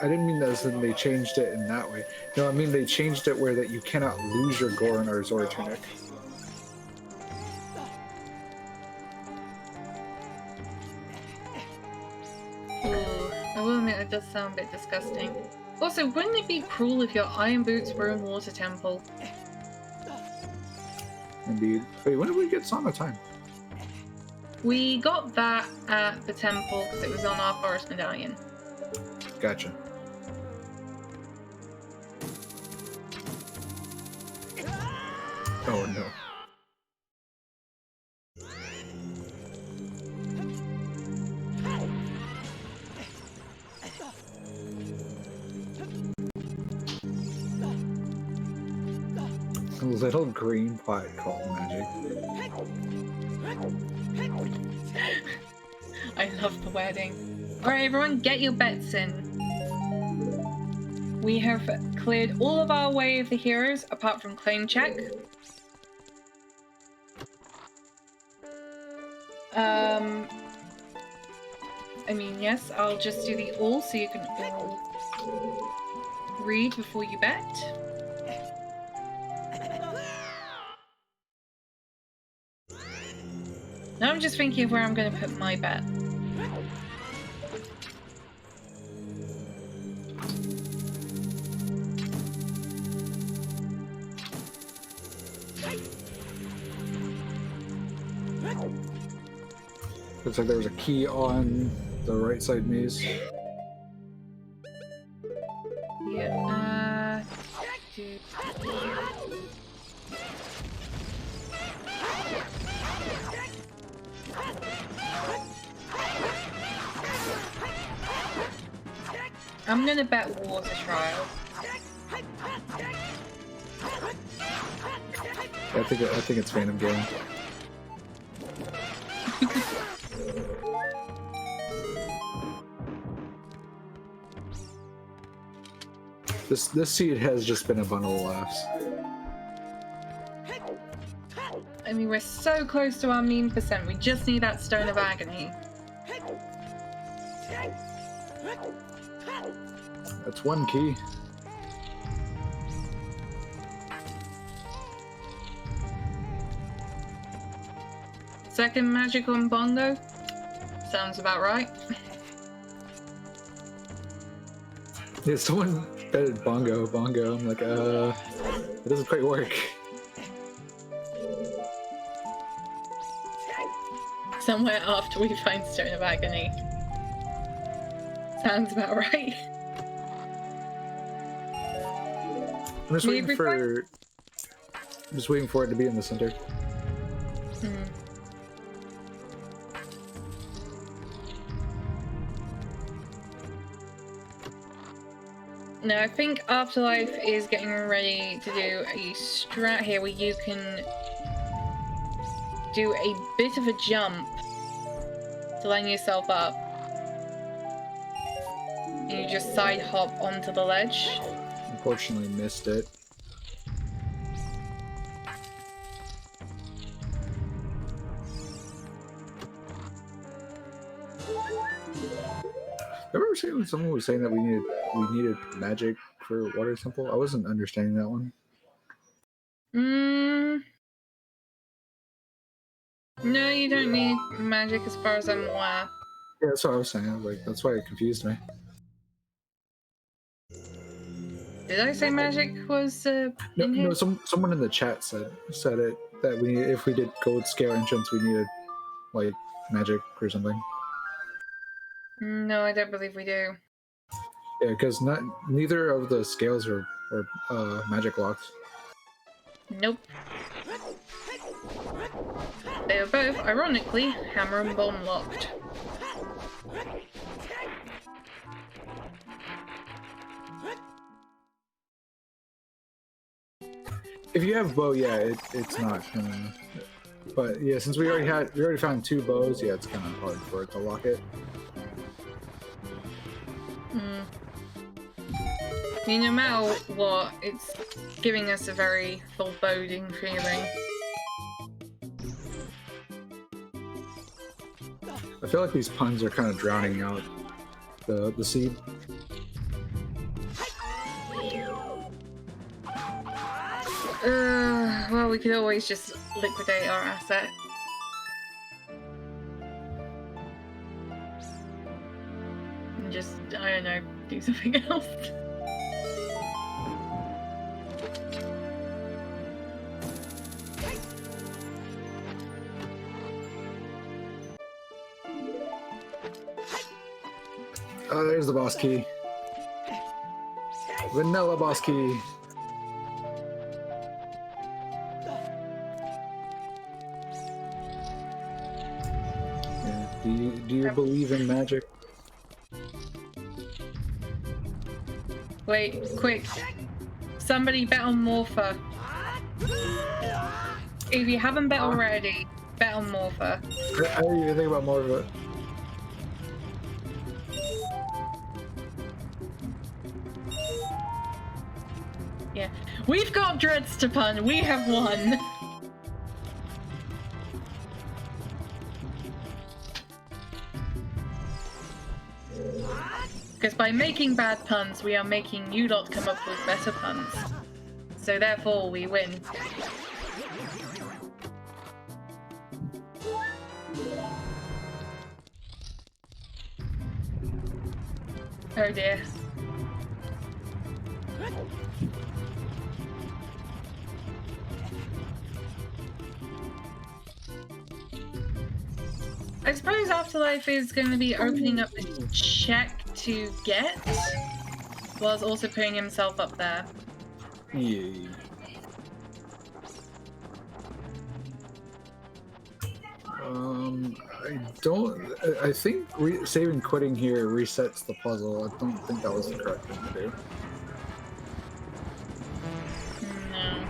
I didn't mean that as in they changed it in that way. No, I mean they changed it where that you cannot lose your Goron or Zora tunic. Ooh, I will admit it does sound a bit disgusting. Also, wouldn't it be cruel if your iron boots were in Water Temple? Indeed. Wait, when did we get Song of Time? We got that at the temple because it was on our forest medallion. Gotcha. Oh no. A little green pot called magic. I love the wedding. Alright, everyone, get your bets in. We have cleared all of our way of the heroes apart from claim check. I mean, yes, I'll just do the all so you can all read before you bet. Now I'm just thinking of where I'm going to put my bet. Looks like there was a key on the right side maze. Yeah, I'm gonna bet Water Trial. I think it's Phantom Game. This seed has just been a bundle of laughs. I mean, we're so close to our meme percent. We just need that Stone of Agony. That's one key. Second magic on Bongo? Sounds about right. Yeah, someone betted bongo. I'm like, it doesn't quite work. Somewhere after we find Stone of Agony. Sounds about right. I'm just waiting for it to be in the center. No, I think Afterlife is getting ready to do a strat here where you can do a bit of a jump to line yourself up. And you just side hop onto the ledge. Unfortunately missed it. I remember seeing when someone was saying that we needed magic for Water Temple. I wasn't understanding that one. No, you don't need magic as far as I'm aware. Yeah, that's what I was saying. Like, that's why it confused me. Did I say magic was in here? No, someone in the chat said it. that we if we did gold scale entrance, we needed like magic or something. No, I don't believe we do. Yeah, because neither of the scales are magic locked. Nope. They are both, ironically, hammer and bone locked. If you have bow, yeah, it's not. But yeah, since we already found 2 bows, yeah, it's kind of hard for it to lock it. I mean, no matter what, it's giving us a very foreboding feeling. I feel like these puns are kind of drowning out the seed. Well, we could always just liquidate our asset. And just, I don't know, do something else. Oh, there's the boss key. Vanilla boss key. Yeah. Do you believe in magic? Wait, quick. Somebody bet on Morpher. If you haven't bet already, bet on Morpher. I didn't even think about more of it. Yeah. We've got dreads to pun. We have won. Because by making bad puns, we are making you lot come up with better puns. So therefore, we win. Oh dear. I suppose Afterlife is going to be opening up a check to get, whilst also putting himself up there. Yeah. I don't. I think saving quitting here resets the puzzle. I don't think that was the correct thing to do. No.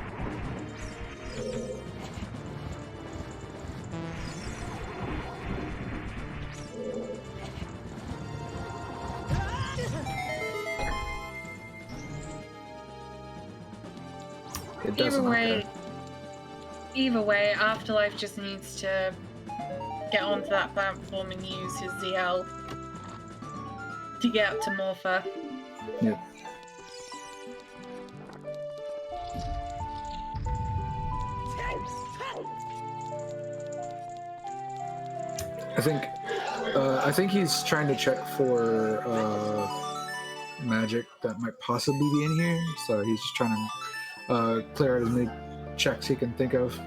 It doesn't. Either way, Afterlife just needs to get onto that platform and use his ZL to get up to Morpher. Yeah. I think he's trying to check for magic that might possibly be in here, so he's just trying to clear out as many checks he can think of.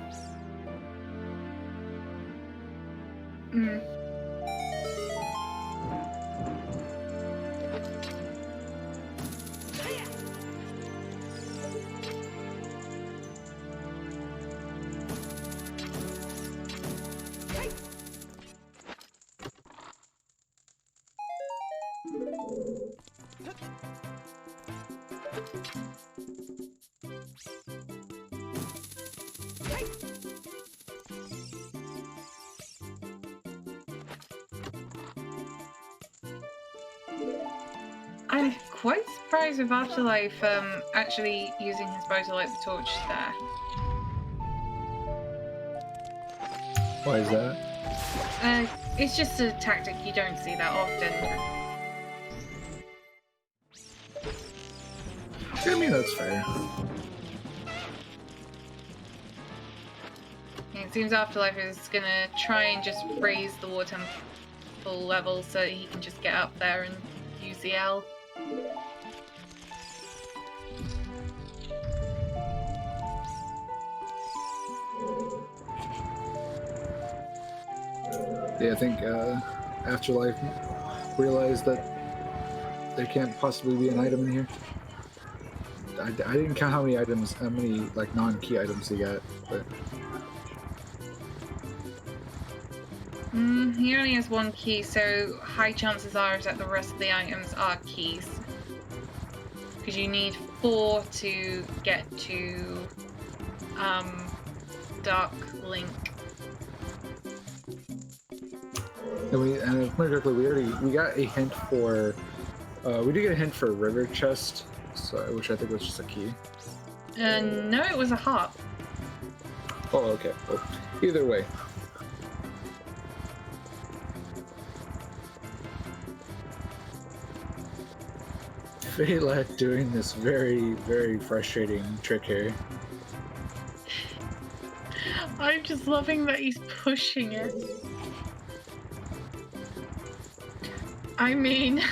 I'm quite surprised with Afterlife actually using his bow to light the torch there. Why is that? It's just a tactic you don't see that often. I mean, that's fair. It seems Afterlife is gonna try and just raise the war temple level so that he can just get up there and use the L. Yeah, I think Afterlife realized that there can't possibly be an item in here. I didn't count how many like non-key items he got, but He only has one key, so high chances are that the rest of the items are keys. Because you need 4 to get to Dark Link. and if I remember correctly, we got a hint for we did get a hint for a river chest, so which I think was just a key. No, it was a heart. Oh, okay. Well, either way. Faelad doing this very, very frustrating trick here. I'm just loving that he's pushing it. I mean,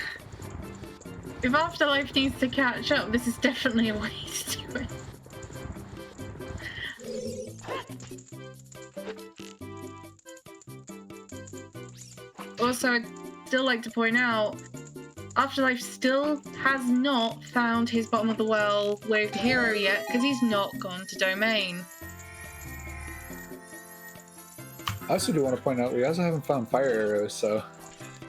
if Afterlife needs to catch up, this is definitely a way to do it. Also, I'd still like to point out, Afterlife still has not found his bottom of the well waved hero yet, because he's not gone to domain. I also do want to point out we also haven't found fire arrows, so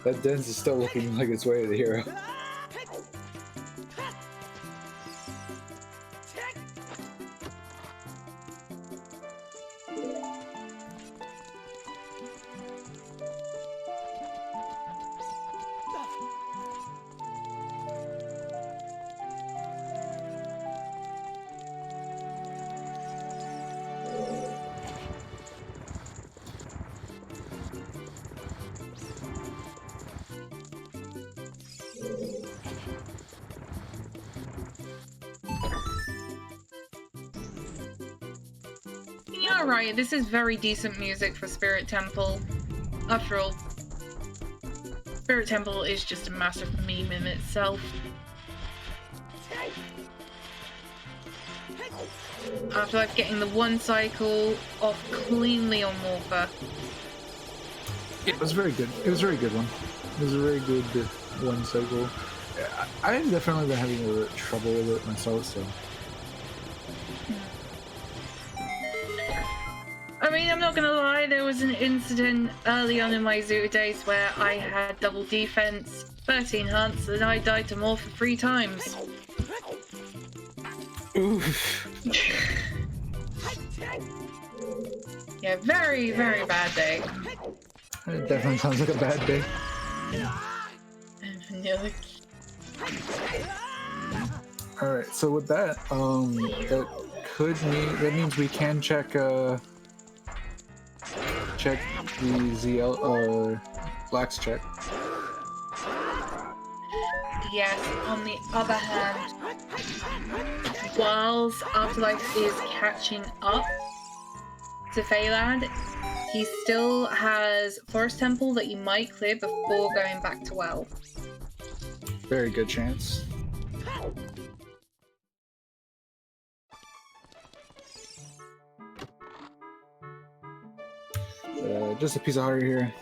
that Dens is still looking like its way to the hero. Yeah, right, this is very decent music for Spirit Temple. After all, Spirit Temple is just a massive meme in itself. Afterlife getting the one cycle off cleanly on Morpher. It was very good. It was a very good one. It was a very good one cycle. I've definitely been having a little trouble with it myself, so. I mean, I'm not gonna lie, there was an incident early on in my Zoo days where I had double defense, 13 hunts, and I died to Morpher 3 times. Oof. Yeah, very, very bad day. It definitely sounds like a bad day. And vanilla. Alright, so with that, that means we can check the ZL Black's check. Yes, on the other hand, whilst Afterlife is catching up to Faelad, he still has Forest Temple that you might clear before going back to Well. Very good chance. Just a piece of heart here.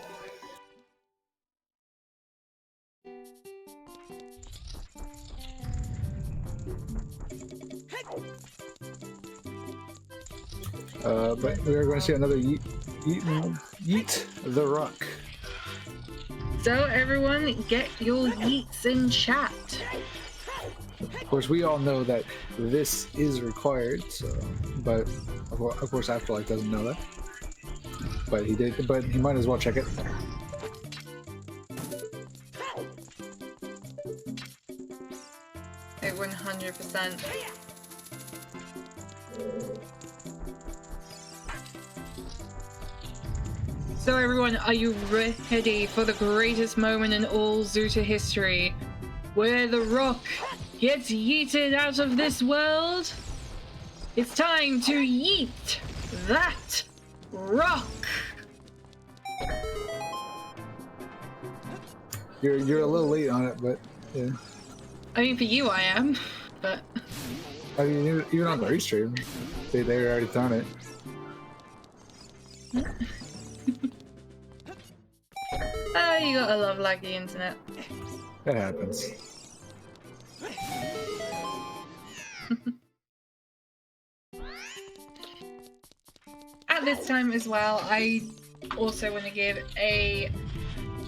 But we are going to see another yeet the rock. So everyone, get your yeets in chat. Of course, we all know that this is required, so, but of course Afterlife doesn't know that. But he did. But he might as well check it. It 100%. So everyone, are you ready for the greatest moment in all Zuta history? Where the rock gets yeeted out of this world? It's time to yeet that rock! You're a little late on it, but yeah. I mean, for you I am, but... I mean, even on the restream, they already done it. Oh, you gotta love laggy internet. That happens. At this time as well, I also want to give a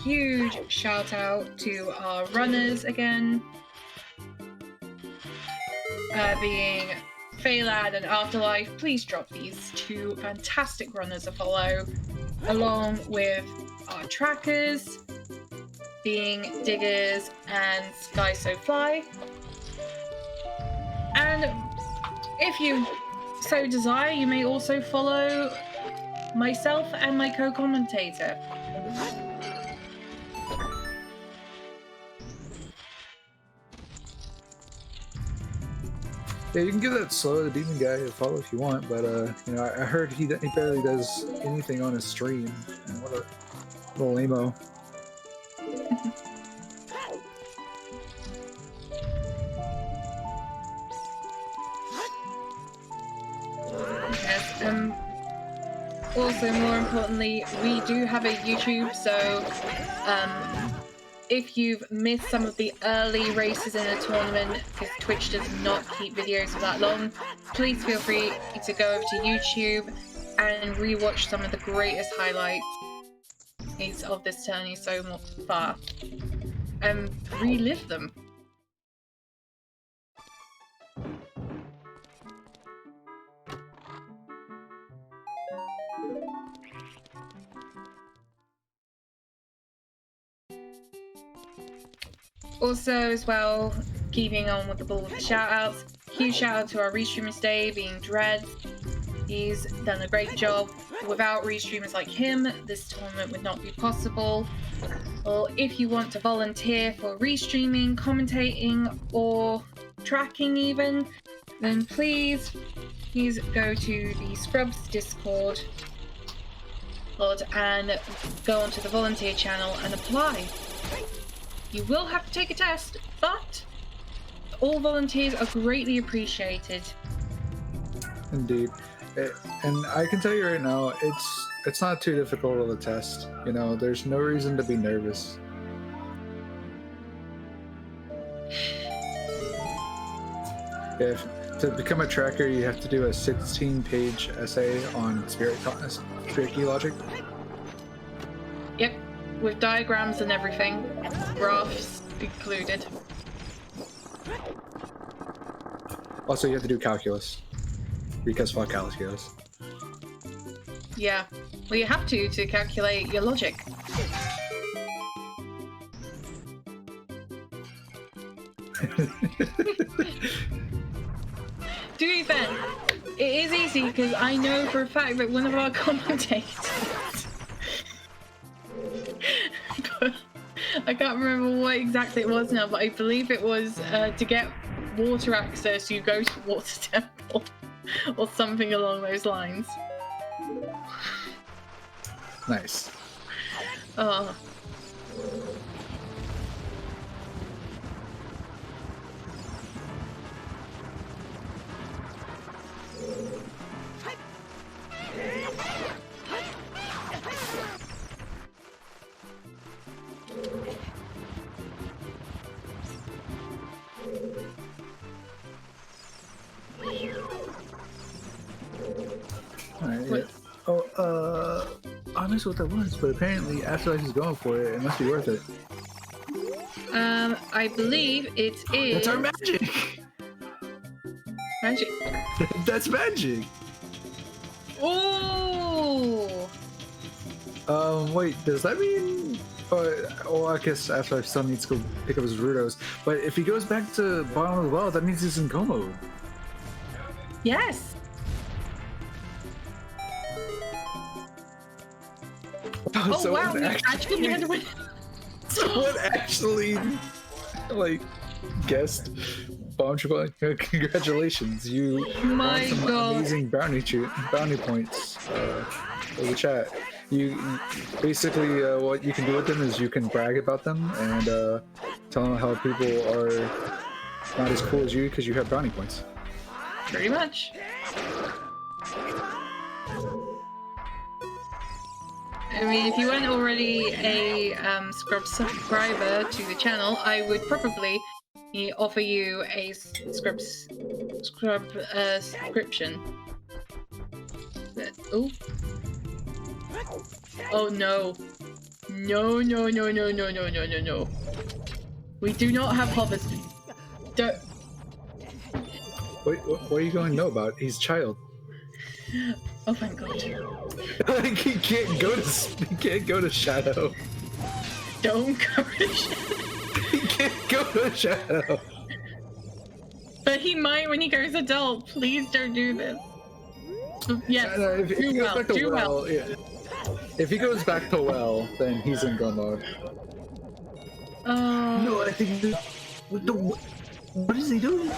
huge shout out to our runners again, being Faelad and Afterlife. Please drop these two fantastic runners a follow, along with our trackers, being Diggers and Sky So Fly. And if you so desire, you may also follow myself and my co-commentator. Yeah, you can give that Slow the Demon guy a follow if you want, but you know, I heard he barely does anything on his stream. What a little emo. Yes, also more importantly, we do have a YouTube, so if you've missed some of the early races in the tournament, because Twitch does not keep videos for that long, please feel free to go over to YouTube and rewatch some of the greatest highlights of this tourney so far, and relive them. Also, as well, keeping on with the ball with the shout-outs, huge shout-out to our restreamer today, being Dread. He's done a great job. Without restreamers like him, this tournament would not be possible. Well, if you want to volunteer for restreaming, commentating, or tracking even, then please go to the Scrubs Discord and go onto the volunteer channel and apply. You will have to take a test, but all volunteers are greatly appreciated. Indeed. And I can tell you right now, it's not too difficult of a test. You know, there's no reason to be nervous. To become a tracker, you have to do a 16-page essay on spirit key logic. Yep, with diagrams and everything, graphs included. Also, you have to do calculus. Because fuck calculus. Yeah, well, you have to calculate your logic. To be fair, it is easy because I know for a fact that one of our commentators, but I can't remember what exactly it was now, but I believe it was to get water access, you go to Water Temple. Or something along those lines. Nice. Oh. Alright, yeah. Oh, I missed what that was, but apparently Afterlife is going for it. It must be worth it. I believe it is... That's our magic! Magic? That's magic! Ooh! Wait, does that mean... Oh, I guess Afterlife still needs to go pick up his Rudos. But if he goes back to bottom of the well, that means he's in go mode. Yes! Oh, so wow, we actually had to win. Someone actually, like, guessed bomb triple. Congratulations, you My won some God. amazing bounty points for the chat. You basically, what you can do with them is you can brag about them and tell them how people are not as cool as you because you have bounty points. Pretty much. I mean, if you weren't already a Scrub subscriber to the channel, I would probably offer you a Scrub subscription. Oh. Oh no. No, no, no, no, no, no, no, no, no. We do not have hoppers. Don't. What are you going to know about? He's a child. Oh thank God. Like he can't go to Shadow. Don't go to Shadow. He can't go to Shadow. But he might when he goes adult. Please don't do this. Yes. If he goes back to Well, yeah. If he goes back to Well, then he's in go mode. No, I think. What is he doing?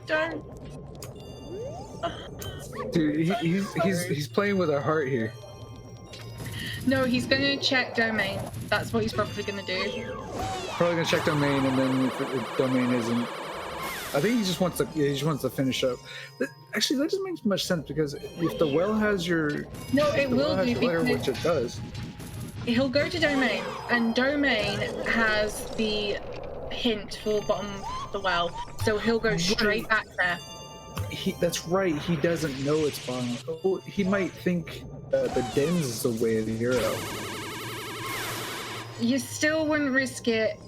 Don't. Dude, he's playing with our heart here. No, he's gonna check domain. That's what he's probably gonna do. Probably gonna check domain, and then if the domain isn't, I think he just wants to finish up. Actually, that doesn't make much sense because if the Well has your it will do letter, which it does. He'll go to domain, and domain has the hint for bottom of the well, so he'll go straight back there. That's right. He doesn't know it's bottom. Oh, he might think the dens is the way of the hero. You still wouldn't risk it.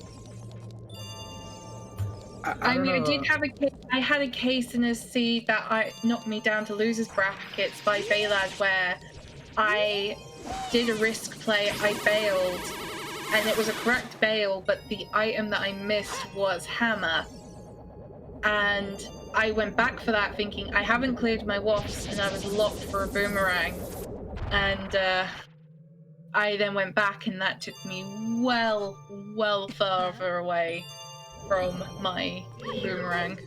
I mean, I had a case in a seed that knocked me down to losers brackets by Faelad, where I did a risk play, I bailed, and it was a correct bail, but the item that I missed was hammer. And I went back for that thinking I haven't cleared my wafts and I was locked for a boomerang. And I then went back and that took me well further away from my boomerang.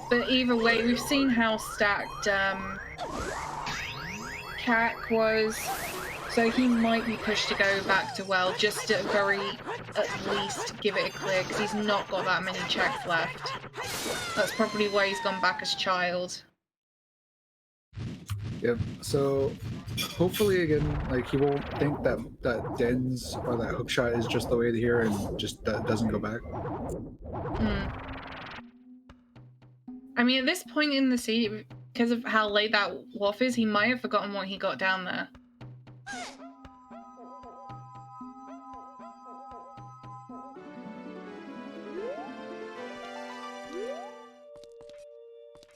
But either way, we've seen how stacked Cat was, so he might be pushed to go back to Well just to at least give it a clear, because he's not got that many checks left. That's probably why he's gone back as child. Yep. So hopefully again, like he won't think that dens or that hookshot is just the way to here and just doesn't go back. I mean, at this point in the sea, because of how late that waff is, he might have forgotten what he got down there.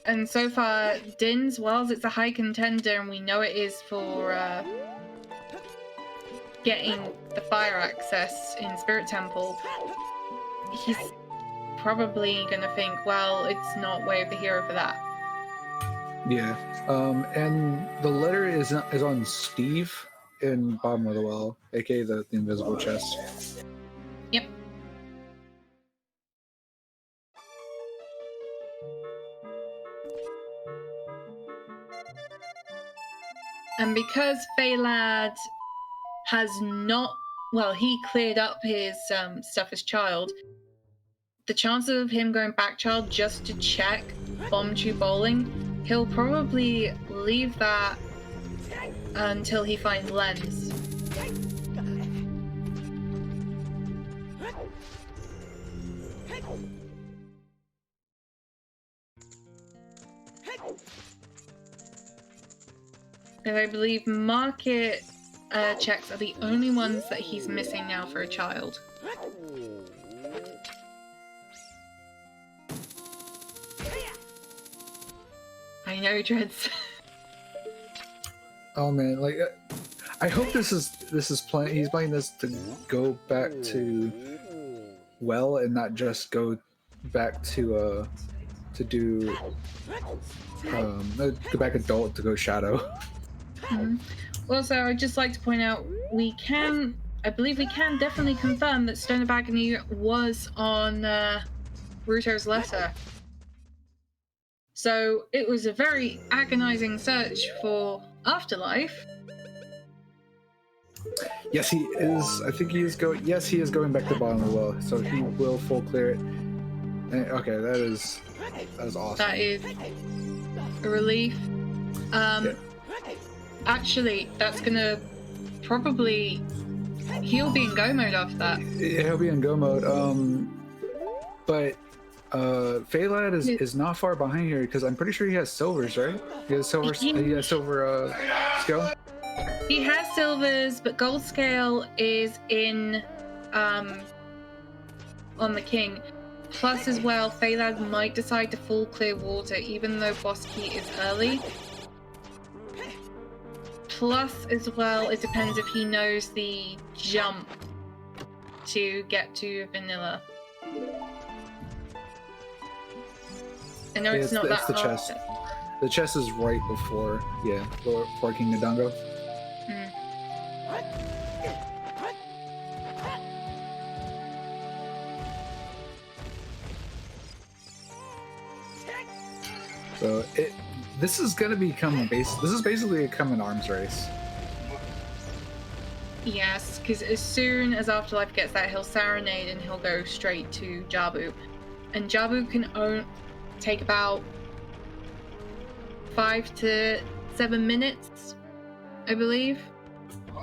And so far, Din's, whilst it's a high contender, and we know it is for getting the fire access in Spirit Temple, he's probably gonna think, well, it's not Way of the Hero for that. Yeah. And the letter is on Steve in bottom of the well, aka the invisible chest. Yep. And because Faelad has not, well, he cleared up his stuff as child, the chances of him going back child just to check bomb tube bowling, he'll probably leave that until he finds lens. And I believe market checks are the only ones that he's missing now for a child. I know, Dreads. Oh man, like I hope this is playing. He's playing this to go back to Well and not just go back to do go back adult to go Shadow. Mm-hmm. Also, I'd just like to point out I believe we can definitely confirm that Stone of Agony was on Ruto's letter. So it was a very agonizing search for Afterlife. Yes, he is. I think he is going. Yes, he is going back to the bottom of the well, so he will full clear it. Okay, that is awesome. That is a relief. Yeah. Actually, that's gonna probably he'll be in go mode after that. Yeah, he'll be in go mode. But Faelad is not far behind here because I'm pretty sure he has silvers, right? He has silver. He has silver skill. He has silvers, but gold scale is in on the king. Plus, as well, Faelad might decide to full clear water, even though boss key is early. Plus, as well, it depends if he knows the jump to get to vanilla. I know it's not that it's the hard. chest. The chest is right before, before King Ndongo. So this is gonna become this is basically an arms race. Yes, because as soon as Afterlife gets that, he'll serenade and he'll go straight to Jabu, and Jabu can take about 5 to 7 minutes, I believe.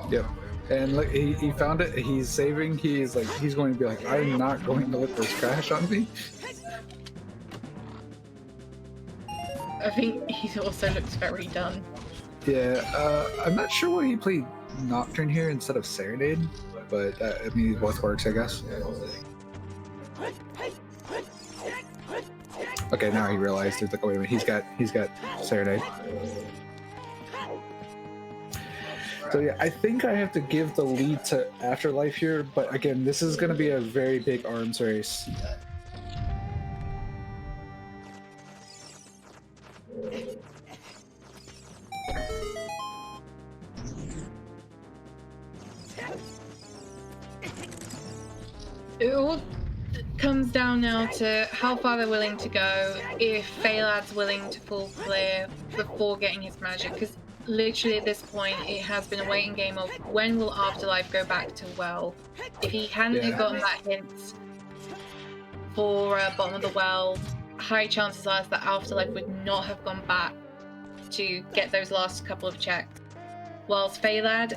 Yep. And look, he found it. He's saving. He's going to be like, I'm not going to let this crash on me. I think he also looks very done. Yeah, I'm not sure why he played Nocturne here instead of Serenade, but I mean, both works, I guess. Okay, now he realized. He's like, oh, wait a minute, he's got Serenade. So yeah, I think I have to give the lead to Afterlife here, but again, this is going to be a very big arms race. It all comes down now to how far they're willing to go, if Faelad's willing to full clear before getting his magic, because literally at this point it has been a waiting game of when will Afterlife go back to well. If he hadn't have gotten that hint for bottom of the well, high chances are that Afterlife would not have gone back to get those last couple of checks. Whilst Faelad,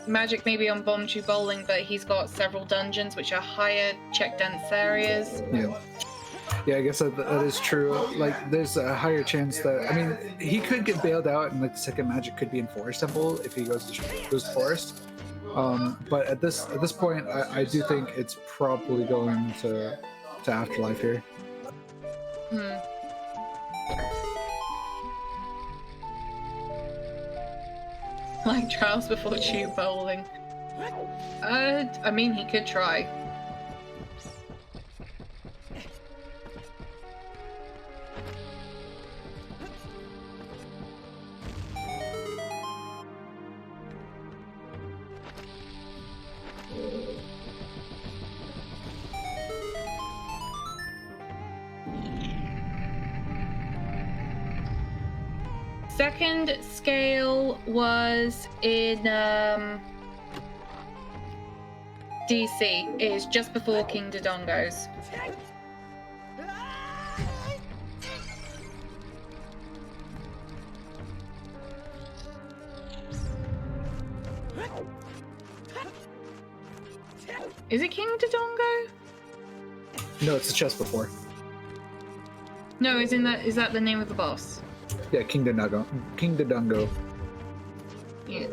magic maybe on Bomb Tube Bowling, but he's got several dungeons which are higher check dense areas. Yeah, I guess that is true. Like, there's a higher chance that, I mean, he could get bailed out, and like the second magic could be in Forest Temple if he goes to Forest. But at this point, I do think it's probably going to Afterlife here. Like trials before tube bowling. I mean, he could try. Second scale was in DC. It is just before King Dodongo's. Is it King Dodongo? No, it's the chest before. No, is that the name of the boss? Yeah, King Dodongo. Yeah.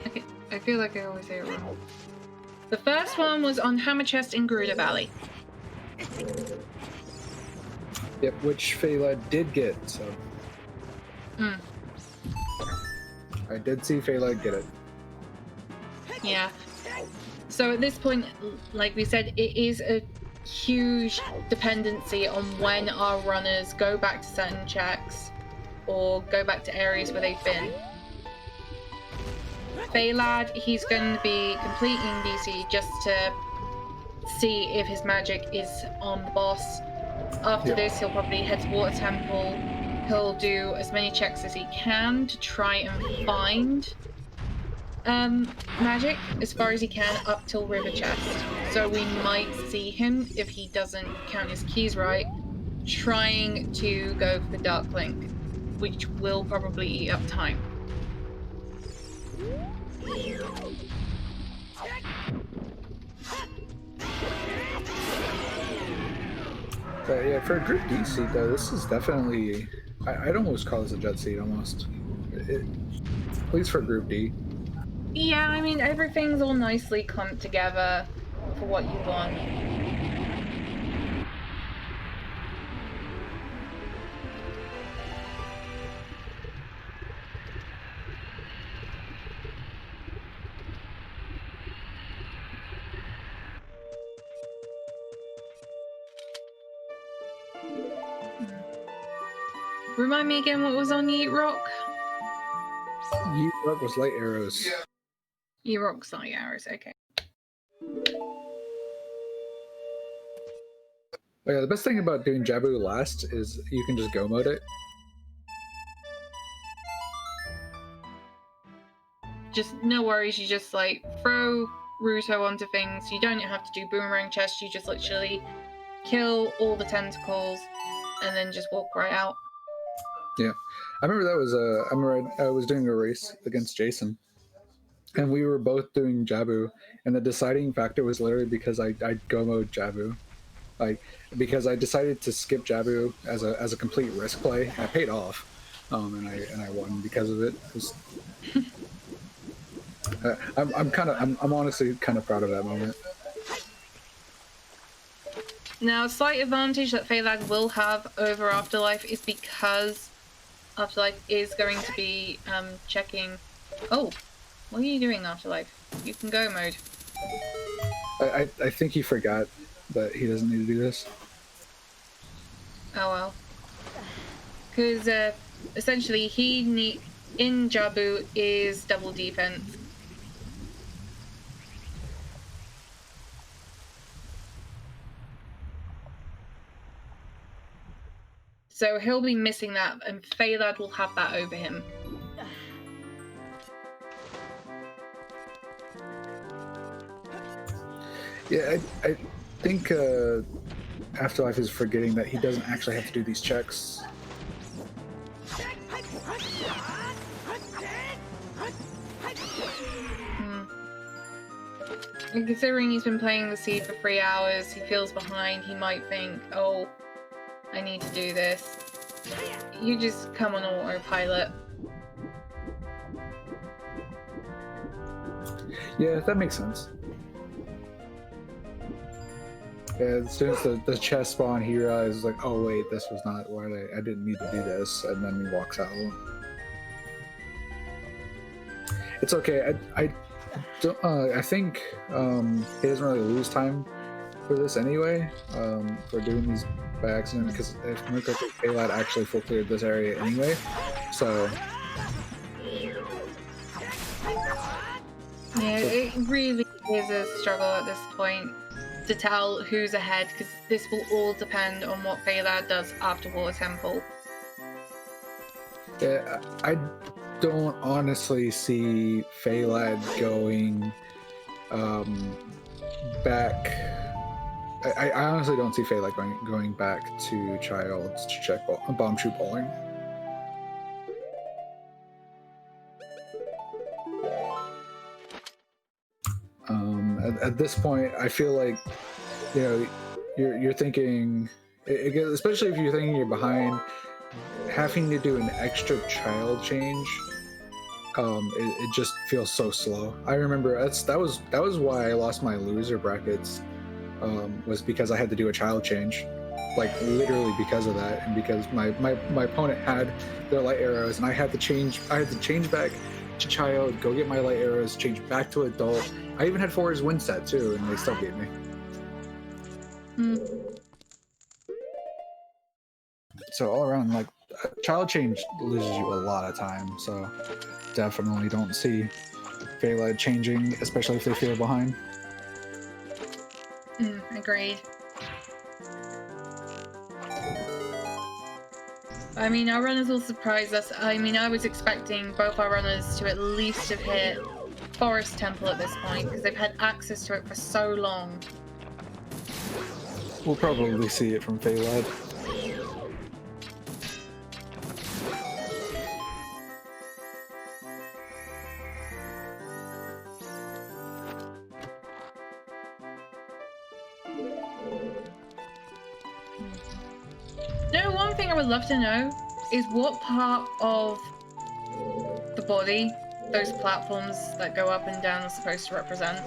Okay. I feel like I always say it wrong. The first one was on Hammer Chest in Gerudo Valley. Yep, which Faelad did get, so. I did see Faelad get it. Yeah. So at this point, like we said, it is a huge dependency on when our runners go back to certain checks or go back to areas where they've been. Faelad, he's going to be completing DC just to see if his magic is on the boss. After this, he'll probably head to Water Temple. He'll do as many checks as he can to try and find magic as far as he can up till River Chest. So we might see him, if he doesn't count his keys right, trying to go for the Dark Link, which will probably eat up time. But yeah, for a Group D seat though, this is definitely, I'd almost call this a jet seat almost. At least for Group D. Yeah, I mean, everything's all nicely clumped together for what you want. Remind me again what was on Yeet Rock? Yeet Rock was light arrows. Yeet Rock's light arrows, okay. But yeah, the best thing about doing Jabu last is you can just go mode it. Just no worries, you just like throw Ruto onto things. You don't have to do boomerang chest, you just literally kill all the tentacles and then just walk right out. Yeah, I remember that was I remember I was doing a race against Jason, and we were both doing Jabu, and the deciding factor was literally because I go mode Jabu, like because I decided to skip Jabu as a complete risk play, and it paid off, and I won because of it. I'm honestly kind of proud of that moment. Now, a slight advantage that Faelad will have over Afterlife is because Afterlife is going to be checking. Oh, what are you doing, Afterlife? You can go mode. I think he forgot that he doesn't need to do this. Oh well. Because essentially, in Jabu is double defense. So he'll be missing that, and Faelad will have that over him. Yeah, I think Afterlife is forgetting that he doesn't actually have to do these checks. And considering he's been playing the seed for 3 hours, he feels behind, he might think, oh, I need to do this. You just come on autopilot. Yeah, that makes sense. Yeah, as soon as the chest spawn, he realizes like, oh wait, this was not why I didn't need to do this, and then he walks out. It's okay. I don't. I think he doesn't really lose time for this anyway. For doing these by accident, because if I remember correctly, Faelad actually full cleared this area anyway. So yeah, it really is a struggle at this point to tell who's ahead, because this will all depend on what Faelad does after Water Temple. yeah, I don't honestly see Faelad going back. I honestly don't see Faelad going back to Childs to check bomb shoot bowling. At this point, I feel like, you know, you're thinking, especially if you're thinking you're behind, having to do an extra child change, it just feels so slow. I remember that was why I lost my loser brackets, was because I had to do a child change, like literally because of that, and because my opponent had their light arrows, and I had to change back to child, go get my light arrows, change back to adult. I even had 4's win set too, and they still beat me. So all around, like, child change loses you a lot of time. So definitely don't see Faelad changing, especially if they feel behind. Agreed. I mean, our runners will surprise us. I mean, I was expecting both our runners to at least have hit Forest Temple at this point, because they've had access to it for so long. We'll probably see it from Faelad. No, one thing I would love to know is what part of the body those platforms that go up and down are supposed to represent.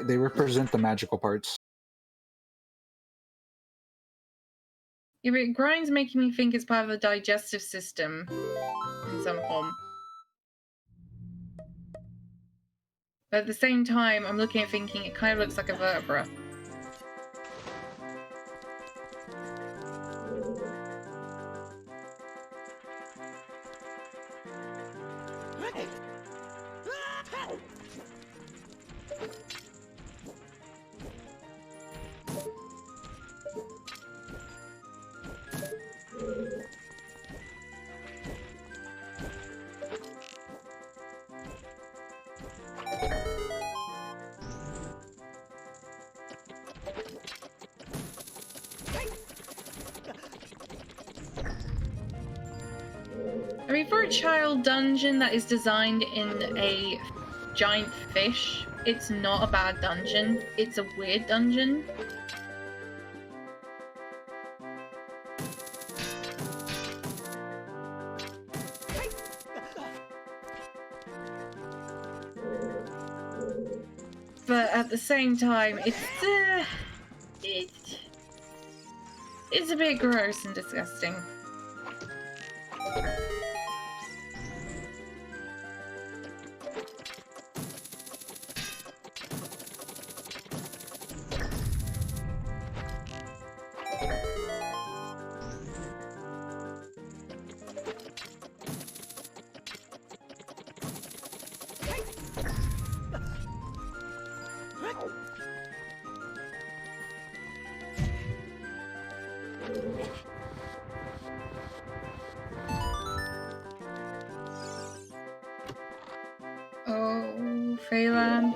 They represent the magical parts. Yeah, but grind's making me think it's part of the digestive system in some form. But at the same time, I'm looking at thinking it kind of looks like a vertebra. I mean, for a child dungeon that is designed in a giant fish, it's not a bad dungeon. It's a weird dungeon. But at the same time, it's a bit gross and disgusting. Oh, Faelad.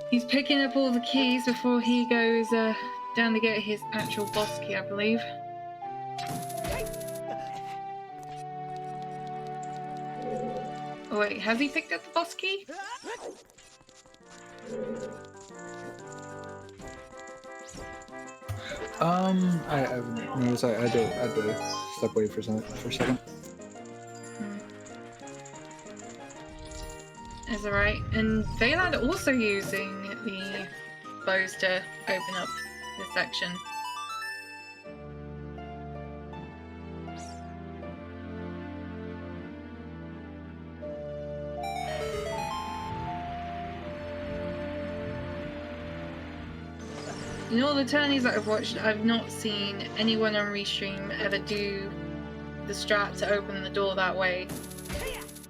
He's picking up all the keys before he goes down to get his actual boss key, I believe. Oh wait, has he picked up the boss key? I've noticed I had to step away for a second. Is that right? And Faelad also using the bows to open up this section. In all the tourneys that I've watched, I've not seen anyone on Restream ever do the strat to open the door that way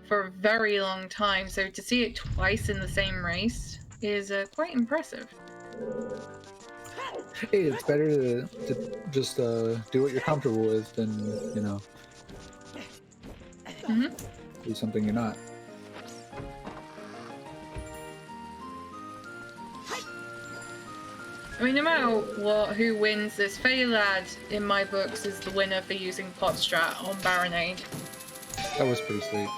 for a very long time, so to see it twice in the same race is quite impressive. Hey, it's better to just do what you're comfortable with than, you know, do something you're not. I mean, no matter what, who wins this, Faelad, in my books, is the winner for using pot strat on Baronade. That was pretty sweet.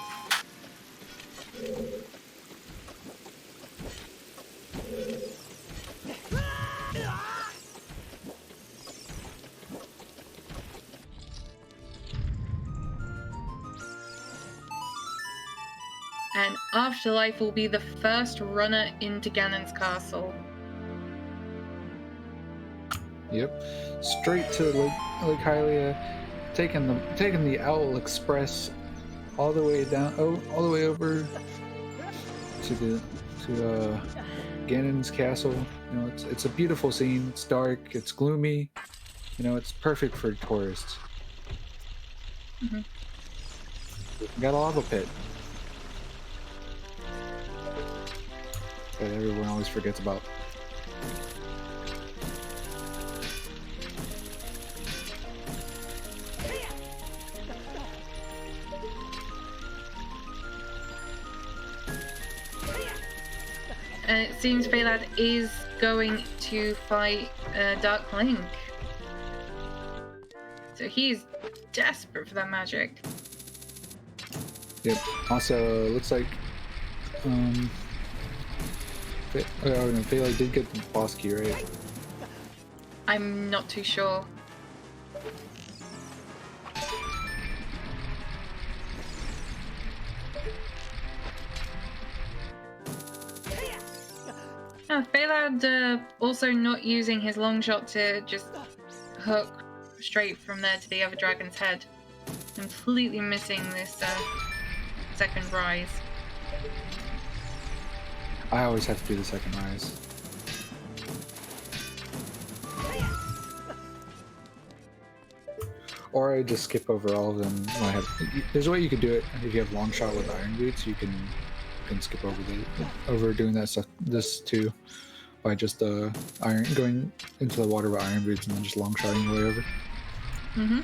And Afterlife will be the first runner into Ganon's castle. Yep, straight to Lake Hylia, taking the Owl Express all the way down, all the way over to Ganon's castle. You know, it's a beautiful scene. It's dark. It's gloomy. You know, it's perfect for tourists. Got a lava pit that everyone always forgets about. and it seems Faelad is going to fight Dark Link. So he's desperate for that magic. Yep. Also, looks like Faelad did get the boss key, right? I'm not too sure. Faelad also not using his long shot to just hook straight from there to the other dragon's head. Completely missing this second rise. I always have to do the second rise. Or I just skip over all of them when I have. There's a way you could do it if you have long shot with iron boots. You can skip over doing that stuff. This too, by just going into the water with iron boots and then just long shotting your way over. Mm-hmm.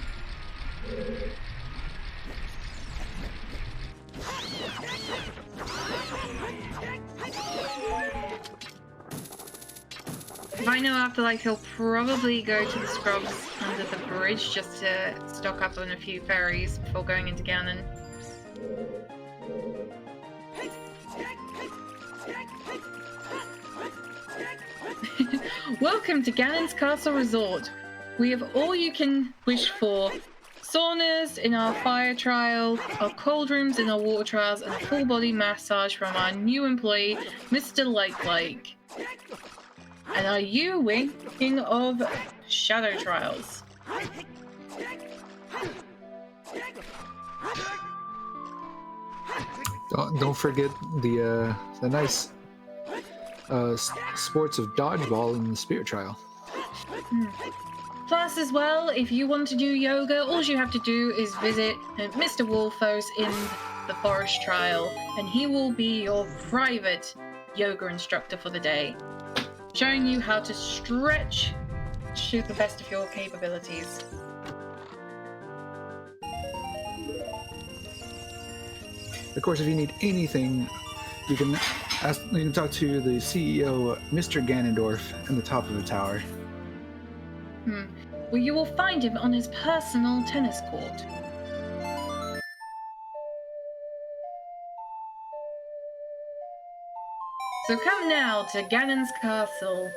If I know Afterlife, he'll probably go to the scrubs under the bridge just to stock up on a few ferries before going into Ganon. Welcome to Ganon's Castle Resort. We have all you can wish for. Saunas in our fire trial, our cold rooms in our water trials, and a full body massage from our new employee, Mr. Like. And are you thinking of shadow trials? Don't forget the nice sports of dodgeball in the spirit trial. Plus, as well, if you want to do yoga, all you have to do is visit Mr. Wolfos in the forest trial, and he will be your private yoga instructor for the day, showing you how to stretch to the best of your capabilities. Of course, if you need anything, you can talk to the CEO, Mr. Ganondorf, in the top of the tower. Well, you will find him on his personal tennis court. So come now to Ganon's Castle.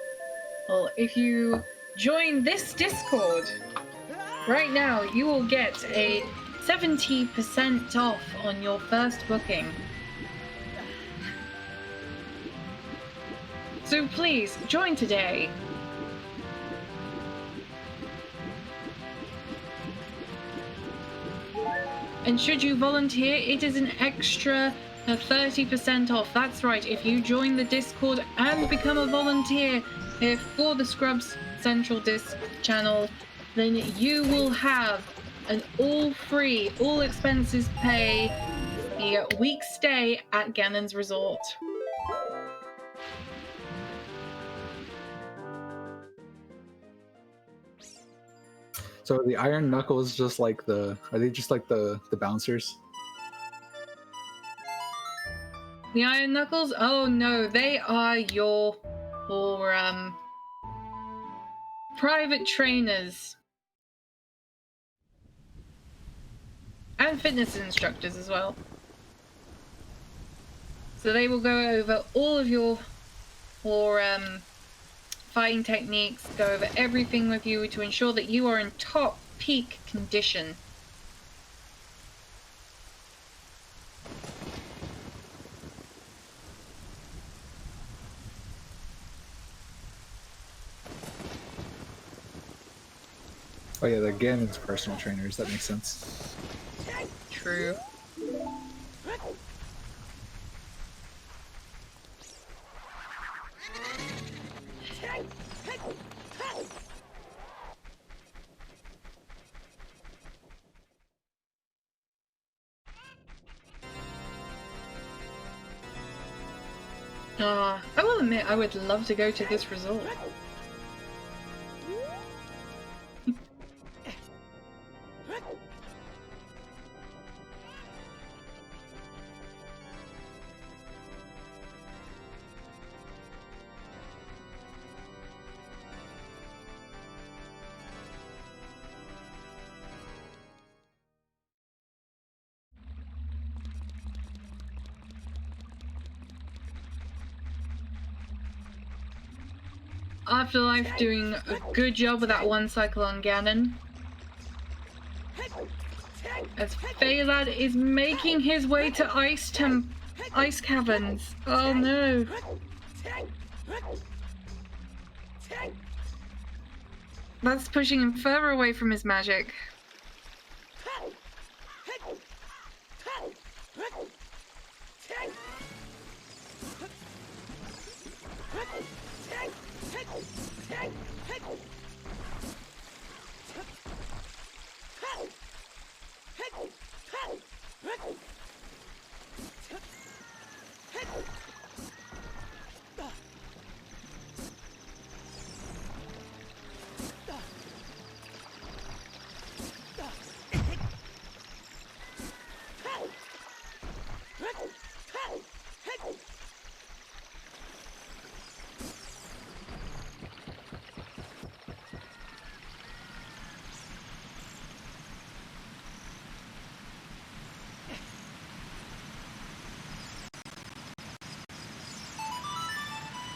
Well, if you join this Discord, right now you will get a 70% off on your first booking. So please, join today. And should you volunteer, it is an extra 30% off. That's right, if you join the Discord and become a volunteer for the Scrubs Central Disc channel, then you will have an all-free, all-expenses-pay week stay at Ganon's Resort. So are the Iron Knuckles just like are they just like the bouncers? The Iron Knuckles? Oh no, they are your private trainers. And fitness instructors as well. So they will go over all of your fighting techniques, go over everything with you to ensure that you are in top peak condition. Oh yeah, the Ganon's personal trainers, that makes sense. True. I will admit, I would love to go to this resort. Afterlife doing a good job with that one cycle on Ganon. As Faelad is making his way to Ice Caverns. Oh no. That's pushing him further away from his magic.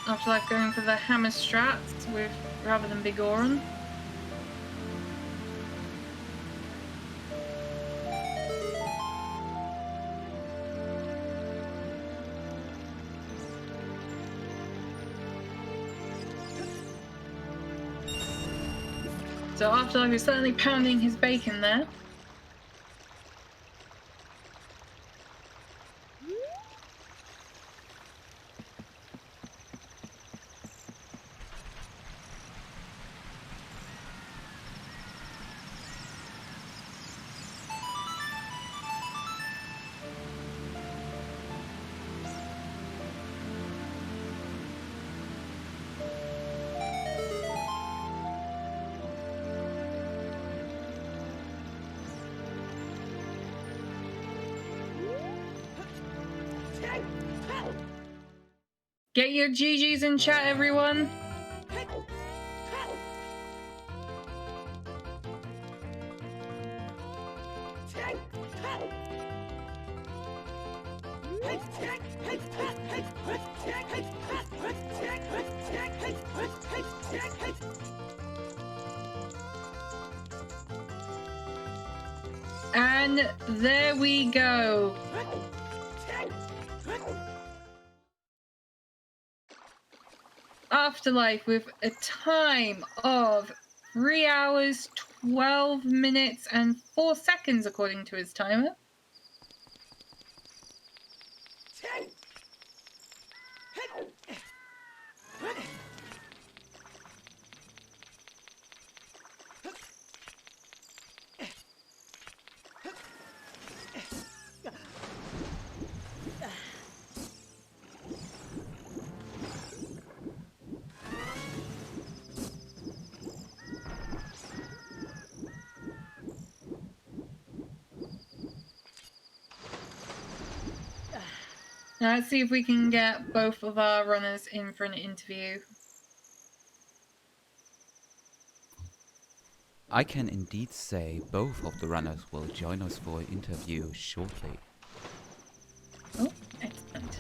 Afterlife going for the hammer strats with rather than Big Oran. So Afterlife is certainly pounding his bacon there. Get your GGs in chat, everyone. And there we go. Afterlife with a time of 3 hours, 12 minutes, and 4 seconds, according to his timer. Now let's see if we can get both of our runners in for an interview. I can indeed say both of the runners will join us for an interview shortly. Oh, excellent.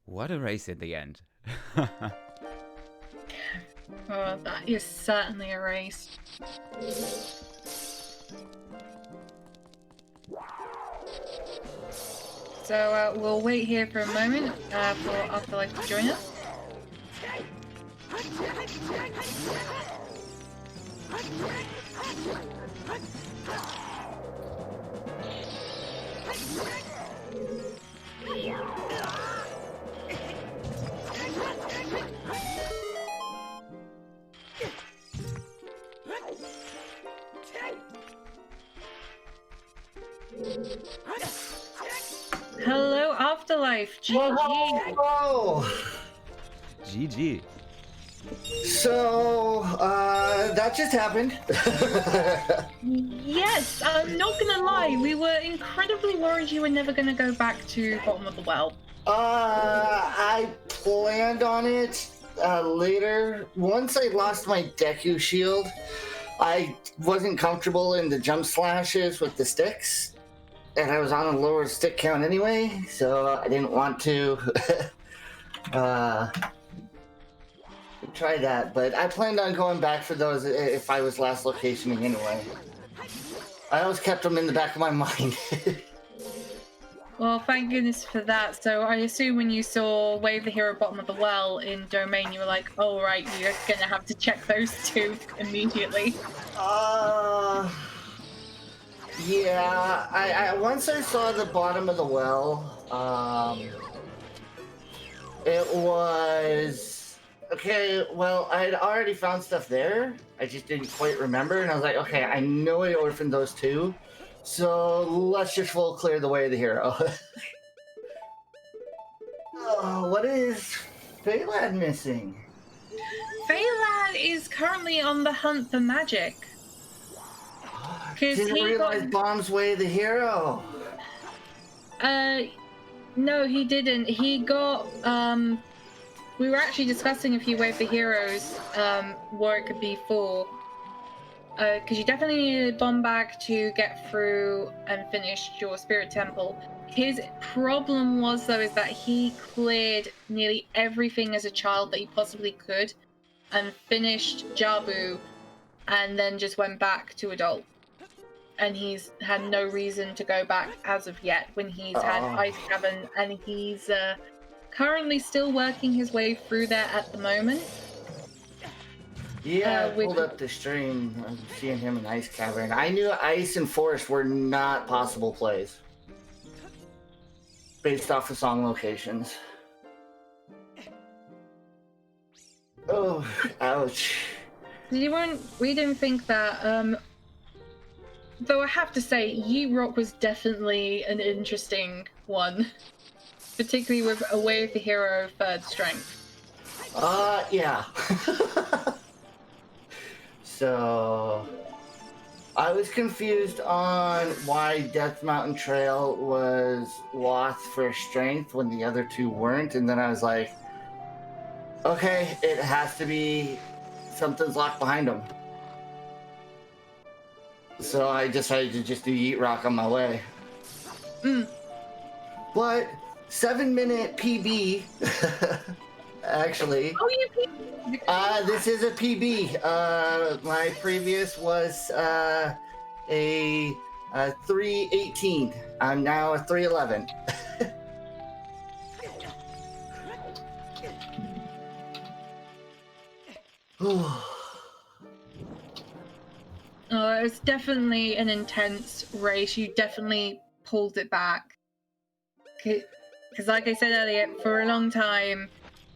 What a race in the end. Oh, that is certainly a race. So we'll wait here for a moment for Afterlife to join us. Hello, Afterlife. GG. Whoa. GG. So, that just happened. Yes, I'm not gonna lie, we were incredibly worried you were never gonna go back to Bottom of the Well. I planned on it later. Once I lost my Deku shield, I wasn't comfortable in the jump slashes with the sticks. and I was on a lower stick count anyway, so I didn't want to try that. But I planned on going back for those if I was last locationing anyway. I always kept them in the back of my mind. Well, thank goodness for that. So I assume when you saw Wave the Hero bottom of the well in Domain, you were like, oh, right, you're going to have to check those two immediately. Yeah, I once I saw the bottom of the well, it was okay. Well, I had already found stuff there. I just didn't quite remember, and I was like, okay, I know I orphaned those two, so let's just full clear the way of the hero. Oh, what is Faelad missing? Faelad is currently on the hunt for magic. Didn't realize Bomb's way of the hero. No, he didn't. He got, we were actually discussing a few Wave the Heroes, where it could be for. Because you definitely needed a bomb bag to get through and finish your Spirit Temple. His problem was, though, is that he cleared nearly everything as a child that he possibly could and finished Jabu and then just went back to adult. And he's had no reason to go back as of yet when he's had Ice Cavern, and he's currently still working his way through there at the moment. Yeah, I pulled up the stream. I'm seeing him in Ice Cavern. I knew Ice and Forest were not possible plays based off of song locations. Oh, ouch. We didn't think that, though I have to say, Yeet Rock was definitely an interesting one, particularly with a Way of the Hero third strength. Yeah. So, I was confused on why Death Mountain Trail was lost for strength when the other two weren't, and then I was like, okay, it has to be something's locked behind them. So I decided to just do Yeet Rock on my way. But 7-minute PB, actually. Oh, you This is a PB. My previous was a 3:18. I'm now a 3:11. It's definitely an intense race. You definitely pulled it back. Because like I said earlier, for a long time,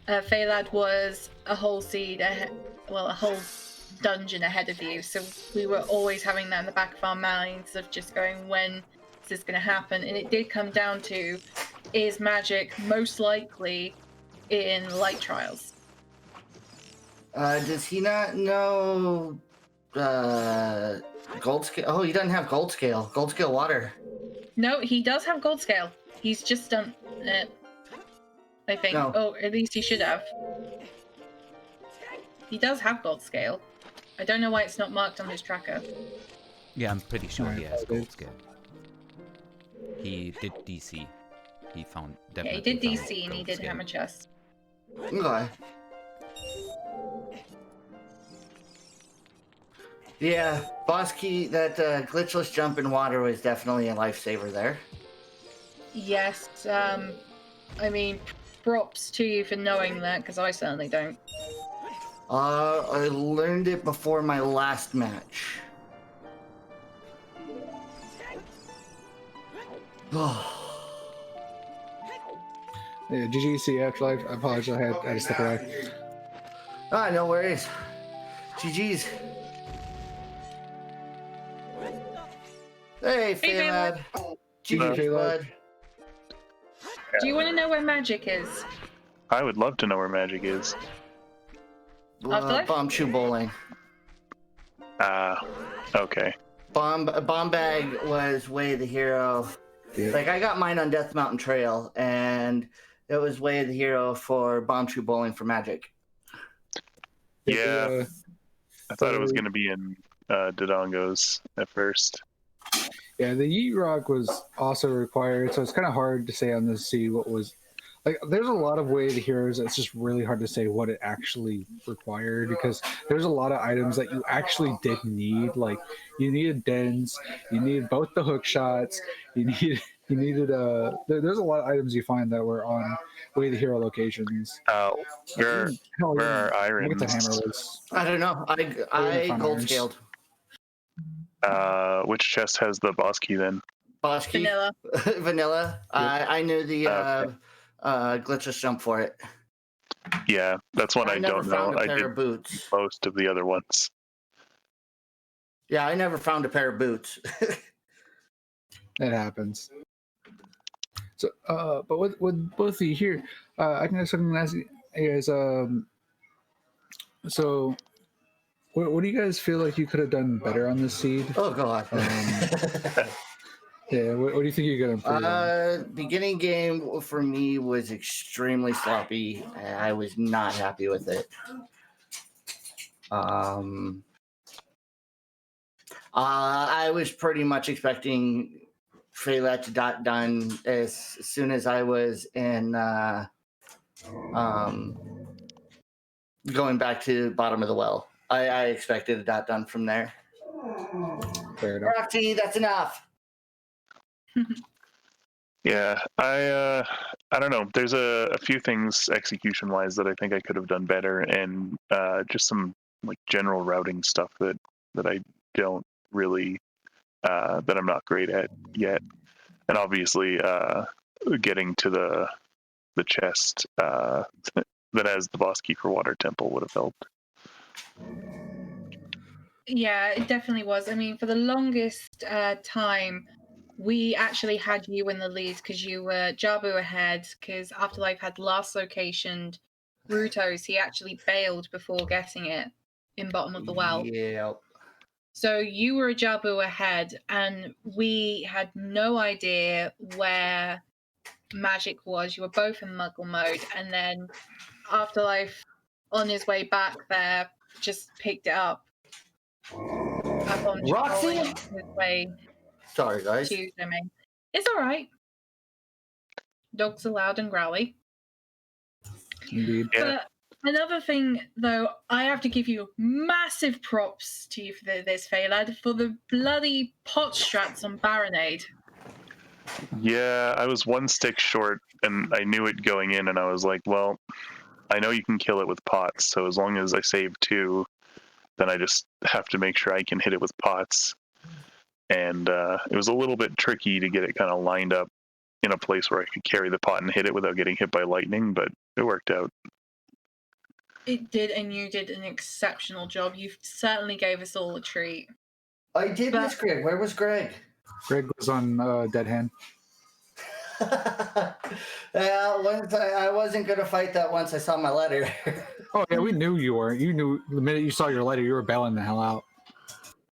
Faelad was a whole seed ahead, well, a whole dungeon ahead of you. So we were always having that in the back of our minds of just going, when is this going to happen? And it did come down to, is magic most likely in light trials? Does he not know gold scale? Oh, he doesn't have gold scale. Gold scale water. No, he does have gold scale. He's just done it, I think. No. Oh, at least he should have. He does have gold scale. I don't know why it's not marked on his tracker. Yeah, I'm pretty sure he has gold scale. He did DC. He found definitely. Yeah, he did found DC and he gold did scale. Hammer Chest. Okay. Yeah, boss key, that glitchless jump in water was definitely a lifesaver there. Yes, I mean, props to you for knowing that, because I certainly don't. I learned it before my last match. Yeah, GGC Afterlife. I apologize. I had to step away. Ah, no worries. GG's. Hey, Faelad. GG's, bud. Do you want to know where magic is? I would love to know where magic is. Afterlife? Bomb shoe bowling. Okay. Bomb bag was Way of the Hero. Yeah. Like, I got mine on Death Mountain Trail, and it was Way of the Hero for Bomb shoe bowling for magic. Yeah. I thought it was going to be in Dodongo's at first. Yeah, the Yeet Rock was also required, so it's kind of hard to say on this seed what was. Like, there's a lot of way to heroes. It's just really hard to say what it actually required because there's a lot of items that you actually did need. Like, you needed dens, you needed both the hook shots, you needed there's a lot of items you find that were on way to hero locations. Where Hell, where even are irons? Megaton Hammer was. I don't know. I found gold irons. scaled. Which chest has the boss key then? Boss key. Vanilla. Vanilla. Yep. I knew the Okay. glitchless jump for it. Yeah, that's one I never don't know. found a I pair did of boots. most of the other ones. Yeah, I never found a pair of boots. It happens. So, but with both of you here, I can ask something to ask you guys. So, what do you guys feel like you could have done better on this seed? Oh god. Yeah, what do you think you could improve on? Beginning game for me was extremely sloppy. I was not happy with it. I was pretty much expecting Faelad to dot done as soon as I was in going back to bottom of the well. I expected a dot done from there. Fair enough. Roxy, that's enough. Yeah, I don't know. There's a few things execution wise that I think I could have done better, and just some like general routing stuff that I don't really that I'm not great at yet. And obviously, getting to the chest that has the boss key for Water Temple would have helped. Yeah, it definitely was. I mean, for the longest time, we actually had you in the lead because you were Jabu ahead. Because Afterlife had last locationed Brutos, he actually bailed before getting it in bottom of the well. Yeah. So you were a Jabu ahead, and we had no idea where magic was. You were both in Muggle mode, and then Afterlife, on his way back there, just picked it up. Upon Roxy? his way Sorry, guys. to domain. It's all right. Dogs are loud and growly. Indeed. Yeah. But another thing, though, I have to give you massive props to you for this, Faelad, for the bloody pot strats on Baronade. Yeah, I was one stick short, and I knew it going in, and I was like, well, I know you can kill it with pots, so as long as I save 2, then I just have to make sure I can hit it with pots. And it was a little bit tricky to get it kind of lined up in a place where I could carry the pot and hit it without getting hit by lightning, but it worked out. It did, and you did an exceptional job. You certainly gave us all a treat. I did miss Greg. Where was Greg? Greg was on Dead Hand. Yeah, once I wasn't gonna fight that once I saw my letter. Oh yeah, we knew you weren't. You knew the minute you saw your letter, you were bailing the hell out.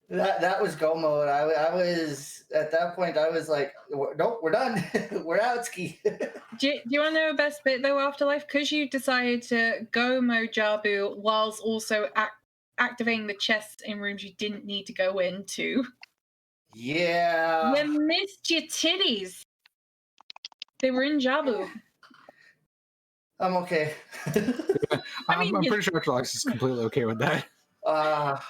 That was go mode. I was at that point. I was like, nope, we're done. We're out, ski. Do you want to know the best bit, though, Afterlife? Because you decided to go Mojabu whilst also activating the chests in rooms you didn't need to go into. Yeah. You missed your titties. They were in Jabu. I'm okay. I'm pretty sure Alex is completely okay with that.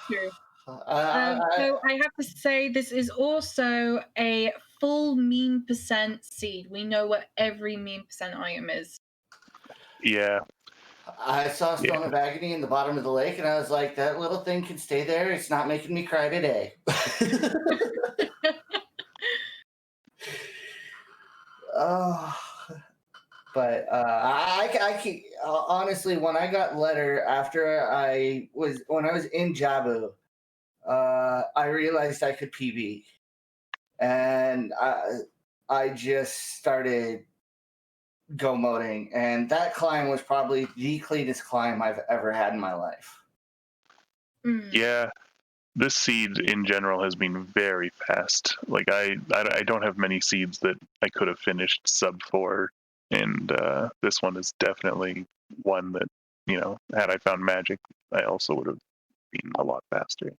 True. So I have to say, this is also a full meme percent seed. We know what every meme percent item is. Yeah. I saw Stone of Agony in the bottom of the lake, and I was like, that little thing can stay there. It's not making me cry today. Oh, but I keep honestly, when I got letter after when I was in Jabu, I realized I could PB, and I just started go moding, and that climb was probably the cleanest climb I've ever had in my life. Yeah, this seed in general has been very fast. Like I don't have many seeds that I could have finished sub 4, and this one is definitely one that, you know, had I found magic, I also would have been a lot faster.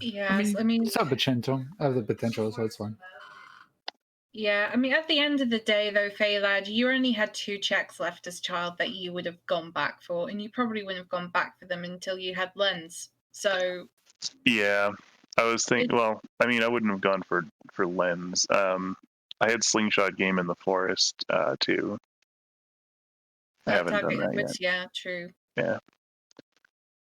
Yes, I mean, it's not potential. I have the potential, so it's fine. yeah, I mean, at the end of the day, though, Faelad, you only had 2 checks left as child that you would have gone back for, and you probably wouldn't have gone back for them until you had lens. So Yeah, I was thinking. Well, I mean, I wouldn't have gone for lens. I had slingshot game in the forest too. I that haven't done target that inwards, yeah, true. yet.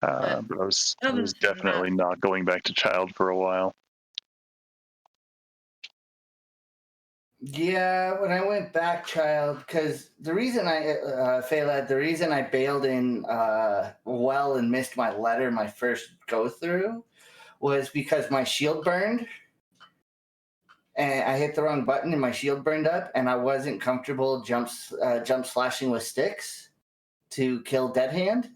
Yeah, but I was other than definitely not going back to child for a while. Yeah, when I went back, child, because the reason Faelad, the reason I bailed in well and missed my letter my first go through was because my shield burned, and I hit the wrong button and my shield burned up, and I wasn't comfortable jump slashing with sticks to kill dead hand,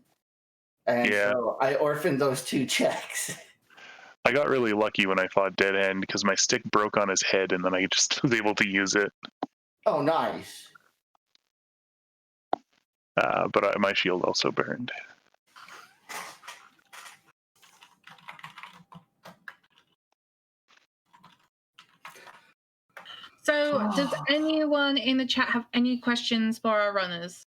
and Yeah. so I orphaned those 2 checks. I got really lucky when I fought Dead End because my stick broke on his head and then I just was able to use it. Oh, nice. But my shield also burned. So, does anyone in the chat have any questions for our runners?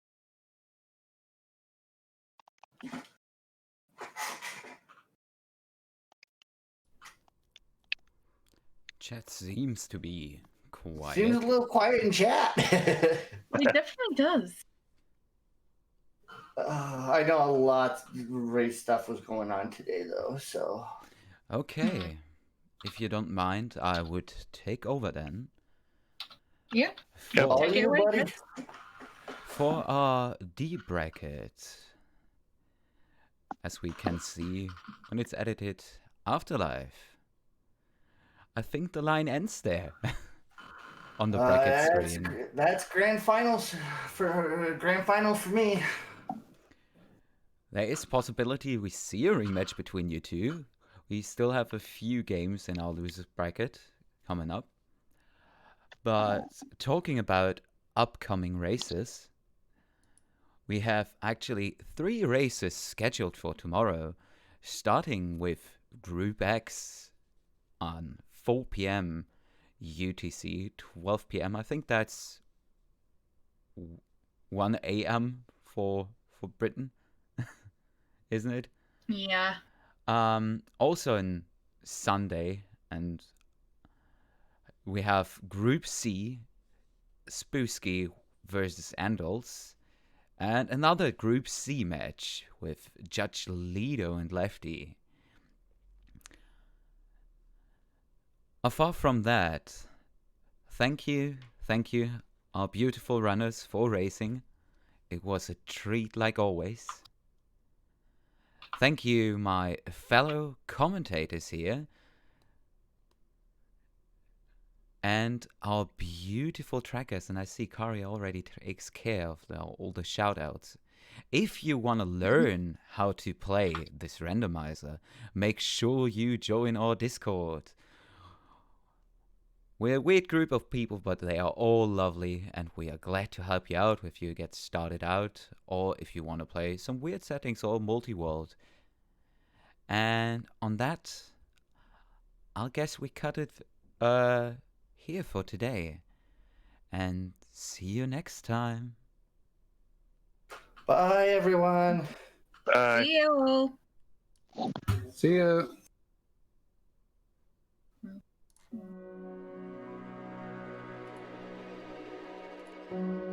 Chat seems to be quiet. Seems a little quiet in chat. It definitely does. I know a lot of race stuff was going on today, though, so. Okay. If you don't mind, I would take over then. Yeah. Yep. Take it away, buddy. kids. For our D bracket, as we can see when it's edited, Afterlife. I think the line ends there on the bracket screen. That's grand finals for me. There is possibility we see a rematch between you two. We still have a few games in our losers bracket coming up. But talking about upcoming races, we have actually 3 races scheduled for tomorrow, starting with Group X on 4 p.m. UTC, 12 p.m. I think that's 1 a.m. for Britain, isn't it? Yeah. Also on Sunday, and we have Group C, Spooky versus Andals, and another Group C match with Judge Lido and Lefty. Apart from that, thank you, our beautiful runners, for racing. It was a treat like always. Thank you, my fellow commentators here, and our beautiful trackers. And I see Kari already takes care of all the shoutouts. If you want to learn how to play this randomizer, make sure you join our Discord. We're a weird group of people, but they are all lovely, and we are glad to help you out if you get started out, or if you want to play some weird settings or multi-world. And on that, I'll guess we cut it here for today. And see you next time. Bye, everyone. See you all. See ya. Mm.